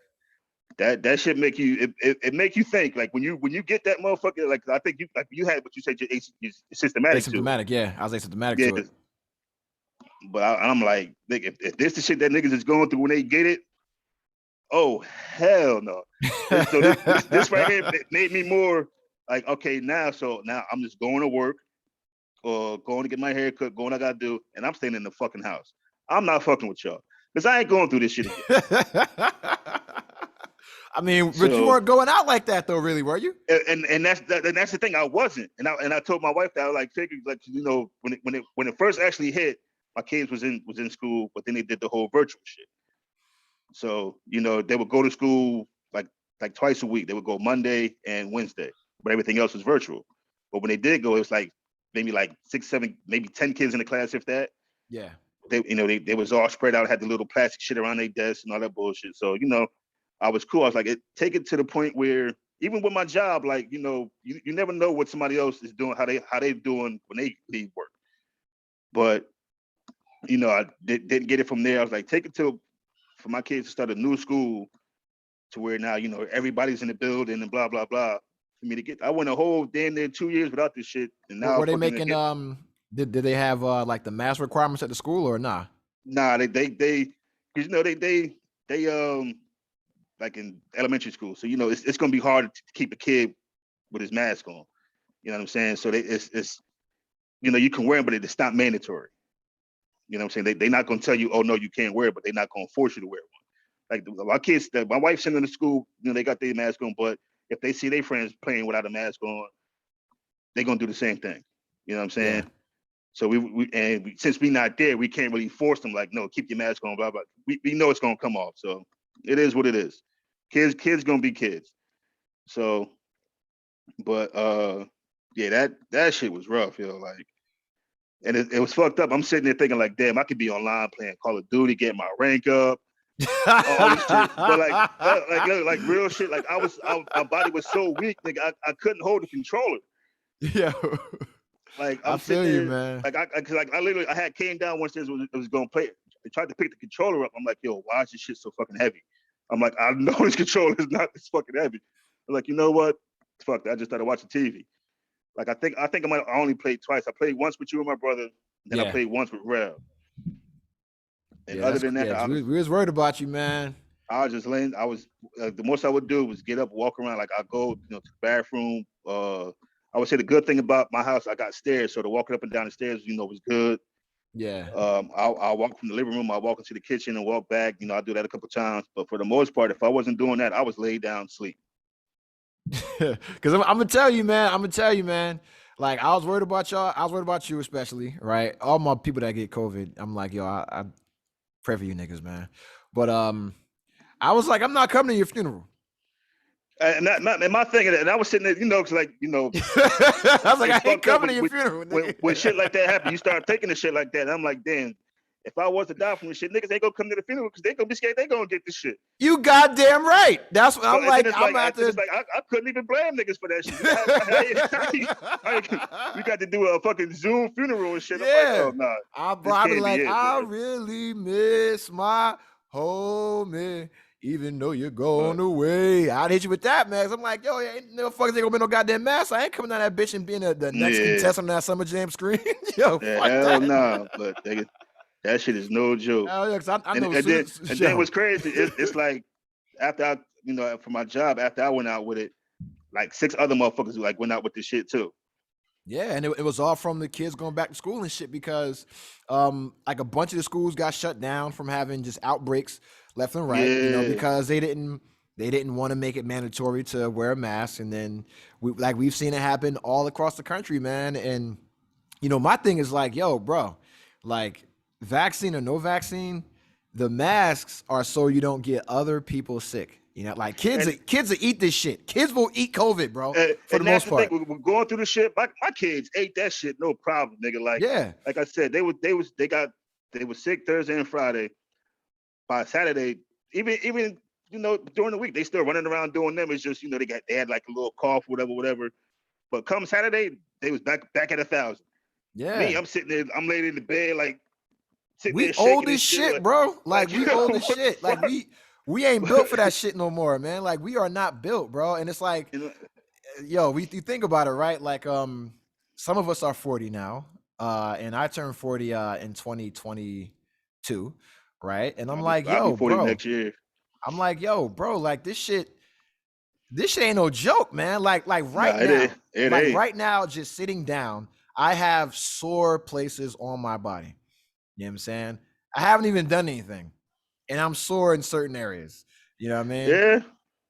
that shit make you it make you think. Like when you get that motherfucker, like I think you had what you said you're systematic to. Asymptomatic, yeah. I was asymptomatic Yeah. to it. But I'm like, nigga, if this the shit that niggas is going through when they get it, oh hell no. So this right here made me more like, okay, now I'm just going to work or going to get my hair cut, going I gotta do, and I'm staying in the fucking house. I'm not fucking with y'all. Because I ain't going through this shit again. I mean, but you weren't going out like that though, really, were you? And that's the thing. I wasn't. And I told my wife that I was like, figured, like, you know, when it first actually hit, my kids was in school, but then they did the whole virtual shit. So, you know, they would go to school like twice a week. They would go Monday and Wednesday, but everything else was virtual. But when they did go, it was like maybe like 6, 7, maybe 10 kids in the class, if that. Yeah. They was all spread out, had the little plastic shit around their desks and all that bullshit. So, you know, I was cool. I was like, take it to the point where even with my job, like, you know, you never know what somebody else is doing, how they doing when they leave work. But, you know, I didn't get it from there. I was like, take it for my kids to start a new school to where now, you know, everybody's in the building and blah, blah, blah. For me to get, I went a whole damn near 2 years without this shit. And now were they making did they have like the mask requirements at the school or nah? Nah, they because you know they like in elementary school. So, you know, it's gonna be hard to keep a kid with his mask on. You know what I'm saying? So it's you know, you can wear them, but it's not mandatory. You know what I'm saying? They're not gonna tell you, oh no, you can't wear it, but they're not gonna force you to wear one. Like my kids, my wife's sending them to school, you know, they got their mask on, but if they see their friends playing without a mask on, they're gonna do the same thing. You know what I'm saying? Yeah. So since we're not there, we can't really force them like, no, keep your mask on, blah, blah. We know it's gonna come off. So it is what it is. Kids gonna be kids. So, but yeah, that shit was rough, yo. Like, and it was fucked up. I'm sitting there thinking like, damn, I could be online playing Call of Duty, getting my rank up, all this shit. But like real shit. Like my body was so weak, nigga, I couldn't hold the controller. Yeah. Like I feel you, man. Like I literally came down once it was gonna play it. I tried to pick the controller up. I'm like, yo, why is this shit so fucking heavy? I'm like, I know this controller is not this fucking heavy. I'm like, you know what? Fuck that. I just started watching TV. Like I think I only played twice. I played once with you and my brother, then I played once with Rev. And other than that, we was worried about you, man. I was just laying. I was the most I would do was get up, walk around. Like I go, you know, to the bathroom. I would say the good thing about my house, I got stairs, so the walking up and down the stairs, you know, was good. Yeah. I'll walk from the living room. I'll walk into the kitchen and walk back. You know, I do that a couple times. But for the most part, if I wasn't doing that, I was laid down sleep. Because I'm gonna tell you, man. Like I was worried about y'all. I was worried about you, especially, right? All my people that get COVID, I'm like, yo, I pray for you niggas, man. But I was like, I'm not coming to your funeral. And my thing, and I was sitting there, you know, cause like, you know, I was like, I ain't coming to your funeral. When shit like that happen, you start thinking of shit like that. And I'm like, damn, if I was to die from this shit, niggas ain't gonna come to the funeral because they gonna be scared they gonna get this shit. You goddamn right. That's what I'm like. I couldn't even blame niggas for that shit. We got to do a fucking Zoom funeral and shit. Yeah. I'm like, oh, nah. I be like, I really miss my homie. Even though you're going away, I'd hit you with that, man. I'm like, yo, ain't no fuckers ain't gonna be no goddamn mask. I ain't coming down that bitch and being the next contestant on that Summer Jam screen. Yo, yeah, fuck hell that. nah. But that shit is no joke. Hell yeah, 'cause I know. And then what's crazy, it's like after I, you know, for my job, after I went out with it, like 6 other motherfuckers like went out with this shit too. Yeah, and it was all from the kids going back to school and shit because like a bunch of the schools got shut down from having just outbreaks left and right, you know, because they didn't want to make it mandatory to wear a mask. And then we've seen it happen all across the country, man. And you know, my thing is like, yo, bro, like vaccine or no vaccine, the masks are so you don't get other people sick. You know, like kids will eat this shit. Kids will eat COVID, bro. For the most part, we're going through the shit. My kids ate that shit, no problem, nigga. Like, like I said, they were sick Thursday and Friday. By Saturday, even you know, during the week, they still running around doing them. It's just, you know, they had like a little cough, whatever. But come Saturday, they was back at 1,000. Yeah. Me, I'm sitting there, I'm laying in the bed, like we old as shit, bro. Like we old as shit. Like we ain't built for that shit no more, man. Like we are not built, bro. And it's like, You know, yo, you think about it, right? Like, some of us are 40 now, and I turned 40 in 2022, right? And I'm like, I'll be yo, 40 bro. next year. I'm like, yo, bro, like this shit ain't no joke, man. Like right Nah, it now, ain't. It like ain't. right now, just sitting down, I have sore places on my body. You know what I'm saying? I haven't even done anything, and I'm sore in certain areas. You know what I mean? Yeah.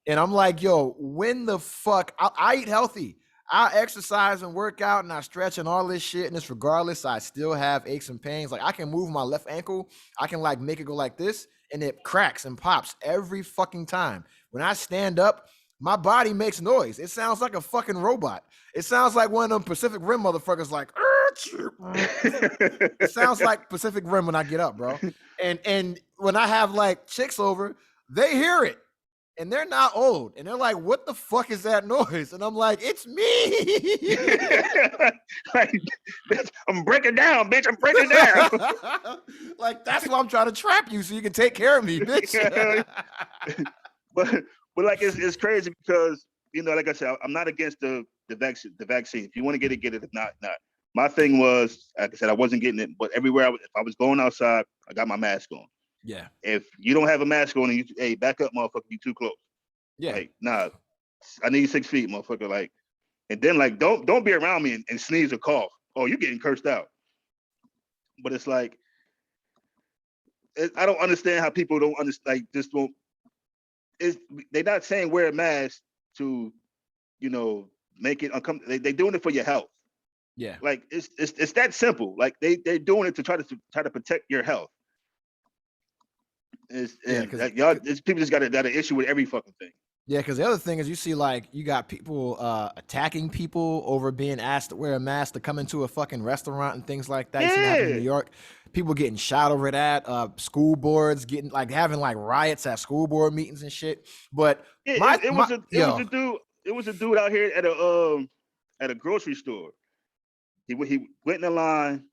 And I'm like, yo, when the fuck? I eat healthy. I exercise and work out and I stretch and all this shit. And it's regardless, I still have aches and pains. Like I can move my left ankle. I can like make it go like this and it cracks and pops every fucking time. When I stand up, my body makes noise. It sounds like a fucking robot. It sounds like one of them Pacific Rim motherfuckers like, it sounds like Pacific Rim when I get up, bro. And when I have like chicks over, they hear it. And they're not old. And they're like, what the fuck is that noise? And I'm like, it's me. Like, bitch, I'm breaking down, bitch. I'm breaking down. Like, that's why I'm trying to trap you so you can take care of me, bitch. but like it's crazy because, you know, like I said, I'm not against the vaccine. If you want to get it, get it. If not, not. My thing was, like I said, I wasn't getting it, but everywhere if I was going outside, I got my mask on. Yeah. If you don't have a mask on, and hey, back up, motherfucker, you too close. Yeah. Like, nah, I need 6 feet, motherfucker. Like, and then like, don't be around me and sneeze or cough. Oh, you're getting cursed out. But it's like, I don't understand how people don't understand. Like, just won't. They're not saying wear a mask to, you know, make it uncomfortable. They doing it for your health. Yeah. Like it's that simple. Like they're doing it to try to protect your health. People just got an issue with every fucking thing. Yeah, because the other thing is you see like you got people attacking people over being asked to wear a mask to come into a fucking restaurant and things like that. You see that happen in New York. People getting shot over that. School boards getting like having like riots at school board meetings and shit. But it was a dude out here at a grocery store. He went in the line.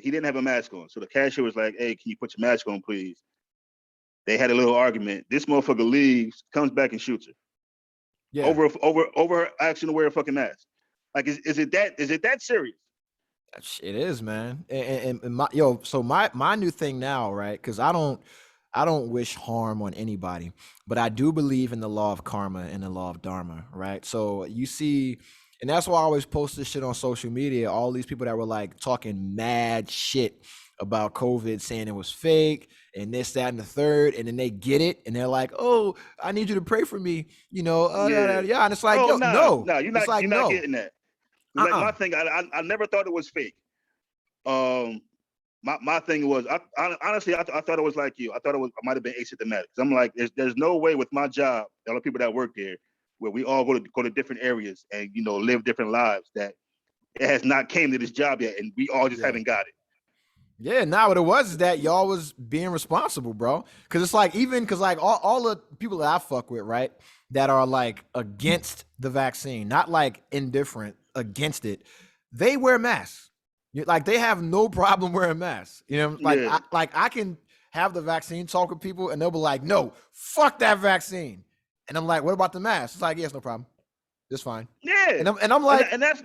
He didn't have a mask on, so the cashier was like, "Hey, can you put your mask on, please?" They had a little argument. This motherfucker leaves, comes back and shoots her. Yeah. Over her asking to wear a fucking mask. Like, is it that serious? It is, man. And my new thing now, right? Because I don't wish harm on anybody, but I do believe in the law of karma and the law of dharma, right? So you see, and that's why I always post this shit on social media. All these people that were like talking mad shit about COVID, saying it was fake and this, that, and the third, and then they get it and they're like, "Oh, I need you to pray for me," you know? Yeah. And it's like, no, you're not getting that. Like my thing, I never thought it was fake. My thing was, honestly, I thought it was like you. I thought it might have been asymptomatic. I'm like, there's no way with my job, the other people that work there, where we all go to different areas and, you know, live different lives, that it has not came to this job yet, and we all just haven't got it. Yeah, what it was is that y'all was being responsible, bro. Because it's like, even because like all the people that I fuck with, right, that are like against the vaccine, not like indifferent, against it, they wear masks. Like they have no problem wearing masks. You know, like I can have the vaccine, talk with people, and they'll be like, "No, fuck that vaccine," and I'm like, "What about the mask?" It's like, "Yes, no problem, it's fine." Yeah, and I'm like, and that's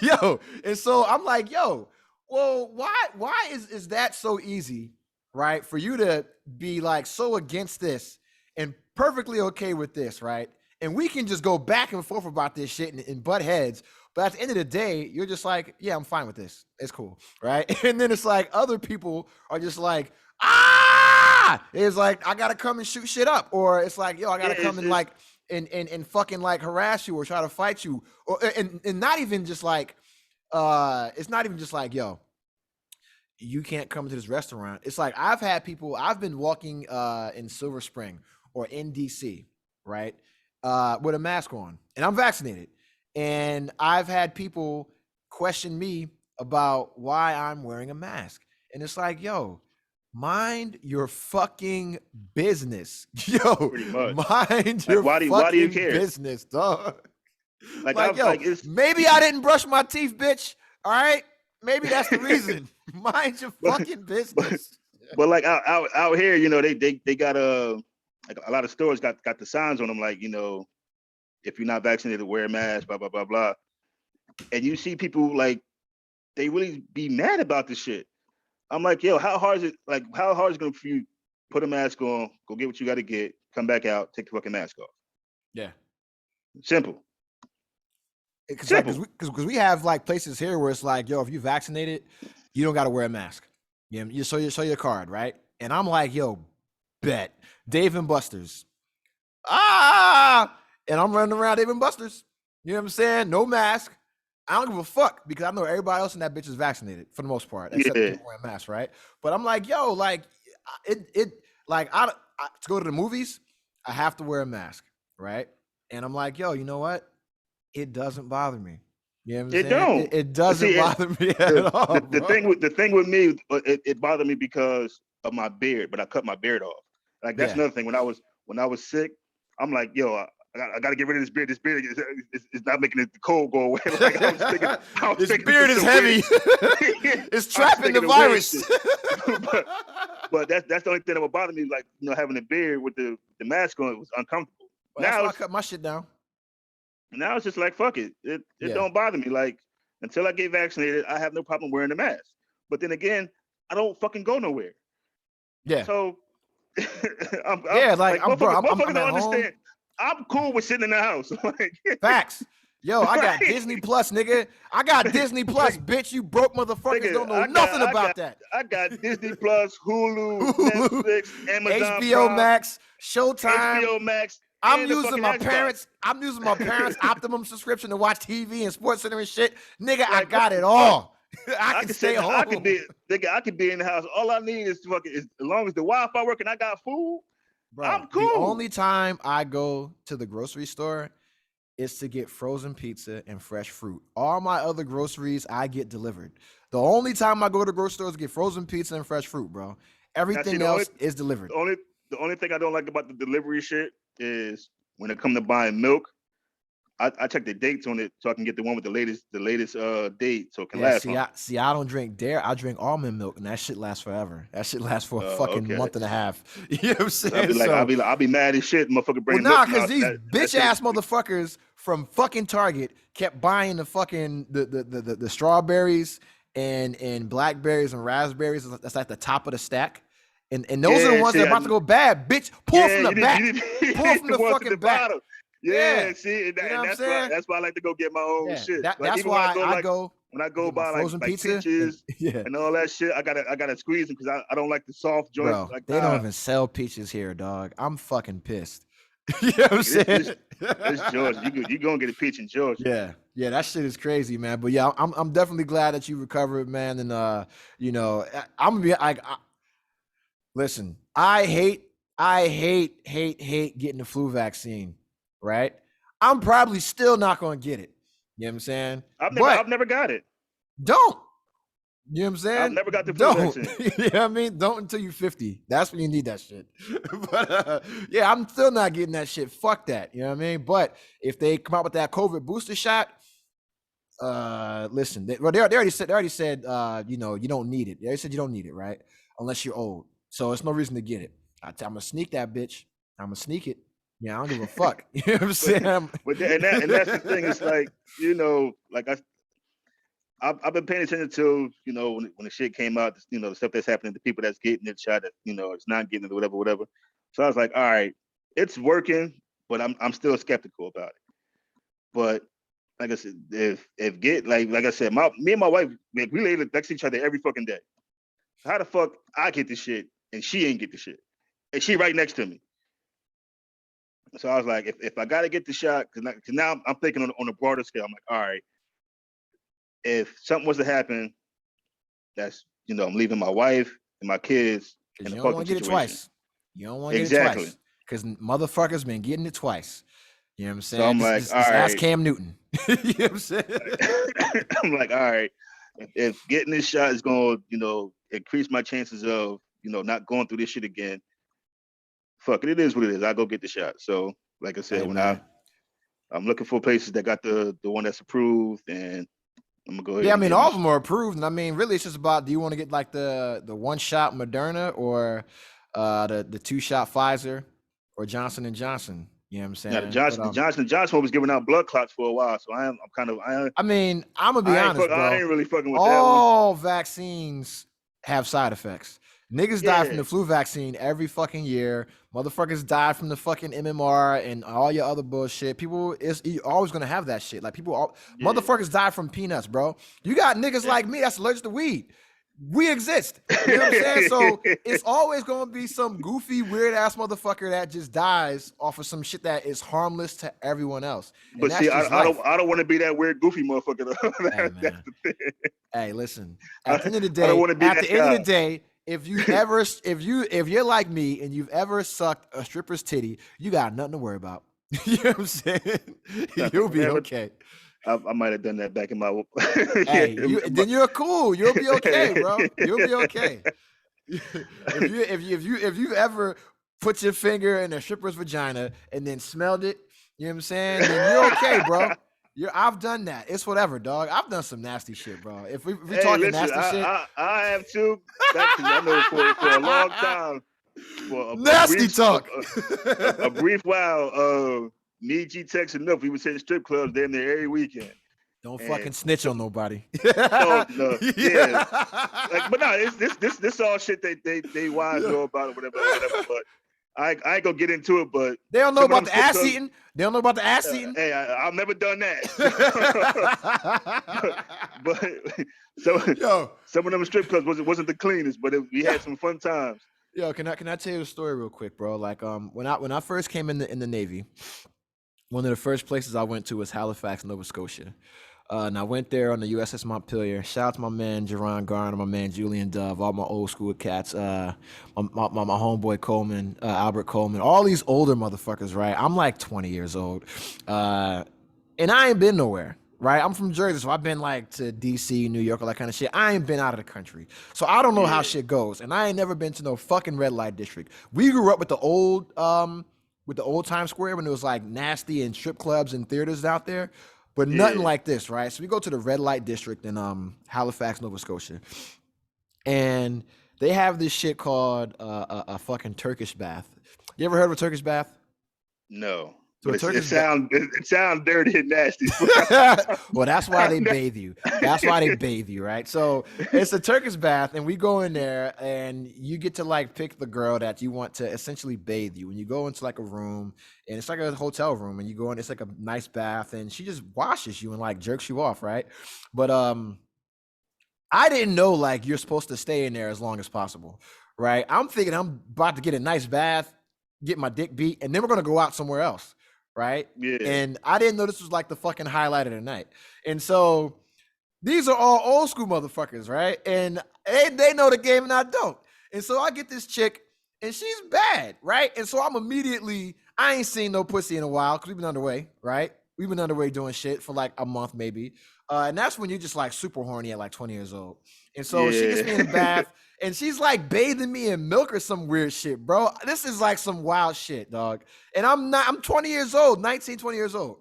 yo, and so I'm like, yo. Well, why is that so easy, right? For you to be like so against this and perfectly okay with this, right? And we can just go back and forth about this shit and butt heads. But at the end of the day, you're just like, yeah, I'm fine with this. It's cool, right? And then it's like other people are just like, it's like, I gotta come and shoot shit up. Or it's like, yo, I gotta come and like and fucking like harass you or try to fight you. Or and not even just like, it's not even just like, yo, you can't come to this restaurant. It's like I've been walking in Silver Spring or in DC, right, with a mask on, and I'm vaccinated, and I've had people question me about why I'm wearing a mask, and it's like, yo, mind your fucking business, yo, mind your why do you care? Business, dog. Like yo, maybe I didn't brush my teeth, bitch. All right, maybe that's the reason. Mind your fucking business. But like out here, you know, they got like a lot of stores got the signs on them, like, if you're not vaccinated, wear a mask, blah blah blah blah. And you see people like they really be mad about this shit. I'm like, yo, how hard is it? Like, how hard is it gonna for you? Put a mask on, go get what you got to get, come back out, take the fucking mask off. Yeah. Simple. Because we have like places here where it's like, yo, if you vaccinated, you don't got to wear a mask. You show your card, right? And I'm like, yo, bet Dave and Buster's. And I'm running around Dave and Buster's. You know what I'm saying? No mask. I don't give a fuck because I know everybody else in that bitch is vaccinated for the most part, except people wearing masks, right? But I'm like, yo, like to go to the movies, I have to wear a mask, right? And I'm like, yo, you know what? It doesn't bother me. You know what I'm saying? Don't. It doesn't bother me at all. The thing with me, it bothered me because of my beard, but I cut my beard off. Like that's another thing. When I was sick, I'm like, yo, I got to get rid of this beard. This beard is not making the cold go away. Like, this beard is heavy. It's trapping the virus. but that's the only thing that would bother me. Like, having a beard with the mask on, it was uncomfortable. Well, now I cut my shit down. Now it's just like, fuck it. It don't bother me. Like, until I get vaccinated, I have no problem wearing the mask. But then again, I don't fucking go nowhere. Yeah. So I'm don't understand. I'm cool with sitting in the house. Facts. Yo, I got Disney Plus, nigga. I got Disney Plus, bitch. You broke motherfuckers don't know nothing about that. I got Disney Plus, Hulu, Netflix, Amazon HBO Prime, Max, Showtime. HBO Max. I'm using my parents' Optimum subscription to watch TV and Sports Center and shit. Nigga, I got it all. I can stay home. I can be in the house. All I need is as long as the Wi-Fi working, I got food. Bro, I'm cool. The only time I go to the grocery store is to get frozen pizza and fresh fruit. All my other groceries I get delivered. The only time I go to the grocery store is to get frozen pizza and fresh fruit, bro. Everything else is delivered. The only thing I don't like about the delivery shit is when it comes to buying milk, I check the dates on it so I can get the one with the latest date so it can last. I don't drink dairy. I drink almond milk, and that shit lasts forever. That shit lasts for a fucking month and a half. You know what I'm saying? I'll be mad as shit, motherfucker. Well, nah, because these bitch ass motherfuckers from fucking Target kept buying the fucking the strawberries and blackberries and raspberries. That's at the top of the stack. And those are the ones that are about to go bad. Bitch, pull from the back. Pull from the fucking back. Yeah, see, that's why I like to go get my own shit. That's why I go when I go buy like peaches and all that shit. I gotta squeeze them because I don't like the soft joints. Bro, like they don't even sell peaches here, dog. I'm fucking pissed. You know what I'm saying? It's Georgia. You gonna get a peach in Georgia. Yeah, that shit is crazy, man. But yeah, I'm definitely glad that you recovered, man. And I'm gonna be like, listen, I hate getting the flu vaccine. Right? I'm probably still not going to get it. You know what I'm saying? I've never got it. Don't. You know what I'm saying? I've never got the flu vaccine. You know what I mean? Don't until you're 50. That's when you need that shit. But yeah, I'm still not getting that shit. Fuck that. You know what I mean? But if they come out with that COVID booster shot, listen, they already said you don't need it. They already said you don't need it, right? Unless you're old. So it's no reason to get it. I'm gonna sneak that bitch. I'm gonna sneak it. Yeah, I don't give a fuck. You know what I'm saying? But that's the thing. It's like, like I've been paying attention to, when the shit came out, the stuff that's happening to people that's getting it shot, it's not getting it, whatever. So I was like, all right, it's working, but I'm still skeptical about it. But like I said, if like I said, me and my wife, we lay next to each other every fucking day. So how the fuck I get the shit and she ain't get the shit, and she right next to me? So I was like, if I got to get the shot, because now I'm thinking on a broader scale. I'm like, all right, if something was to happen, that's, I'm leaving my wife and my kids in a fucking situation. You don't want to get it twice. You don't want to get it twice. Because motherfuckers been getting it twice. You know what I'm saying? So I'm like, all right. Ask Cam Newton. You know what I'm saying? I'm like, all right, if getting this shot is going to, increase my chances of, not going through this shit again, fuck it, it is what it is. I go get the shot. So, like I said, I'm looking for places that got the one that's approved, and I'm gonna go ahead. Yeah, I mean, all of them are approved, and I mean, really, it's just about, do you want to get like the 1-shot Moderna or the 2-shot Pfizer? or Johnson and Johnson. You know what I'm saying? Now the Johnson one was giving out blood clots for a while, so I'm mean, I'm gonna be honest, bro. I ain't really fucking with all vaccines have side effects. Niggas die from Yeah. the flu vaccine every fucking year. Motherfuckers die from the fucking MMR and all your other bullshit. You're always gonna have that shit. Like Yeah. motherfuckers die from peanuts, bro. You got niggas like me that's allergic to weed. We exist. You know what I'm saying? So it's always gonna be some goofy, weird ass motherfucker that just dies off of some shit that is harmless to everyone else. And But that's see, just I life. don't want to be that weird goofy motherfucker. Though. Hey, That's man. the thing. Hey, listen. At the end of the I don't day, wanna be at that the end of guy. the day, if you're like me and you've ever sucked a stripper's titty, you got nothing to worry about. You know what I'm saying? You'll be okay. I might have done that back in my. Hey, then you're cool. You'll be okay, bro. You'll be okay. If you've ever put your finger in a stripper's vagina and then smelled it, you know what I'm saying? Then you're okay, bro. I've done that. It's whatever, dog. I've done some nasty shit, bro. If we talking nasty shit, I have too. I know for a long time. For nasty talk. A brief while. Me, G Tex, and Nuff, we was hitting strip clubs damn near every weekend. Don't fucking snitch on nobody. No, yeah. Like, but no, it's this all shit they wives know about it, whatever. But I ain't gonna get into it. But they don't know about the ass eating. They don't know about the ass eating. Hey, I've never done that. But some of them strip clubs wasn't the cleanest, but we had some fun times. Yo, can I tell you a story real quick, bro? Like when I first came in the Navy, one of the first places I went to was Halifax, Nova Scotia. And I went there on the USS Montpelier. Shout out to my man Jerron Garner, my man Julian Dove, all my old school cats, my homeboy Coleman, Albert Coleman, all these older motherfuckers, right? I'm like 20 years old. And I ain't been nowhere, right? I'm from Jersey, so I've been like to DC, New York, all that kind of shit. I ain't been out of the country. So I don't know how shit goes. And I ain't never been to no fucking red light district. We grew up with the old Times Square when it was like nasty and strip clubs and theaters out there, but nothing like this, right? So we go to the red light district in Halifax, Nova Scotia, and they have this shit called a fucking Turkish bath. You ever heard of a Turkish bath? No. So But it sound dirty and nasty. Well, that's why they bathe you. That's why they bathe you, right? So it's a Turkish bath, and we go in there, and you get to like pick the girl that you want to essentially bathe you. And you go into like a room, and it's like a hotel room, and you go in, it's like a nice bath, and she just washes you and like jerks you off, right? But I didn't know like you're supposed to stay in there as long as possible, right? I'm thinking I'm about to get a nice bath, get my dick beat, and then we're gonna go out somewhere else. Right? Yeah. And I didn't know this was like the fucking highlight of the night. And so these are all old school motherfuckers, right? And they know the game and I don't. And so I get this chick and she's bad, right? And so I ain't seen no pussy in a while because we've been underway, right? We've been underway doing shit for like a month maybe. And that's when you're just like super horny at like 20 years old. And so she gets me in the bath and she's like bathing me in milk or some weird shit, bro. This is like some wild shit, dog. And I'm 20 years old, 19, 20 years old.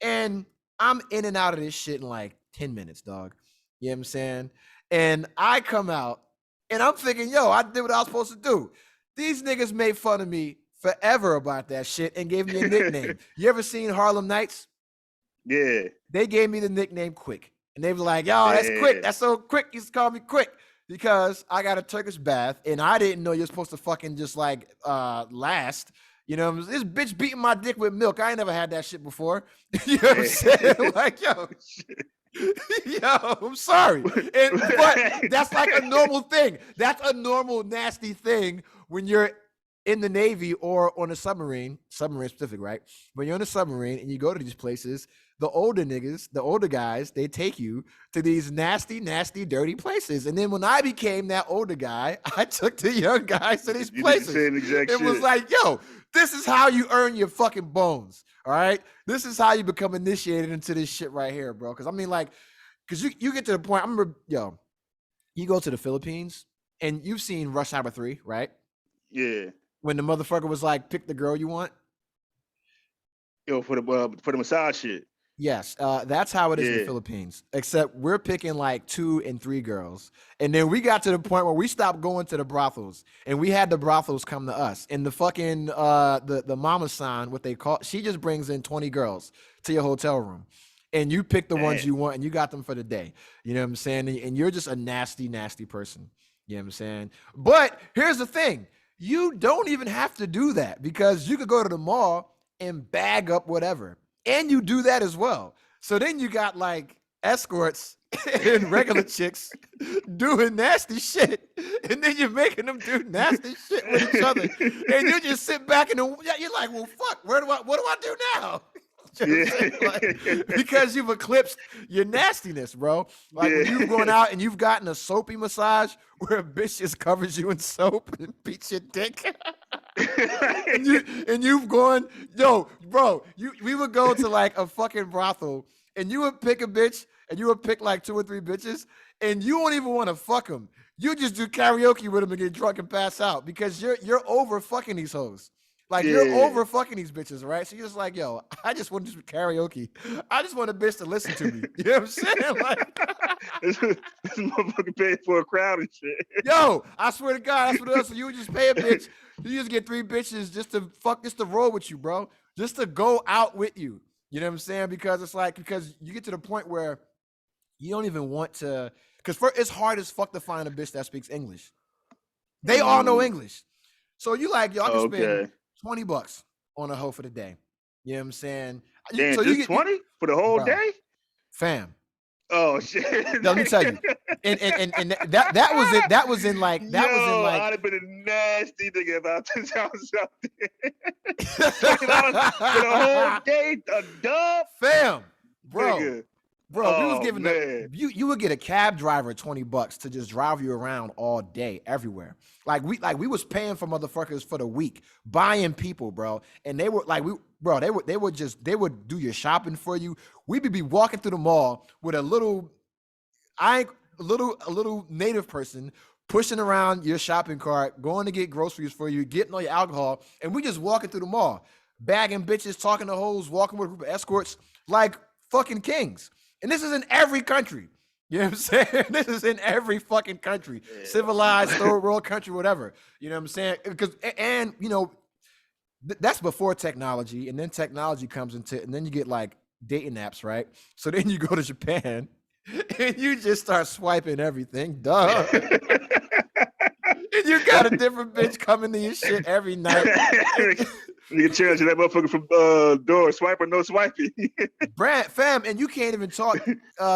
And I'm in and out of this shit in like 10 minutes, dog. You know what I'm saying? And I come out and I'm thinking, yo, I did what I was supposed to do. These niggas made fun of me forever about that shit and gave me a nickname. You ever seen Harlem Nights? Yeah. They gave me the nickname Quick. And they were like, yo, that's quick. That's so quick. You used to call me Quick because I got a Turkish bath and I didn't know you're supposed to fucking just like last. You know, this bitch beating my dick with milk. I ain't never had that shit before. You know what I'm saying? Like, yo, I'm sorry. But that's like a normal thing. That's a normal nasty thing when you're in the Navy or on a submarine specific, right? When you're on a submarine and you go to these places, the older niggas, the older guys, they take you to these nasty, nasty, dirty places. And then when I became that older guy, I took the young guys to these places. It was like, yo, this is how you earn your fucking bones. All right. This is how you become initiated into this shit right here, bro. Cause I mean, like, cause you get to the point, I remember, yo, you go to the Philippines and you've seen Rush Hour 3, right? Yeah. When the motherfucker was like, pick the girl you want. Yo, for the massage shit. Yes, that's how it is in the Yeah. Philippines. Except we're picking like 2 and 3 girls, and then we got to the point where we stopped going to the brothels, and we had the brothels come to us. And the fucking the mama san, what they call, she just brings in 20 girls to your hotel room, and you pick the ones Damn. you want, and you got them for the day. You know what I'm saying? And you're just a nasty, nasty person. You know what I'm saying? But here's the thing: you don't even have to do that because you could go to the mall and bag up whatever. And you do that as well. So then you got like escorts and regular chicks doing nasty shit. And then you're making them do nasty shit with each other. And you just sit back and you're like, well, fuck, what do I do now? You know what I'm saying? Like, because you've eclipsed your nastiness, bro. Like when you've gone out and you've gotten a soapy massage where a bitch just covers you in soap and beats your dick. and you've gone, yo, bro, we would go to like a fucking brothel and you would pick a bitch and you would pick like 2 or 3 bitches and you won't even want to fuck them. You just do karaoke with them and get drunk and pass out because you're over fucking these hoes. Like you're over fucking these bitches, right? So you're just like, yo, I just want to do karaoke. I just want a bitch to listen to me. You know what I'm saying? Like, this motherfucker paid for a crowd and shit. Yo, I swear to God, that's what it is. So you would just pay a bitch. You just get 3 bitches just to roll with you, bro. Just to go out with you. You know what I'm saying? Because it's like, because you get to the point where you don't even want to, because it's hard as fuck to find a bitch that speaks English. They all know English. So you like, yo, I can spend $20 on a hoe for the day. You know what I'm saying? Damn, so just you get 20 for the whole day? Fam. Oh shit! Let me tell you, and that was it. That was in like I'd have been a nasty nigga about this house something. $20 for the whole day, a dub, fam, bro. Nigga. Bro, we was giving you would get a cab driver $20 to just drive you around all day, everywhere. Like we was paying for motherfuckers for the week, buying people, bro. And they were like, they would do your shopping for you. We'd be walking through the mall with a little native person pushing around your shopping cart, going to get groceries for you, getting all your alcohol, and we just walking through the mall, bagging bitches, talking to hoes, walking with a group of escorts, like fucking kings. And this is in every country. You know what I'm saying? This is in every fucking country. Yeah. Civilized, third world country, whatever. You know what I'm saying? And you know, that's before technology. And then technology comes into, and then you get like dating apps, right? So then you go to Japan and you just start swiping everything. Duh. And you got a different bitch coming to your shit every night. You can change that motherfucker from door swipe or no swiping. Brand fam, and you can't even talk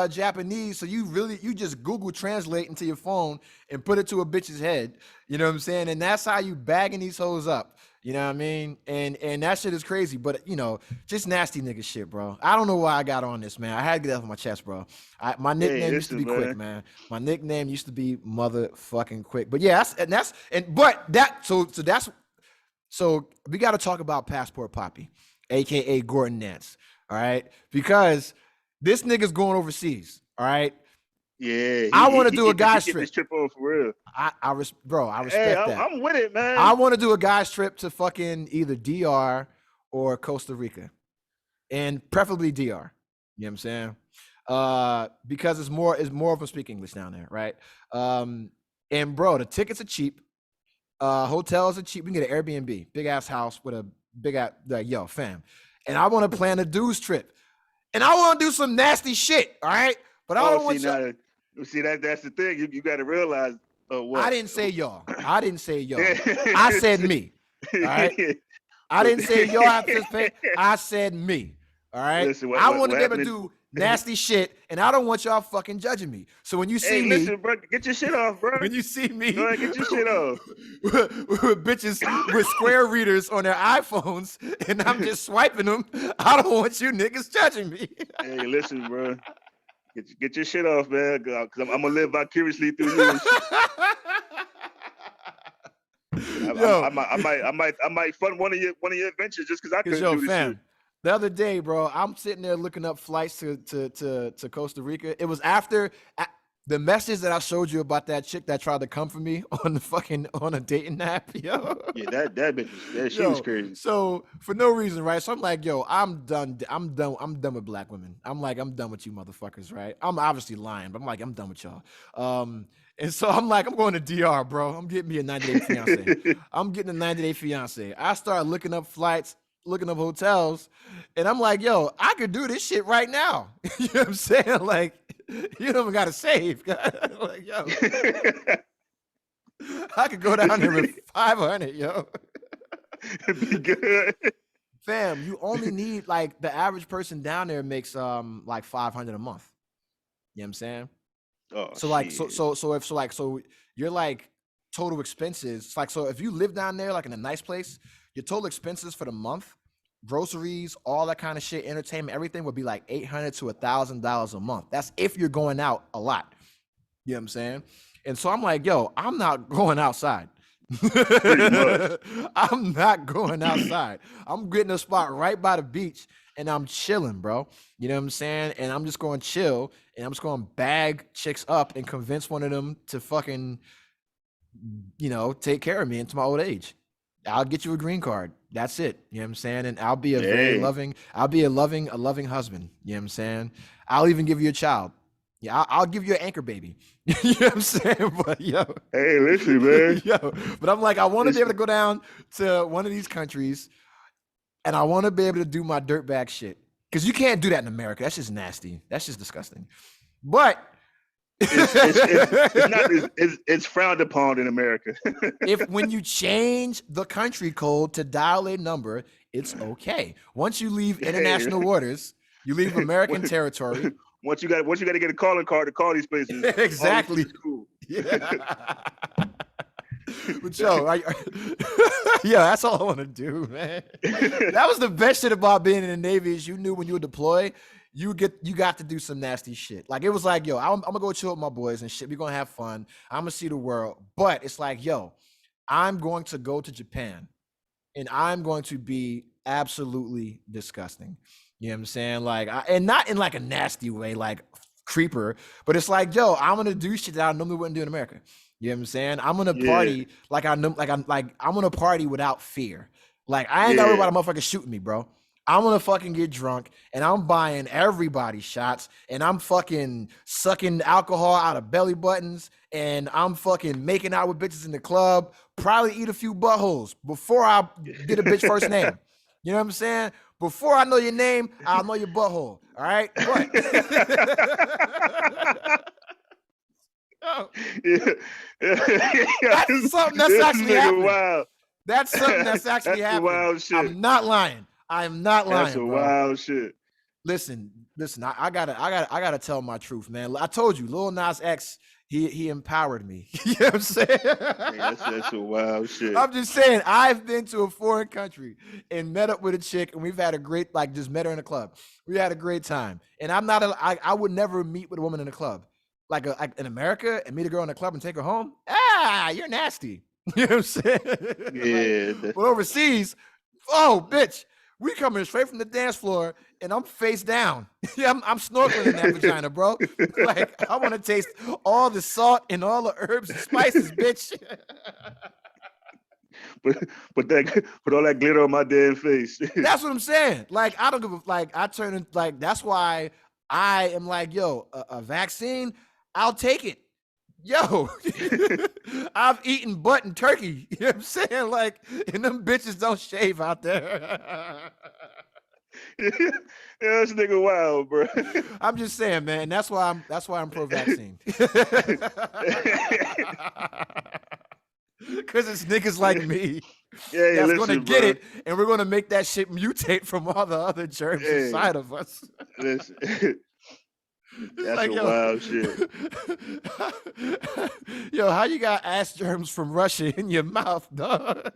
Japanese, so you just Google Translate into your phone and put it to a bitch's head. You know what I'm saying? And that's how you bagging these hoes up. You know what I mean? And that shit is crazy, but you know, just nasty nigga shit, bro. I don't know why I got on this, man. I had to get that off my chest, bro. My nickname used to be Quick, man. My nickname used to be motherfucking Quick. But yeah, so we got to talk about Passport Poppy, aka Gordon Nance. All right, because this nigga's going overseas. All right. Yeah, I want to do a guy's trip. This trip on for real. I respect that. I'm with it, man. I want to do a guy's trip to fucking either DR or Costa Rica, and preferably DR. You know what I'm saying? Because it's more of them speak English down there, right? And bro, the tickets are cheap. Hotels are cheap. We can get an Airbnb, big ass house with a big ass, like, yo, fam. And I want to plan a dude's trip. And I want to do some nasty shit, all right? But I don't want you. See, that's the thing. You got to realize what? I didn't say y'all. I said me. All right. I didn't say y'all have to pay. I said me. All right. Listen, I want to be able to do nasty shit, and I don't want y'all fucking judging me. So when you see me, listen, bro, get your shit off, bro. When you see me, go ahead, get your shit off. with bitches with square readers on their iPhones, and I'm just swiping them, I don't want you niggas judging me. Hey, listen, bro. Get your shit off, man. Cause I'm gonna live vicariously through you. I might fund one of your adventures just because I couldn't do this shit. The other day, bro, I'm sitting there looking up flights to Costa Rica. It was after The message that I showed you about that chick that tried to come for me on a dating app, yo. Yeah, that bitch was she was Yo, crazy. so for no reason, right? So I'm like, yo, I'm done. I'm done with black women. I'm done with you motherfuckers, right? I'm obviously lying, but I'm like, I'm done with y'all. And so I'm like, I'm going to DR, bro. I'm getting me a 90-day fiance. I'm getting a 90-day fiance. I start looking up flights, looking up hotels, and I'm like, yo, I could do this shit right now. You know what I'm saying? Like, you don't even gotta save. Like, yo, I could go down there with 500, yo. Be good. Fam, you only need like the average person down there makes like 500 a month. You know what I'm saying? Oh, So like shit. so you're like total expenses. Like so if you live down there like in a nice place, your total expenses for the month, groceries, all that kind of shit, entertainment, everything would be like $800 to $1,000 a month. That's if you're going out a lot. You know what I'm saying? And so I'm like, yo, I'm not going outside. Pretty much. I'm not going outside. I'm getting a spot right by the beach and I'm chilling, bro. You know what I'm saying? And I'm just going to chill and I'm just going to bag chicks up and convince one of them to fucking, take care of me into my old age. I'll get you a green card. That's it. You know what I'm saying? And I'll be a loving husband. You know what I'm saying? I'll even give you a child. Yeah, I'll give you an anchor baby. You know what I'm saying? But yo, Hey, listen, man. but I'm like, I want to be able to go down to one of these countries and I want to be able to do my dirtbag shit. Because you can't do that in America. That's just nasty. That's just disgusting. But it's frowned upon in America. if when you change the country code to dial a number, it's okay. Once you leave international waters, you leave American territory. Once you got to get a calling card to call these places. Exactly. Cool. Yeah. But yo, that's all I want to do, man. That was the best shit about being in the Navy is you knew when you would deploy, you got to do some nasty shit. Like it was like, yo, I'm gonna go chill with my boys and shit. We're gonna have fun. I'm gonna see the world. But it's like, yo, I'm going to go to Japan and I'm going to be absolutely disgusting. You know what I'm saying? Like, and not in like a nasty way, like creeper, but it's like, yo, I'm gonna do shit that I normally wouldn't do in America. You know what I'm saying? I'm gonna party I'm gonna party without fear. Like I ain't worried about a motherfucker shooting me, bro. I'm gonna fucking get drunk and I'm buying everybody shots and I'm fucking sucking alcohol out of belly buttons and I'm fucking making out with bitches in the club, probably eat a few buttholes before I get a bitch first name. You know what I'm saying? Before I know your name, I'll know your butthole. All right? But that's something that's actually happening. Wow. That's something that's actually happening. Wild shit. I'm not lying. I am not lying. That's bro. Wild shit. Listen. I gotta tell my truth, man. I told you, Lil Nas X, he empowered me. You know what I'm saying? That's a wild shit. I'm just saying, I've been to a foreign country and met up with a chick, and we've had a great, just met her in a club. We had a great time, and I would never meet with a woman in a club, like in America, and meet a girl in a club and take her home. You're nasty. You know what I'm saying? Yeah. But overseas, oh, bitch. We coming straight from the dance floor, and I'm face down. Yeah, I'm snorkeling in that vagina, bro. Like I want to taste all the salt and all the herbs and spices, bitch. Put all that glitter on my dead face. That's what I'm saying. Like I don't give a I turn in, that's why I am like, yo, a vaccine, I'll take it. Yo, I've eaten butt and turkey. You know what I'm saying? Like, and them bitches don't shave out there. Yeah, this nigga wild, bro. I'm just saying, man. That's why I'm pro-vaccine. Because it's niggas like me that's gonna get it, and we're gonna make that shit mutate from all the other germs inside of us. Listen. That's like, wild shit. Yo, how you got ass germs from Russia in your mouth, dog?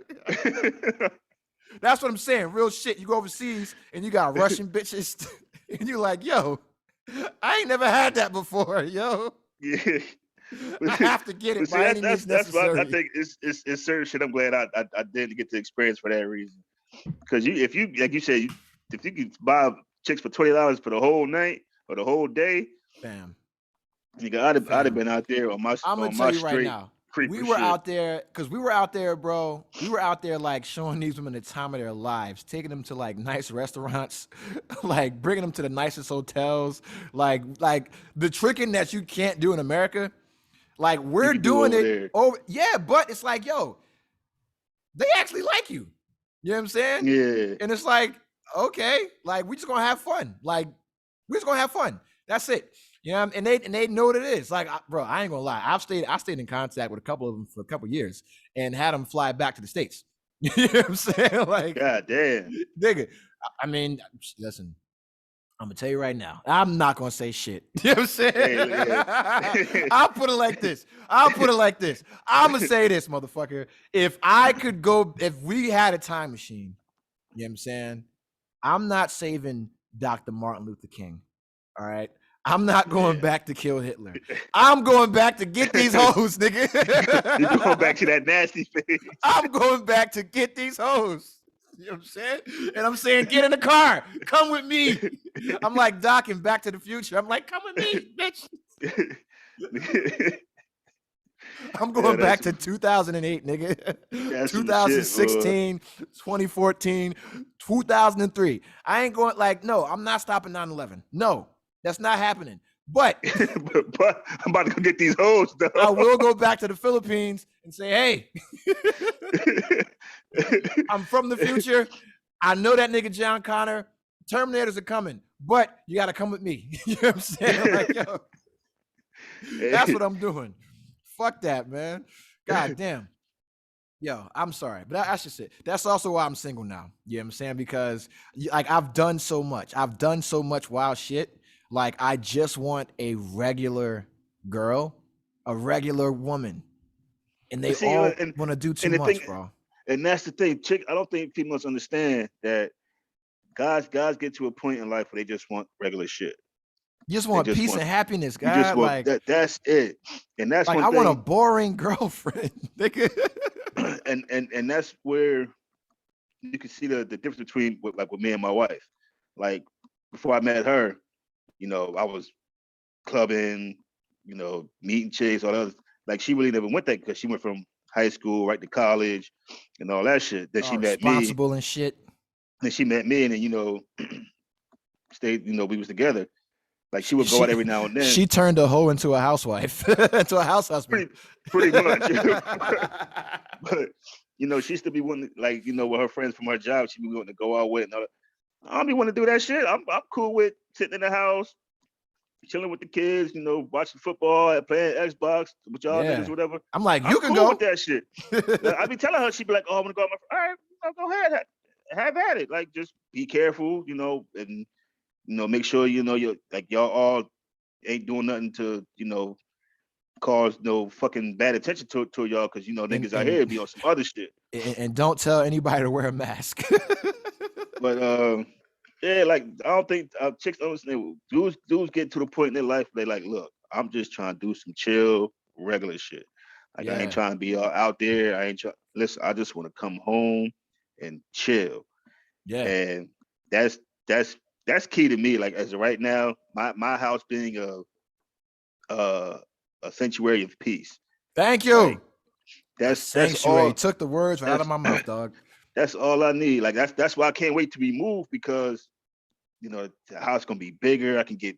That's what I'm saying. Real shit. You go overseas and you got Russian bitches, and you're like, yo, I ain't never had that before, yo. Yeah. I have to get it by any means necessary. Why I think it's certain shit I'm glad I didn't get to experience for that reason. Because if you like you said, if you could buy chicks for $20 for the whole night or the whole day, bam, Nigga, I'd have Fam. been out there on my I'm gonna on tell my you right straight now. creeper We were shit. out there because we were out there, bro. We were out there like showing these women the time of their lives, taking them to like nice restaurants, like bringing them to the nicest hotels, like the tricking that you can't do in America. Like You we're could do doing over it there. over, yeah, but it's like, yo, they actually like you. You know what I'm saying? Yeah. And it's like, okay, like we just gonna have fun. Like we just gonna have fun. That's it. You know, and they know what it is. Like, bro, I ain't gonna lie. I stayed in contact with a couple of them for a couple of years and had them fly back to the States. You know what I'm saying? Like, God damn. nigga. I mean, listen, I'm gonna tell you right now, I'm not gonna say shit. You know what I'm saying? Yeah. I'll put it like this. I'm gonna say this, motherfucker. If we had a time machine, you know what I'm saying? I'm not saving Dr. Martin Luther King. All right. I'm not going back to kill Hitler. I'm going back to get these hoes, nigga. You're going back to that nasty face. I'm going back to get these hoes. You know what I'm saying? And I'm saying, get in the car. Come with me. I'm like Doc in Back to the Future. I'm like, come with me, bitch. I'm going back to 2008, nigga. That's some shit, 2016, 2014, 2003. I ain't going no, I'm not stopping 9/11. No, that's not happening. But but I'm about to go get these hoes, though. I will go back to the Philippines and say, hey, I'm from the future. I know that nigga John Connor. Terminators are coming, but you got to come with me. You know what I'm saying? Like, yo, that's what I'm doing. Fuck that, man. God damn. Yo, I'm sorry, but that's just it. That's also why I'm single now. You know what I'm saying? Because like I've done so much. I've done so much wild shit. Like I just want a regular girl, a regular woman. And they all want to do too much, bro. And that's the thing. I don't think females understand that guys get to a point in life where they just want regular shit. You just want peace and happiness, God. You just want like that's it. And that's like one I thing. want a boring girlfriend. and that's where you can see the difference between with me and my wife. Like before I met her, you know, I was clubbing, you know, meeting chicks, all that other. Like she really never went that because she went from high school right to college and all that shit. Then she met me. Responsible and shit. Then she met me and then, you know, stayed, you know, we was together. Like she would go out every now and then. She turned a hoe into a housewife, into a house husband. Pretty much. But you know, she used to be wanting, like, you know, with her friends from her job, she'd be wanting to go out with. And all that. I don't be wanting to do that shit. I'm cool with sitting in the house, chilling with the kids, you know, watching football, playing Xbox with y'all niggas, whatever. I'm like, you can cool go with that shit. I be telling her, she'd be like, "Oh, I'm gonna go out with my friend." All right, go ahead, have at it. Like, just be careful, you know, and you know, make sure you know you're like y'all all ain't doing nothing to, you know, cause no fucking bad attention to y'all because you know niggas out here be on some other shit. And don't tell anybody to wear a mask. But yeah, like I don't think chicks understand. Dudes get to the point in their life where they like, look, I'm just trying to do some chill, regular shit. Like I ain't trying to be all out there. I ain't trying. Listen, I just want to come home and chill. Yeah, and that's key to me. Like as of right now, my house being a sanctuary of peace. Thank you. Like, that's sanctuary. all. You took the words right out of my mouth, dog. That's all I need. Like that's why I can't wait to be moved because you know the house gonna be bigger. I can get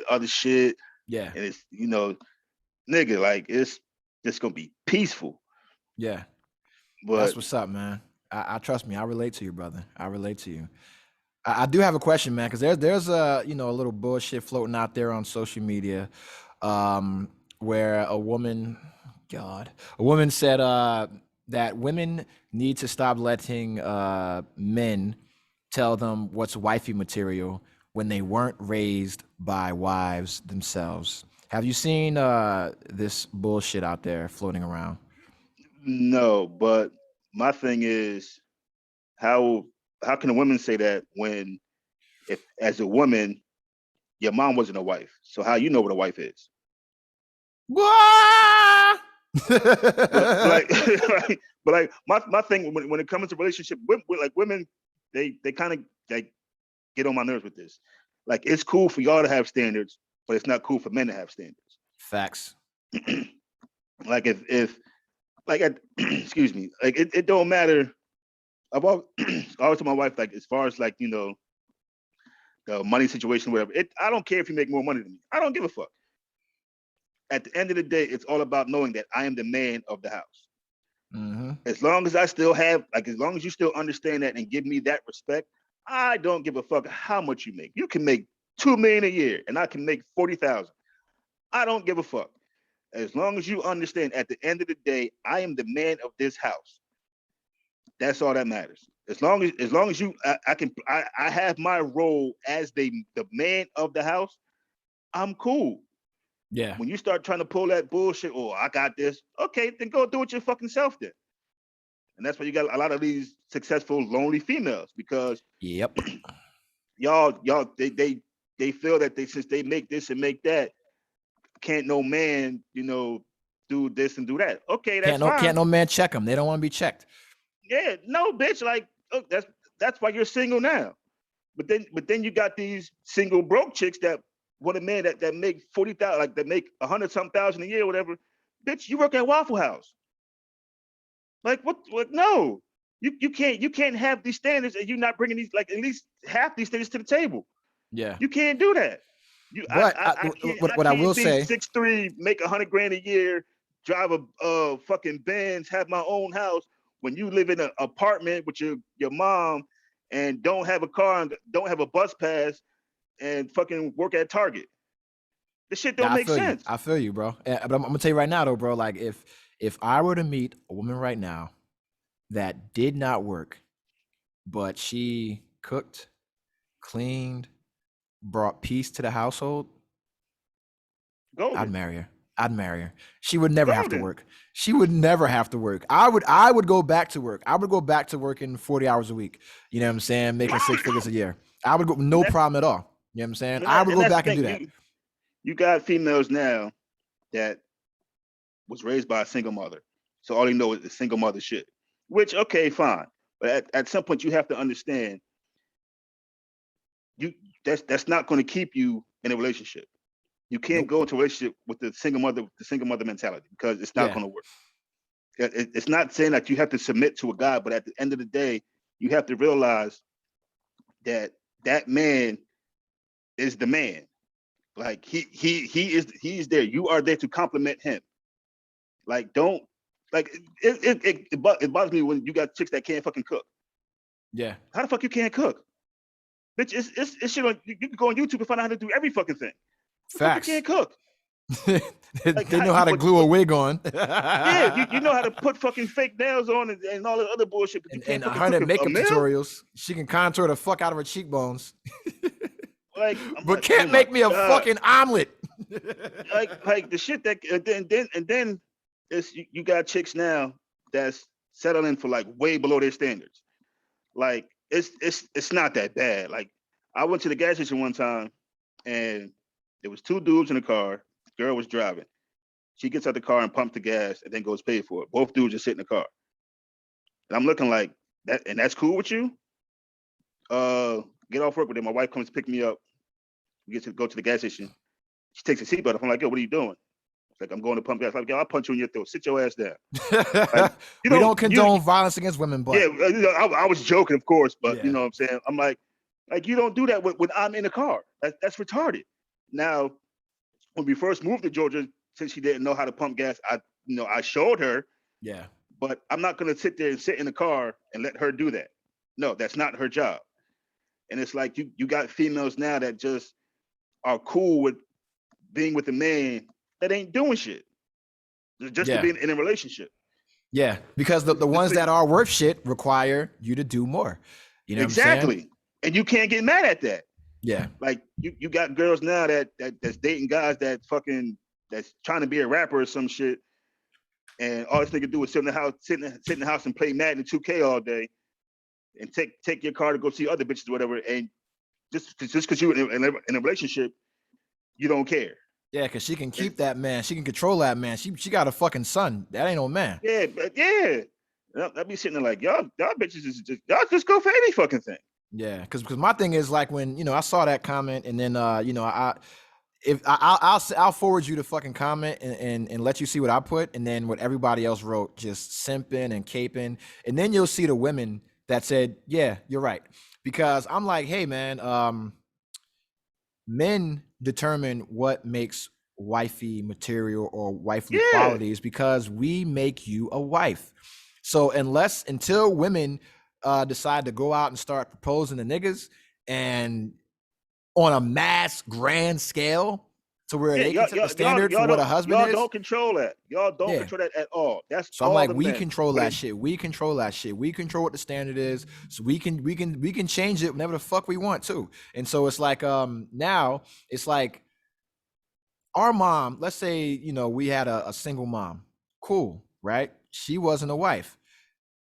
other shit. Yeah, and it's you know, nigga, like it's just gonna be peaceful. Yeah, but that's what's up, man. I trust me. I relate to you, brother. I relate to you. I do have a question, man, because there's a you know a little bullshit floating out there on social media, where a woman said that women need to stop letting men tell them what's wifey material when they weren't raised by wives themselves. Have you seen this bullshit out there floating around? No, but my thing is how can a woman say that when if as a woman your mom wasn't a wife, so how you know what a wife is? What? but like my thing when it comes to relationship with like women, they kind of like get on my nerves with this. Like it's cool for y'all to have standards, but it's not cool for men to have standards. Facts. Like if like excuse me, like it don't matter. I've always, always told my wife, like, as far as like, you know, the money situation, whatever. I don't care if you make more money than me. I don't give a fuck. At the end of the day, it's all about knowing that I am the man of the house. Mm-hmm. As long as I still have, like, as long as you still understand that and give me that respect, I don't give a fuck how much you make. You can make $2 million a year, and I can make 40,000. I don't give a fuck. As long as you understand, at the end of the day, I am the man of this house. That's all that matters. As long as you, I have my role as the man of the house. I'm cool. Yeah. When you start trying to pull that bullshit, oh, I got this. Okay, then go do it your fucking self then. And that's why you got a lot of these successful lonely females, because Yep. y'all they feel that since they make this and make that, can't no man, you know, do this and do that. Okay, that's fine. Can't no man check them. They don't want to be checked. Yeah, no, bitch. Like, look, that's why you're single now. But then you got these single broke chicks that want a man that make 40,000, like that make 100-some thousand a year, whatever. Bitch, you work at Waffle House. Like what? No, you can't have these standards and you're not bringing these, like, at least half these things to the table. Yeah. You can't do that. But what I will be say, 6'3", make $100,000 a year, drive a fucking Benz, have my own house, when you live in an apartment with your mom and don't have a car and don't have a bus pass and fucking work at Target. This shit don't make sense. I feel you, bro. But I'm gonna tell you right now, though, bro. Like, if I were to meet a woman right now that did not work, but she cooked, cleaned, brought peace to the household, I'd marry her. She would never have to work. She would never have to work. I would go back to work. I would go back to working 40 hours a week. You know what I'm saying? Making 6 figures a year. I would go, no problem at all. You know what I'm saying? I would go back and do that. You got females now that was raised by a single mother. So all they know is the single mother shit. Which, okay, fine. But at some point you have to understand that's not going to keep you in a relationship. You can't go into a relationship with the single mother mentality, because it's not going to work. It's not saying that you have to submit to a guy, but at the end of the day, you have to realize that man is the man. Like he is there. You are there to compliment him. Like, don't, like, it bothers me when you got chicks that can't fucking cook. Yeah. How the fuck you can't cook? Bitch, it's shit on, you can go on YouTube and find out how to do every fucking thing. Facts. You can't cook. They know how to glue a wig on. Yeah, you know how to put fucking fake nails on and all the other bullshit. But you can't and her makeup tutorials. She can contour the fuck out of her cheekbones. But can't make me a fucking omelet. like the shit that and then it's, you got chicks now that's settling for like way below their standards. Like it's not that bad. Like, I went to the gas station one time and there was 2 dudes in the car. The girl was driving. She gets out the car and pumps the gas and then goes pay for it. Both dudes just sit in the car. And I'm looking like that, and that's cool with you? Get off work with it. My wife comes to pick me up. We get to go to the gas station. She takes the seatbelt off. I'm like, yo, what are you doing? It's like, I'm going to pump gas. I'm like, yo, I'll punch you in your throat. Sit your ass down. Like, we don't condone violence against women, but yeah, I was joking, of course, but you know what I'm saying? I'm like you don't do that when I'm in the car. That's retarded. Now, when we first moved to Georgia, since she didn't know how to pump gas, I showed her. Yeah. But I'm not gonna sit there and sit in the car and let her do that. No, that's not her job. And it's like you got females now that just are cool with being with a man that ain't doing shit. Just to be in a relationship. Yeah, because the ones that are worth shit require you to do more. You know exactly. What I'm saying? And you can't get mad at that. Yeah. Like you got girls now that's dating guys that's trying to be a rapper or some shit. And all this nigga do is sit in the house and play Madden 2K all day and take your car to go see other bitches or whatever. And just because you're in a relationship, you don't care. Yeah, because she can keep that man. She can control that man. She got a fucking son. That ain't no man. Yeah, but yeah. I'd be sitting there like, y'all bitches y'all just go for any fucking thing. Yeah, because my thing is like when, I saw that comment and then, if I'll forward you the fucking comment and let you see what I put, and then what everybody else wrote, just simping and caping, and then you'll see the women that said, yeah, you're right, because I'm like, hey man, men determine what makes wifey material or wifely qualities because we make you a wife. So until women decide to go out and start proposing to niggas and on a mass grand scale to where they can set the standard for what a husband is. Y'all don't control that. Y'all don't control that at all. That's so all I'm like, the we men. control that shit. We control that shit. We control what the standard is. So we can change it whenever the fuck we want to. And so it's like now it's like our mom, let's say, you know, we had a single mom. Cool, right? She wasn't a wife.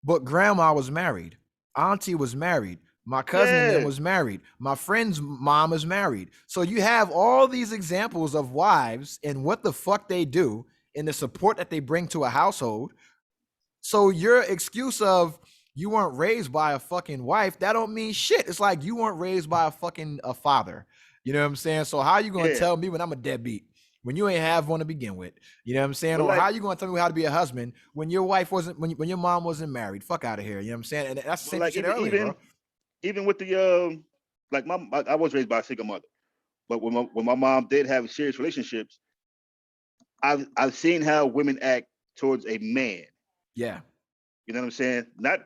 But grandma was married. Auntie was married. My cousin and them was married. My friend's mom is married. So you have all these examples of wives and what the fuck they do and the support that they bring to a household. So your excuse of you weren't raised by a fucking wife, that don't mean shit. It's like you weren't raised by a father. You know what I'm saying? So how are you going to tell me when I'm a deadbeat? When you ain't have one to begin with, you know what I'm saying? Or how you going to tell me how to be a husband when your wife wasn't, when your mom wasn't married? Fuck out of here. You know what I'm saying? And that's the same shit earlier, bro. Even with the like I was raised by a single mother, but when my mom did have serious relationships, I've seen how women act towards a man. Yeah, you know what I'm saying. Not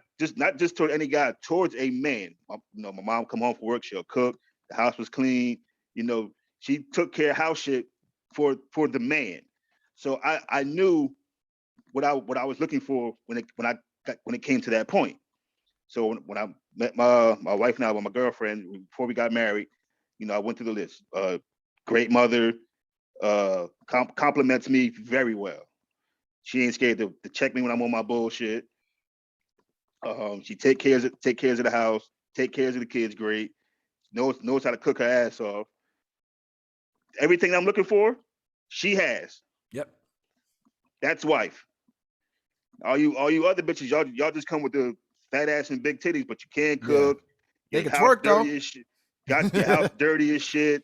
just toward any guy, towards a man. You know, my mom come home from work, she'll cook. The house was clean. You know, she took care of house shit for the man. So I knew what I was looking for when it came to that point. So when I met my wife now, with my girlfriend, before we got married, you know, I went through the list. Great mother, compliments me very well. She ain't scared to check me when I'm on my bullshit. She take care of the house, take care of the kids great. Knows how to cook her ass off. Everything I'm looking for, she has. Yep. That's wife. All you other bitches, y'all just come with the fat ass and big titties, but you can't cook. They can twerk though. Got your house dirty as shit.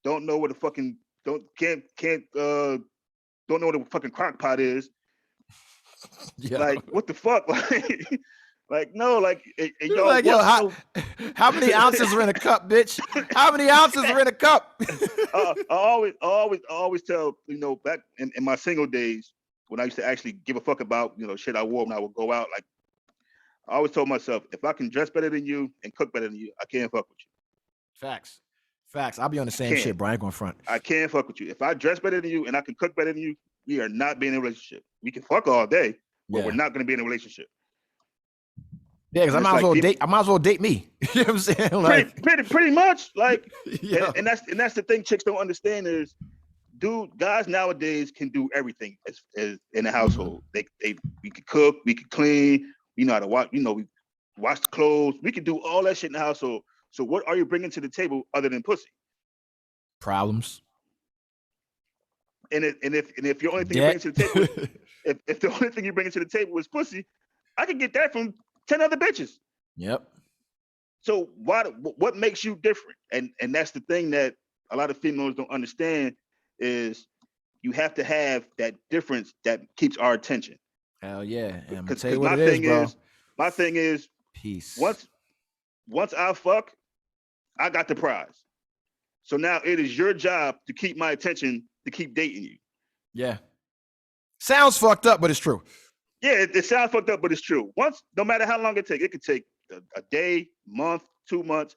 Don't know what the fucking don't know what the fucking crock pot is. Yeah. Like what the fuck? Like no, like yo, like yo, how many ounces are in a cup, bitch? How many ounces are in a cup? I always tell, you know, back in my single days when I used to actually give a fuck about, you know, shit I wore when I would go out, like I always told myself, if I can dress better than you and cook better than you, I can't fuck with you. Facts. I'll be on the same shit, bro. I ain't going front. I can't fuck with you. If I dress better than you and I can cook better than you, we are not being in a relationship. We can fuck all day, but we're not going to be in a relationship. Yeah, because I might as well date me. You know what I'm saying? Like pretty much. Like, and that's the thing chicks don't understand is, guys nowadays can do everything as in the household. We can cook, we can clean, we know how to watch, you know, we wash the clothes, we can do all that shit in the household. So what are you bringing to the table other than pussy? Problems. And if your only thing you bring to the table, if the only thing you bring to the table is pussy, I can get that from 10 other bitches. Yep. So what makes you different? And that's the thing that a lot of females don't understand is you have to have that difference that keeps our attention. Hell yeah. And I'm gonna tell you what it is, bro. My thing is peace. Once I fuck, I got the prize. So now it is your job to keep my attention, to keep dating you. Yeah. Sounds fucked up, but it's true. Yeah, it sounds fucked up, but it's true. No matter how long it takes, it could take a day, month, 2 months.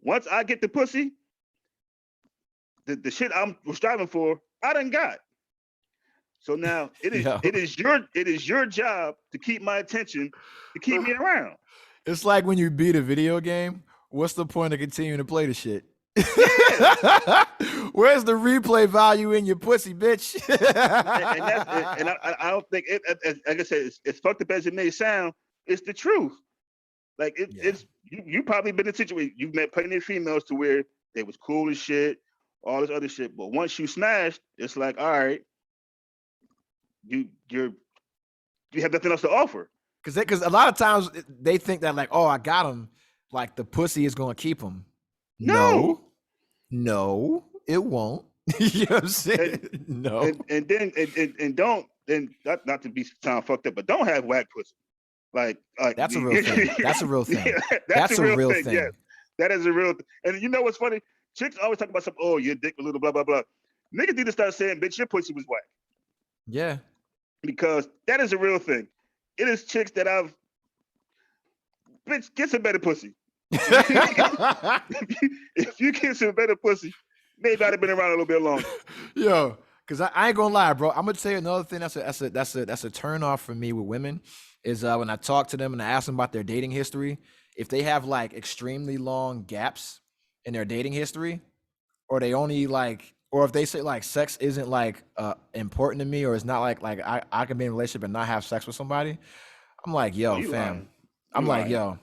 Once I get the pussy, the shit I'm striving for, I done got. So now it is your job to keep my attention, to keep me around. It's like when you beat a video game, what's the point of continuing to play the shit? Yeah. Where's the replay value in your pussy, bitch? and I don't think it, like I said, it's fucked up as it may sound, it's the truth. Like it's you probably been in a situation, you've met plenty of females to where they was cool as shit, all this other shit, but once you smashed, it's like, all right, you have nothing else to offer. Because a lot of times they think that like, oh, I got him, like the pussy is gonna keep him. No, it won't. You know what I'm saying? No. And then and don't then not to be sound fucked up, but don't have whack pussy. Like That's a real thing. That's a real thing. Yeah, That's a real thing. Yes, that is a real thing. And you know what's funny? Chicks always talk about some. Oh, your dick was little, blah blah blah. Niggas need to start saying, "Bitch, your pussy was whack," Yeah. because that is a real thing. It is chicks that bitch, get some better pussy. If you get some better pussy, maybe I'd have been around a little bit longer. Yo, because I ain't gonna lie, bro. I'm gonna tell you another thing that's a turn off for me with women is when I talk to them and I ask them about their dating history, if they have like extremely long gaps in their dating history, or they only like, or if they say like sex isn't like important to me, or it's not like I can be in a relationship and not have sex with somebody, I'm like, yo, you fam. lying. I'm like, yo,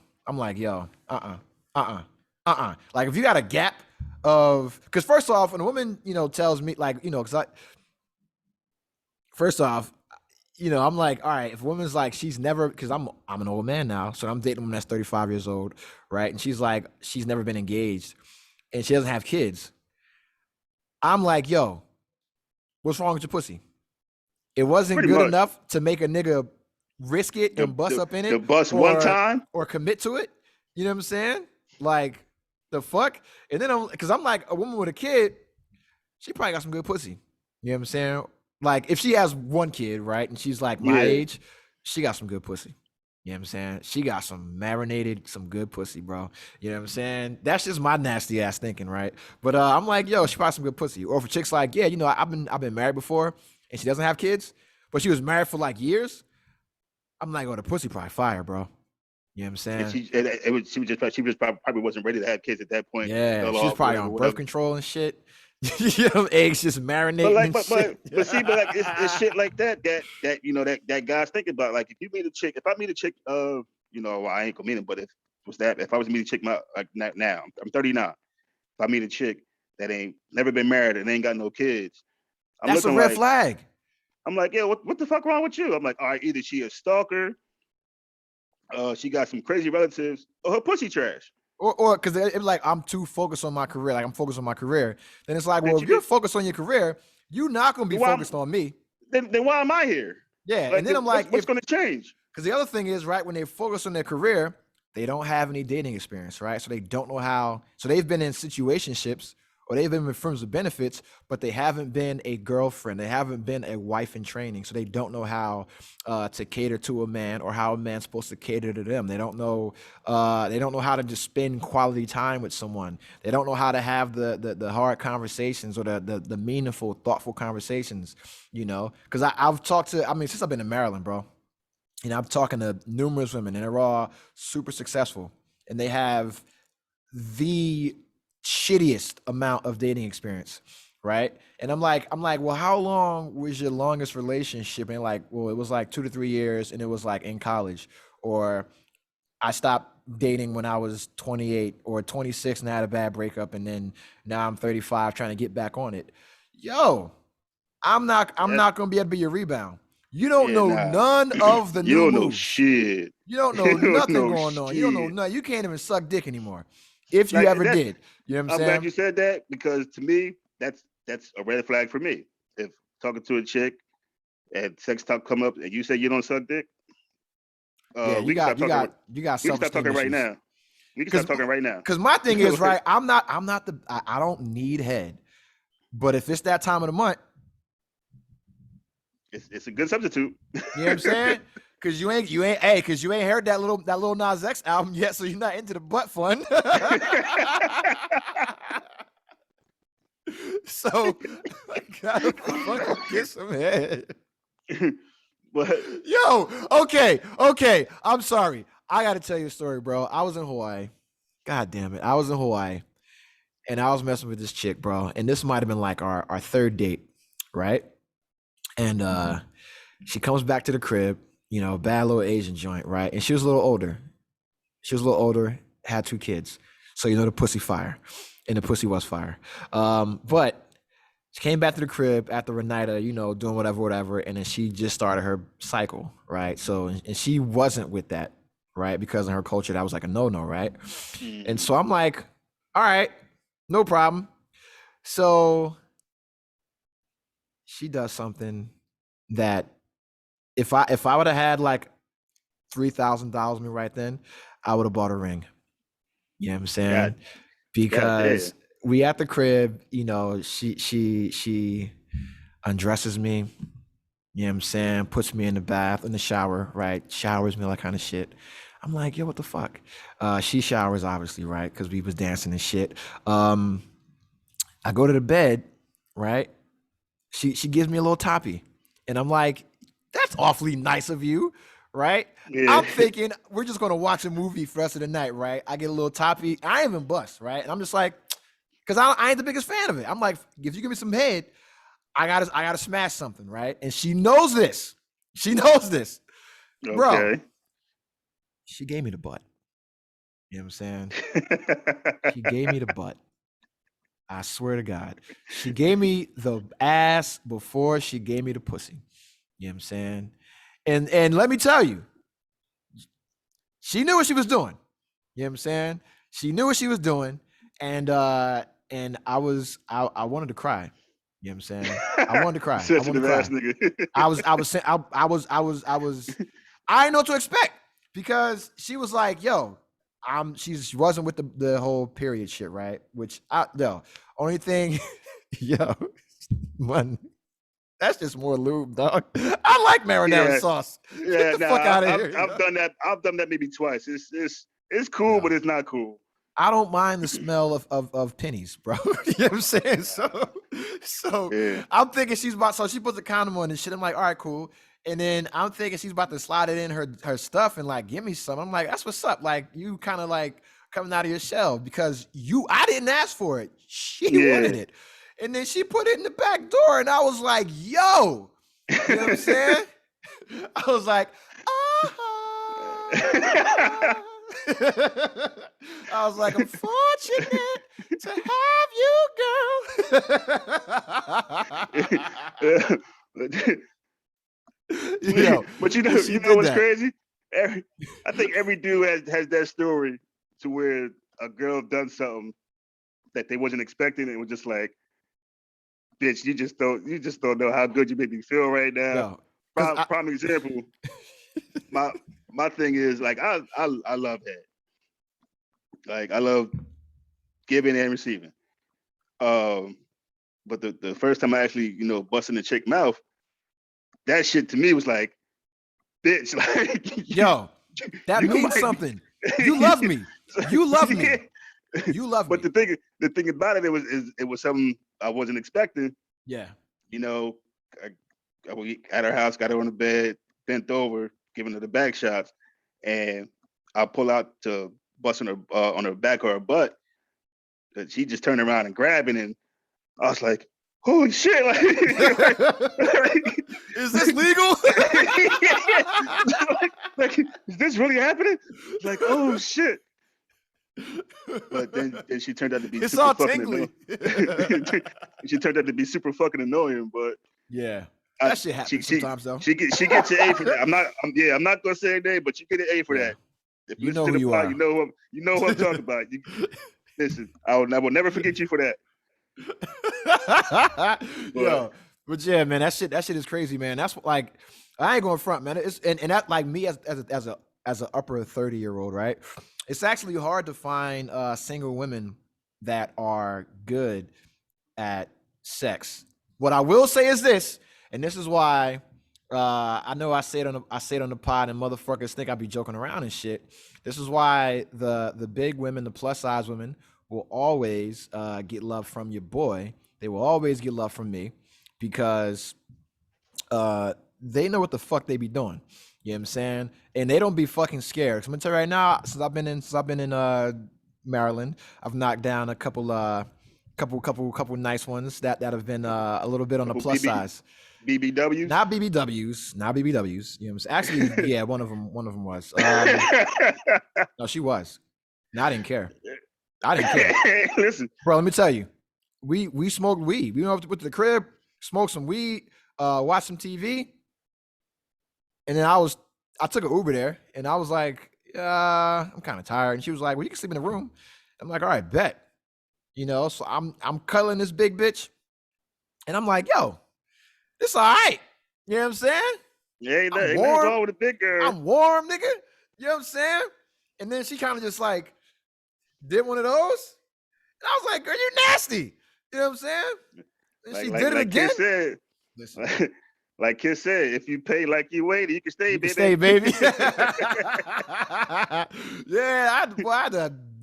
Like if you got a gap of, because first off, when a woman, tells me like, first off, I'm like, all right, if a woman's like, she's never, because I'm an old man now, so I'm dating a woman that's 35 years old, right? And she's like, she's never been engaged and she doesn't have kids. I'm like, yo, what's wrong with your pussy? It wasn't Pretty good much. enough to make a nigga risk it and bust up in it. To bust one time? Or commit to it. You know what I'm saying? Like, the fuck? And then because I'm like, a woman with a kid, she probably got some good pussy. You know what I'm saying? Like, if she has one kid, right, and she's like my age, she got some good pussy. You know what I'm saying? She got some marinated, some good pussy, bro. You know what I'm saying? That's just my nasty ass thinking, right? But I'm like, yo, she probably some good pussy. Or if a chick's like, yeah, I've been married before, and she doesn't have kids, but she was married for like years. I'm like, oh, the pussy probably fire, bro. You know what I'm saying? And she was probably wasn't ready to have kids at that point. Yeah, she was probably on birth control and shit. Eggs just marinating. But like it's shit like that that guys think about. Like if I meet a chick, well, I ain't gonna meet him, but if I was to meet a chick, now I'm 39. If I meet a chick that ain't never been married and ain't got no kids, that's a red flag. I'm like, yeah, what the fuck wrong with you? I'm like, all right, either she a stalker, she got some crazy relatives, or her pussy trash. Or because it's like, I'm too focused on my career. Like, I'm focused on my career. Then it's like, well, if you're focused on your career, you're not going to be focused on me. Then why am I here? Yeah. Like, and then I'm like, what's going to change? Because the other thing is, right, when they focus on their career, they don't have any dating experience, right? So they don't know how. So they've been in situationships, or they've been with friends with benefits, but they haven't been a girlfriend. They haven't been a wife in training. So they don't know how to cater to a man, or how a man's supposed to cater to them. They don't know how to just spend quality time with someone. They don't know how to have the hard conversations, or the meaningful, thoughtful conversations, because I've talked to, since I've been in Maryland, bro, I'm talking to numerous women, and they're all super successful, and they have the shittiest amount of dating experience, right? And I'm like, well, how long was your longest relationship? And like, well, it was like 2 to 3 years, and it was like in college. Or I stopped dating when I was 28 or 26 and I had a bad breakup, and then now I'm 35 trying to get back on it. Yo, I'm not gonna be able to be your rebound. You don't know none of the new moves. You don't know shit. You don't know nothing going on. You don't know nothing. You can't even suck dick anymore. If you ever did. You know what I'm saying? I'm glad you said that, because to me, that's a red flag for me. If talking to a chick and sex talk come up and you say you don't suck dick, you got we can stop talking right now. We can stop talking right now. Because my thing is, right, I don't need head. But if it's that time of the month, it's a good substitute. You know what I'm saying? Because you ain't heard that little Nas X album yet, so you're not into the butt fun. So I gotta fucking get some head. But okay. I'm sorry. I gotta tell you a story, bro. I was in Hawaii. God damn it. I was in Hawaii, and I was messing with this chick, bro. And this might have been like our third date, right? And she comes back to the crib, bad little Asian joint, right? And she was a little older. Had 2 kids. So the pussy fire. And the pussy was fire. But she came back to the crib after Renita, doing whatever, and then she just started her cycle, right? So, and she wasn't with that, right? Because in her culture, that was like a no-no, right? And so I'm like, all right, no problem. So she does something that if I would have had like $3,000 me right then, I would have bought a ring. You know what I'm saying? God Because damn. we at the crib, you know, she undresses me, you know what I'm saying, puts me in the bath, in the shower, right? Showers me, all that kind of shit. I'm like, yo, what the fuck? She showers, obviously, right? Because we was dancing and shit. I go to the bed, right? She gives me a little toppy. And I'm like, that's awfully nice of you, right? Yeah. I'm thinking we're just gonna watch a movie for the rest of the night, right? I get a little toppy. I ain't even bust, right? And I'm just like, because I ain't the biggest fan of it. I'm like, if you give me some head, I gotta smash something, right? And she knows this. She knows this. Bro, Okay. she gave me the butt. You know what I'm saying? She gave me the butt. I swear to God. She gave me the ass before she gave me the pussy. You know what I'm saying? And let me tell you, she knew what she was doing. You know what I'm saying? She knew what she was doing. And I wanted to cry. You know what I'm saying? I wanted to cry. I wanted to Sensitive ass cry. nigga. I didn't know what to expect because she was like, yo, she wasn't with the whole period shit, right? Which only thing, yo, man, that's just more lube, dog. I like marinara Yeah. sauce. Yeah, Get the nah, fuck out of I've, here. I've done that. I've done that maybe twice. It's cool, No. but it's not cool. I don't mind the smell of pennies, bro. You know what I'm saying? So Yeah. I'm thinking she's about, so she puts a condom on and shit. I'm like, all right, cool. And then I'm thinking she's about to slide it in her stuff and like give me some. I'm like, that's what's up. Like you kind of like coming out of your shell because I didn't ask for it. She wanted it. And then she put it in the back door and I was like, yo, you know what I'm saying? I was like, I was like, I'm fortunate to have you, girl. Yo, But and she you know did what's that. crazy? I think every dude has that story to where a girl done something that they wasn't expecting, and it was just like, bitch, you just don't know how good you make me feel right now. Yo, Prime example. My thing is like I love head. Like I love giving and receiving. But the first time I actually, busting the chick mouth, that shit to me was like, bitch, like yo, that means something. You love me. You love me. You love me. But the thing about it, it was something I wasn't expecting. Yeah. We at her house, got her on the bed, bent over, giving her the back shots, and I pull out to bust on her back or her butt. She just turned around and grabbed it, and I was like, holy shit! Is this legal? like, is this really happening? Like, oh shit! But then she turned out to be It's super all fucking tingly. She turned out to be super fucking annoying, but yeah, that shit happens sometimes though. She gets an A for that. I'm not gonna say her name, but you get an A for that. If you know who you are. You know who I'm talking about. Listen, I will never forget you for that. Yo, but yeah, man, that shit is crazy, man. That's like, I ain't going front, man. It's and that like me as an upper 30-year-old, right? It's actually hard to find single women that are good at sex. What I will say is this, and this is why I know I say it on the pod, and motherfuckers think I be joking around and shit. This is why the big women, the plus size women, will always get love from your boy. They will always get love from me because they know what the fuck they be doing. You know what I'm saying? And they don't be fucking scared. So I'm gonna tell you right now, since I've been in Maryland, I've knocked down a couple nice ones that have been a little bit on the plus size. BBWs? Not BBWs. You know what I'm saying? Actually, yeah, one of them was. No, she was. No, I didn't care. Listen, bro, let me tell you, we smoked weed. We went to the crib, smoked some weed, watched some TV, and then I took an Uber there, and I was like, I'm kind of tired, and she was like, well, you can sleep in the room. I'm like, all right, bet. So I'm cuddling this big bitch, and I'm like, yo, It's all right. You know what I'm saying? Yeah, ain't I'm nothing warm. wrong with a big girl. I'm warm, nigga. You know what I'm saying? And then she kind of just like did one of those. And I was like, girl, you nasty. You know what I'm saying? And she did it again. Kid said, Listen, like Kid said, if you pay like you waited, you can stay, you baby. can stay, baby. Yeah,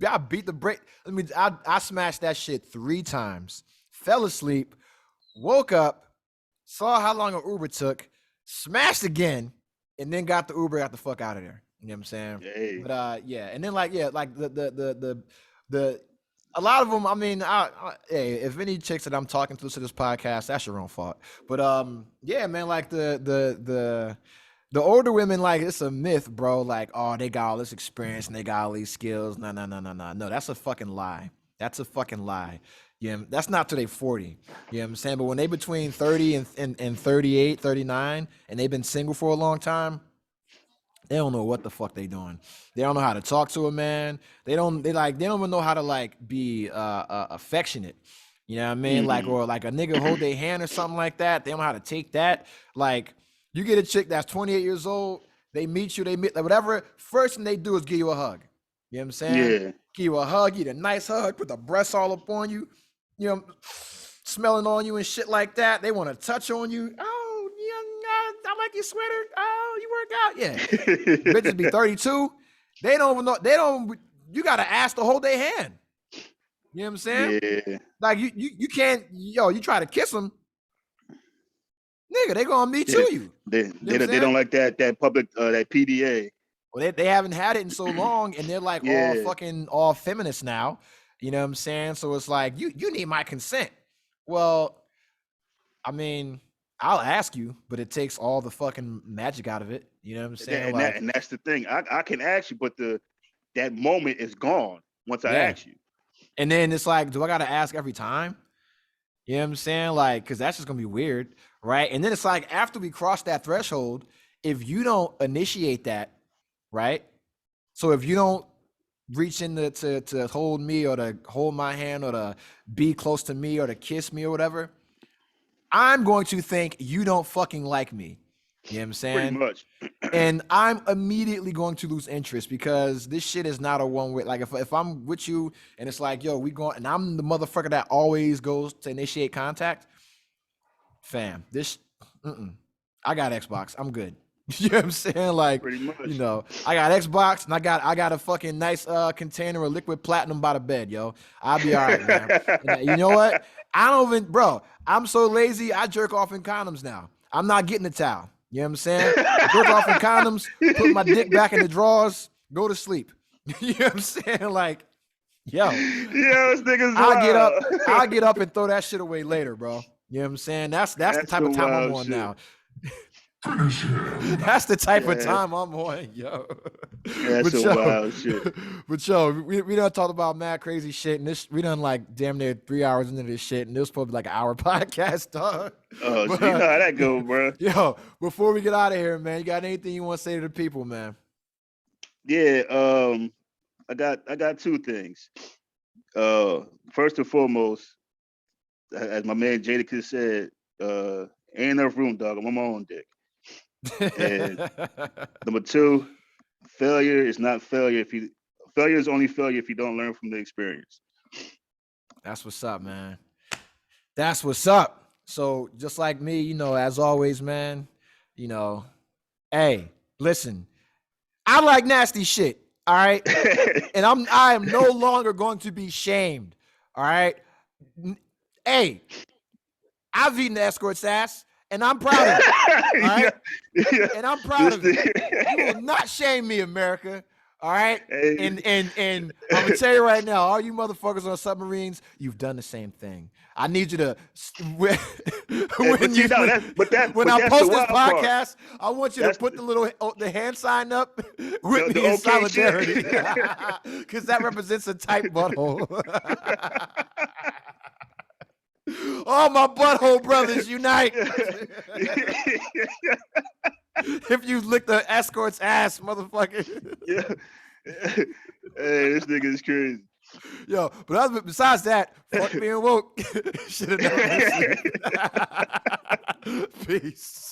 I beat the break. I smashed that shit 3 times. Fell asleep, woke up, saw how long an Uber took, smashed again, and then got the Uber, got the fuck out of there. You know what I'm saying? Hey. But yeah, and then like the a lot of them. I mean, hey, if any chicks that I'm talking to this podcast, that's your own fault. But yeah, man, like the older women, like it's a myth, bro. Like, oh, they got all this experience and they got all these skills. No, that's a fucking lie. That's a fucking lie. Yeah, that's not till they 40. You know what I'm saying? But when they between 30 and 38, 39, and they've been single for a long time, they don't know what the fuck they doing. They don't know how to talk to a man. They don't even know how to like be affectionate. You know what I mean? Like, or like a nigga hold their hand or something like that. They don't know how to take that. Like, you get a chick that's 28 years old, they meet you, like whatever. First thing they do is give you a hug. You know what I'm saying? Yeah. Give you a hug, get a nice hug, put the breasts all up on you, you know, smelling on you and shit like that. They want to touch on you. Oh, yeah, I like your sweater. Oh, you work out. Yeah. Bitches be 32. They don't even know. You got to ask to hold their hand. You know what I'm saying? Yeah. Like you can't, you try to kiss them. Nigga, they gonna me to you. They don't like that public that PDA. Well, they haven't had it in so long, and they're like all feminists now. You know what I'm saying? So it's like you need my consent. Well, I mean, I'll ask you, but it takes all the fucking magic out of it. You know what I'm saying? And that's the thing. I can ask you, but that moment is gone once I ask you. And then it's like, do I gotta ask every time? You know what I'm saying? Like, because that's just gonna be weird, right? And then it's like after we cross that threshold, if you don't initiate that, right? So if you don't reach in to hold me or to hold my hand or to be close to me or to kiss me or whatever, I'm going to think you don't fucking like me. You know what I'm saying? Pretty much. And I'm immediately going to lose interest because this shit is not a one way. Like if I'm with you and it's like, yo, we going, and I'm the motherfucker that always goes to initiate contact, fam, I got Xbox. I'm good. You know what I'm saying? Like, pretty much. I got Xbox and I got a fucking nice container of liquid platinum by the bed, yo. I'll be all right, man. And, you know what? I'm so lazy, I jerk off in condoms now. I'm not getting the towel. You know what I'm saying? Jerk off in condoms, put my dick back in the drawers, go to sleep. You know what I'm saying? Like, yo. This nigga's I'll get up and throw that shit away later, bro. You know what I'm saying? That's the type of time I'm on shit. Now. That's the type of time I'm on, yo. That's some wild shit. But yo, we done talked about mad crazy shit, and we done like damn near 3 hours into this shit, and this was supposed to be like an hour podcast, dog. Oh, so you know how that go, bro. Yo, before we get out of here, man, you got anything you want to say to the people, man? Yeah, I got 2 things. First and foremost, as my man Jadakiss said, ain't enough room, dog. I'm on my own dick. And number 2, failure is not failure failure is only failure if you don't learn from the experience. That's what's up, man. That's what's up. So just like me, as always, man, hey, listen, I like nasty shit. All right. And I am no longer going to be shamed. All right. Hey, I've eaten the escort's ass. And I'm proud of it. All right? Yeah. And I'm proud of it. You will not shame me, America. All right. Hey. And I'm gonna tell you right now, all you motherfuckers on submarines, you've done the same thing. I need you to when I post this podcast, I want you to put the hand sign up with me in solidarity. Because that represents a tight butthole. All my butthole brothers unite. If you lick the escort's ass, motherfucker. Yeah. Hey, this nigga is crazy. Yo, but besides that, fuck being woke. Should have never been asleep. Peace.